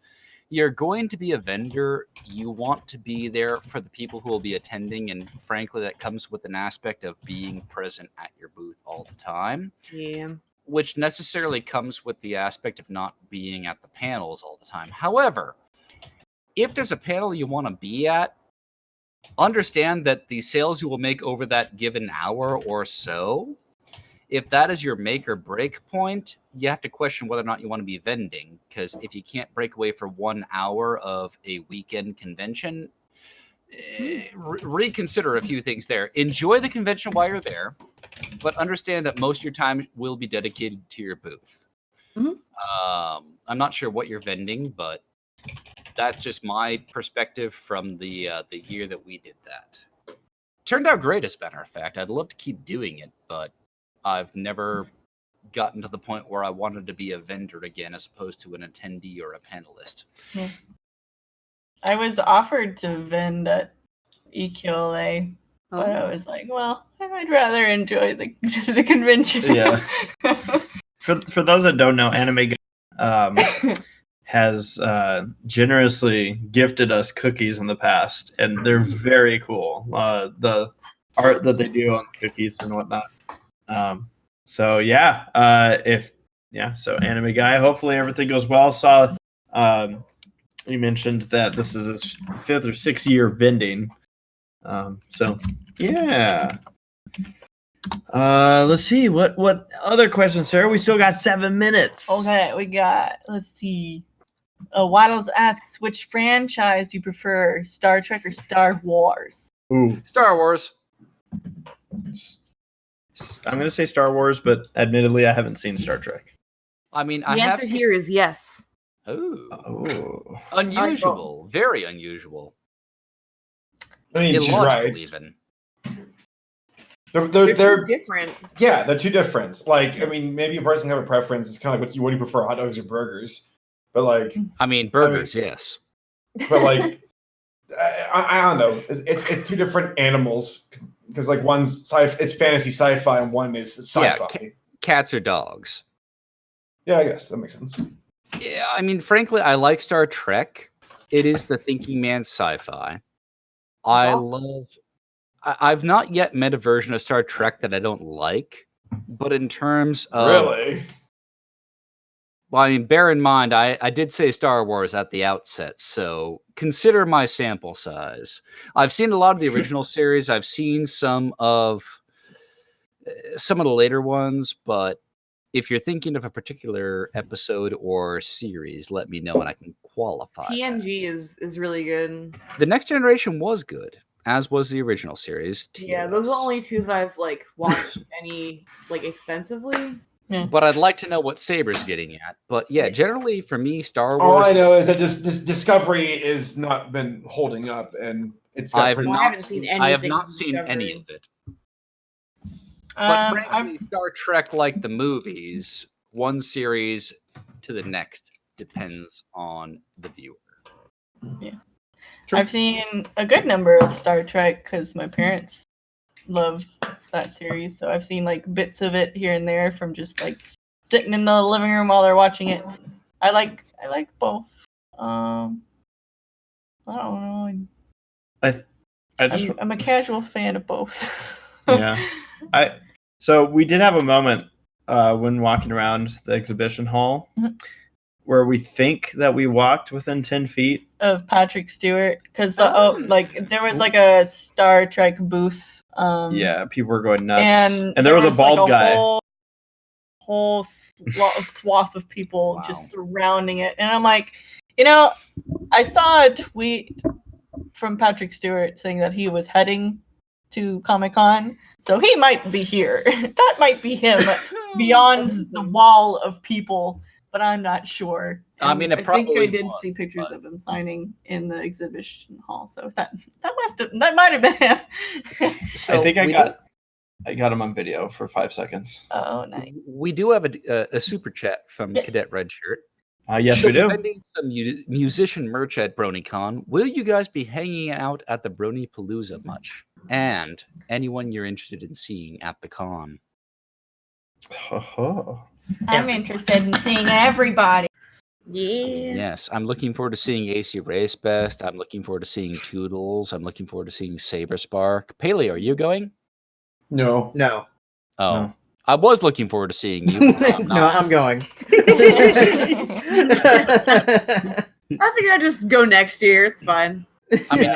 you're going to be a vendor, you want to be there for the people who will be attending, and frankly, that comes with an aspect of being present at your booth all the time. Yeah. Which necessarily comes with the aspect of not being at the panels all the time. However, if there's a panel you want to be at, understand that the sales you will make over that given hour or so, if that is your make or break point, you have to question whether or not you want to be vending. Because if you can't break away for 1 hour of a weekend convention, reconsider a few things there. Enjoy the convention while you're there, but understand that most of your time will be dedicated to your booth. I'm not sure what you're vending, but that's just my perspective from the year that we did that. Turned out great, as a matter of fact. I'd love to keep doing it, but I've never gotten to the point where I wanted to be a vendor again as opposed to an attendee or a panelist. Yeah. I was offered to vend at EQLA, but I was like, well, I'd rather enjoy the convention. Yeah. For those that don't know, Anime Guy has generously gifted us cookies in the past, and they're very cool. The art that they do on the cookies and whatnot. So Anime Guy, hopefully everything goes well. Saw you mentioned that this is his 5th or 6th year vending. Let's see what other questions, Sarah. We still got 7 minutes. Okay, we got, let's see. Waddles asks, which franchise do you prefer, Star Trek or Star Wars? Ooh, Star Wars. I'm gonna say Star Wars, but admittedly, I haven't seen Star Trek. I mean, The answer here is yes. Oh, unusual, very unusual. I mean, she's Illogical, right. even. They're different. Yeah, they're too different. Like, I mean, maybe a person can have a preference. It's kind of like what do you prefer, hot dogs or burgers? But like, I mean, burgers, yes. but like, I don't know. It's two different animals because like one's it's fantasy sci-fi and one is sci-fi. Yeah, cats or dogs. Yeah, I guess that makes sense. Yeah, I mean, frankly, I like Star Trek. It is the thinking man's sci-fi. I've not yet met a version of Star Trek that I don't like, but in terms of Really, well, I mean, bear in mind, I did say Star Wars at the outset, so consider my sample size. I've seen a lot of the original series. I've seen some of the later ones, but if you're thinking of a particular episode or series, let me know and I can qualify. TNG is really good. The Next Generation was good, as was the original series. Yeah, those are the only two that I've like watched any like extensively. But I'd like to know what Saber's getting at. But yeah, generally for me, Star Wars. all I know is that this Discovery is not been holding up, and it's. I haven't seen anything. I have not seen any of it. But frankly, Star Trek, like the movies, one series to the next depends on the viewer. Yeah, Sure. I've seen a good number of Star Trek because my parents love that series, so I've seen like bits of it here and there from just like sitting in the living room while they're watching it. I like both. I don't know. I'm a casual fan of both. Yeah. So we did have a moment when walking around the exhibition hall where we think that we walked within 10 feet of Patrick Stewart because like there was like a Star Trek booth. Yeah, people were going nuts, and there was a bald like guy. Whole swath of people just surrounding it, and I'm like, I saw a tweet from Patrick Stewart saying that he was heading to Comic-Con, so he might be here. That might be him beyond the wall of people, but I'm not sure. And I mean, I think I did see pictures of him signing in the exhibition hall, so that might have been him. So I think I got him on video for 5 seconds. Oh, nice. We do have a super chat from Cadet Redshirt. Yes, we do. Vending some musician merch at BronyCon. Will you guys be hanging out at the Brony Palooza much? And anyone you're interested in seeing at the con? I'm interested in seeing everybody. Yeah. Yes, I'm looking forward to seeing ACRacebest. I'm looking forward to seeing Toodles. I'm looking forward to seeing Saberspark. Paleo, are you going? No. Oh. No. I was looking forward to seeing you. No, I'm going. I think I'll just go next year. It's fine. I mean,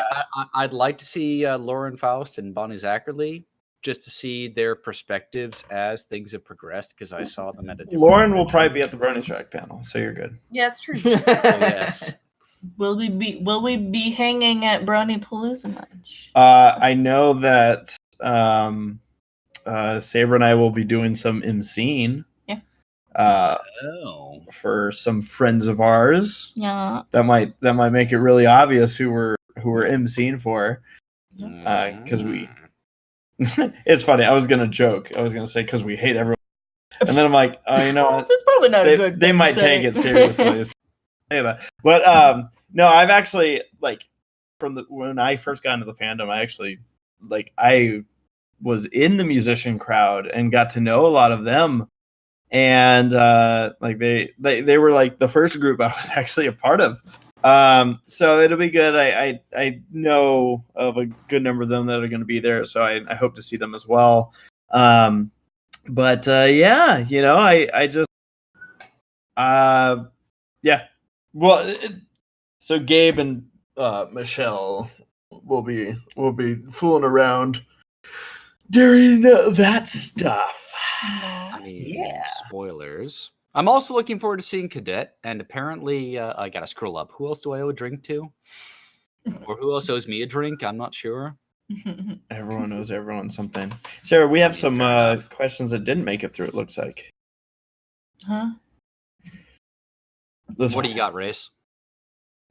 I'd like to see Lauren Faust and Bonnie Zachary just to see their perspectives as things have progressed because I saw them at a different Lauren will probably be at the Brony Track panel, so you're good. Yeah, it's true. yes. Will we be hanging at Brony Palooza much? I know that Saber and I will be doing some emceeing. Yeah. For some friends of ours. Yeah. That might make it really obvious who we're emceeing for. Because we it's funny. I was gonna joke. I was gonna say because we hate everyone, and then I'm like, oh, you know what? That's probably not a good. They might take it seriously. Say that, but no, I've actually when I first got into the fandom, I was in the musician crowd and got to know a lot of them, and they were like the first group I was actually a part of. So it'll be good. I know of a good number of them that are going to be there, so I hope to see them as well. But yeah, I just yeah. Well, so Gabe and Michelle will be fooling around during that stuff. I mean, spoilers. I'm also looking forward to seeing Cadet, and apparently, I gotta scroll up. Who else do I owe a drink to? Or who else owes me a drink? I'm not sure. Everyone owes everyone something. Sarah, we have some questions that didn't make it through, it looks like. Huh? What do you got, Race?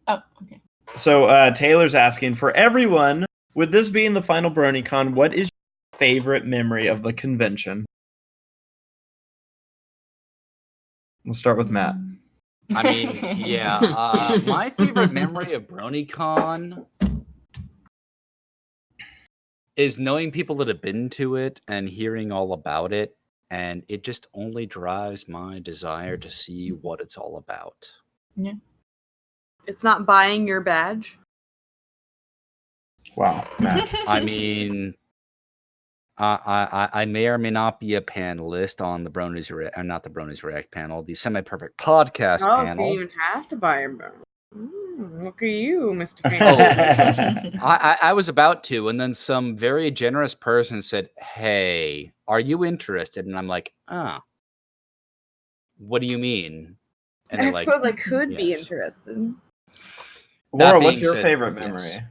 Oh, okay. So Taylor's asking, for everyone, with this being the final BronyCon, what is your favorite memory of the convention? We'll start with Matt. I mean, yeah. My favorite memory of BronyCon is knowing people that have been to it and hearing all about it, and it just only drives my desire to see what it's all about. Yeah. It's not buying your badge. Wow, Matt. I mean, I may or may not be a panelist on the Bronies not the Bronies React panel, the Semi Perfect Podcast Oh, panel. so you even have to buy a badge. Look at you, Mr. Oh, I was about to, and then some very generous person said, "Hey, are you interested?" And I'm like, what do you mean? And I they're like, suppose I could be yes. interested. Laura, what's being your said, favorite yes. memory?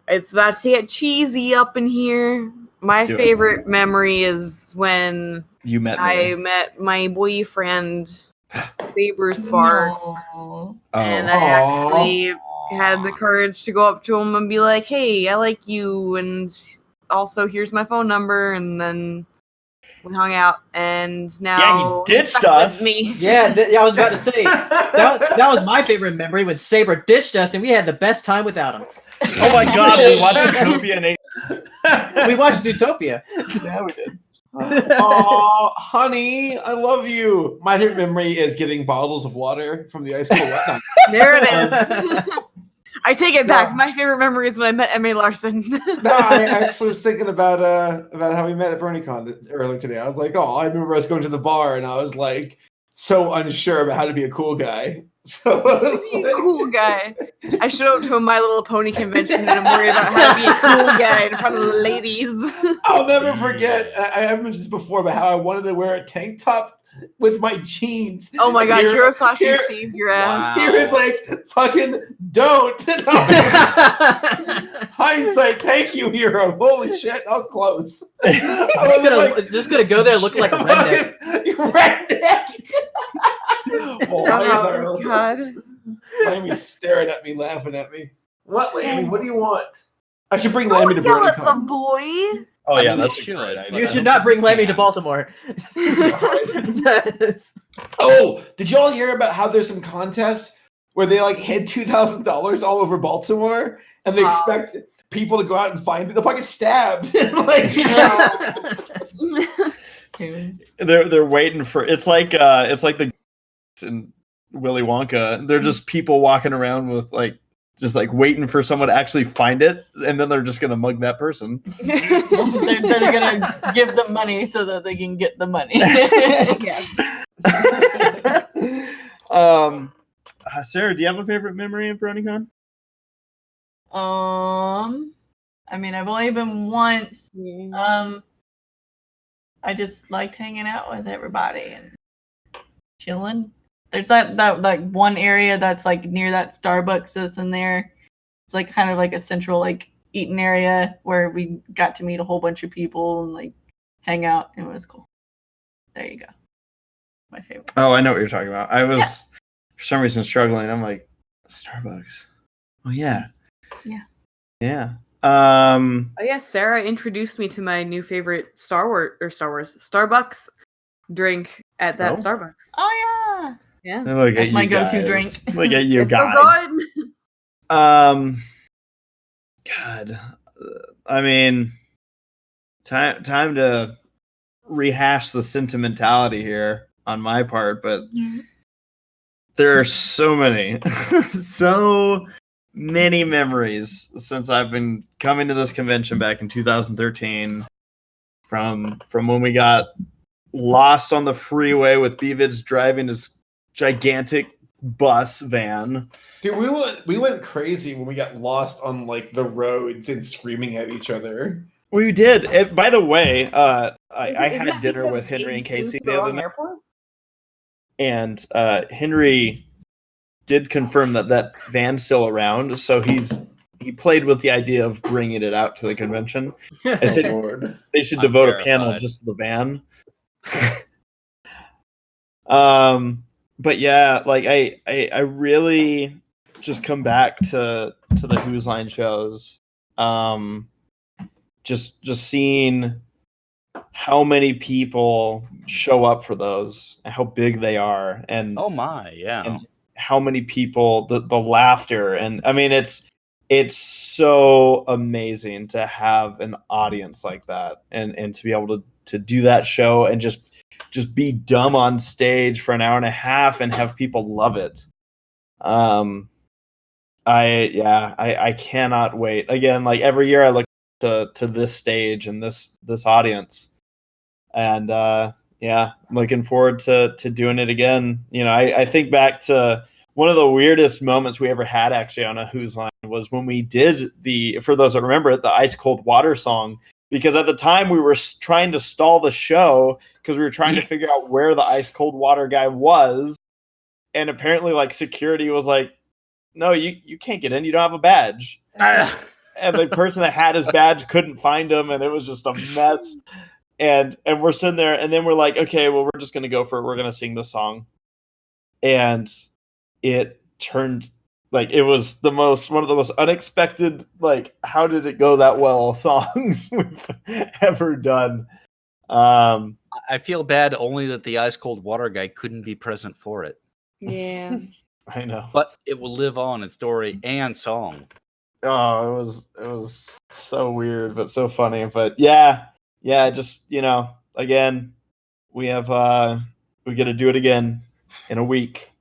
It's about to get cheesy up in here. My Do it. favorite memory is when You met I me. met my boyfriend, Saberspark, No. and I actually had the courage to go up to him and be like, "Hey, I like you, and also here's my phone number." And then we hung out, and now he he's ditched stuck with us. me. Yeah, I was about to say that was my favorite memory when Saber ditched us and we had the best time without him. Oh my god, we watched Utopia and We watched Zootopia. Yeah, we did. Oh, honey, I love you. My favorite memory is getting bottles of water from the ice cold wetnut. There it is. I take it back. My favorite memory is when I met Emma Larson. No, I actually was thinking about how we met at BronyCon earlier today. I was like, oh, I remember us going to the bar, and I was like so unsure about how to be a cool guy. So I was Be a like- cool guy. I showed up to a My Little Pony convention and I'm worried about how to be a cool guy in front of the ladies. I'll never forget. I have mentioned this before, but how I wanted to wear a tank top with my jeans. Oh my god, Here- Hirosashi here- saved your ass. He was like, "Fucking don't." And I was like, hindsight, thank you, Hero. Holy shit, that was close. Just gonna go there looking like a redneck. Redneck. Oh god. Lammy's staring at me, laughing at me. What, Lammy? What do you want? I should bring Don't Lammy to yell at the BronyCon. boy. Oh I yeah, mean, that's you a should. great idea. You should not bring Lemmy to Baltimore. Oh, did y'all hear about how there's some contests where they like hid $2,000 all over Baltimore and they expect people to go out and find it? They'll probably get stabbed. Like, They're waiting for it's like the in Willy Wonka. They're just people walking around with just waiting for someone to actually find it, and then they're just gonna mug that person. they're gonna give them money so that they can get the money. Yeah. Sarah, do you have a favorite memory of BronyCon? I mean, I've only been once. I just liked hanging out with everybody and chilling. There's that like one area that's like near that Starbucks that's in there. It's like kind of like a central like eating area where we got to meet a whole bunch of people and like hang out, and it was cool. There you go. My favorite. Oh, I know what you're talking about. I was for some reason struggling. I'm like, Starbucks. Oh yeah. Yeah. Yeah. Oh yeah, Sarah introduced me to my new favorite Starbucks drink at that Starbucks. Oh Yeah. Look That's at my you go-to guys. drink. Look at you It's guys. so good. God. I mean, time to rehash the sentimentality here on my part, but there are so many memories since I've been coming to this convention back in 2013 from when we got lost on the freeway with Beavidge driving his gigantic bus van. dude, we went crazy when we got lost on like the roads and screaming at each other. We did. By the way, I Isn't had that dinner because with Henry and Dave flew Casey to the the other wrong night, airport? and Henry did confirm that van's still around. So he played with the idea of bringing it out to the convention. I said Lord. they should I'm devote a terrified. panel just to the van. but yeah, like I really just come back to the Who's Line shows. Just seeing how many people show up for those, and how big they are, and Oh my, yeah. and how many people, the laughter, and I mean it's so amazing to have an audience like that, and to be able to do that show and just be dumb on stage for an hour and a half and have people love it. I cannot wait. Again, like every year I look to this stage and this audience, and yeah, I'm looking forward to doing it again. You know, I think back to one of the weirdest moments we ever had actually on a Who's Line was when we did for those that remember it, the Ice Cold Water song, because at the time we were trying to stall the show because we were trying to figure out where the Ice Cold Water guy was, and apparently like security was like, no, you can't get in, you don't have a badge. And the person that had his badge couldn't find him, and it was just a mess. And we're sitting there, and then we're like, okay, well, we're just gonna go for it. We're gonna sing the song, and it turned like it was one of the most unexpected, like, how did it go that well songs we've ever done. I feel bad only that the Ice Cold Water guy couldn't be present for it. Yeah. I know, but it will live on in story and song. Oh, it was so weird, but so funny. But yeah, just, you know, again, we get to do it again in a week,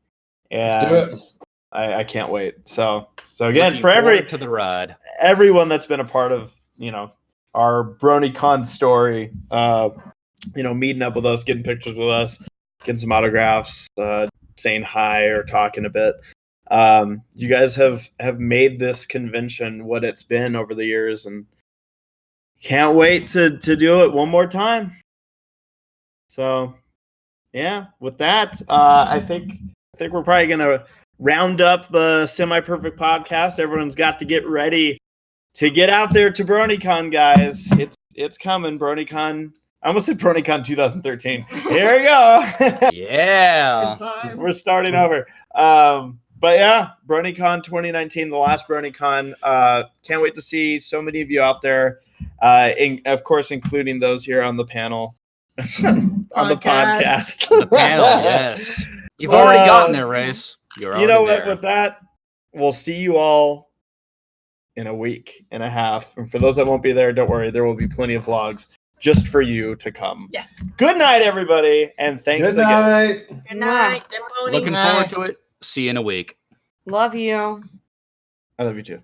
and Let's do it. I can't wait. So again, Looking for forward to the ride, everyone that's been a part of, you know, our BronyCon story, you know, meeting up with us, getting pictures with us, getting some autographs, saying hi or talking a bit. You guys have made this convention what it's been over the years, and can't wait to do it one more time. So yeah, with that, I think we're probably gonna round up the Semi-Perfect podcast. Everyone's got to get ready to get out there to BronyCon, guys. It's coming, BronyCon. I almost said BronyCon 2013. Here we go. yeah. We're starting over. But yeah, BronyCon 2019, the last BronyCon. Can't wait to see so many of you out there. Of course, including those here on the panel, on the podcast. The panel, yes. You've already gotten there, Race. You're you know what? there. With that, we'll see you all in a week and a half. And for those that won't be there, don't worry. There will be plenty of vlogs just for you to come. Yes. Good night, everybody, and thanks Good again. night. Good night. Looking forward to it. See you in a week. Love you. I love you too.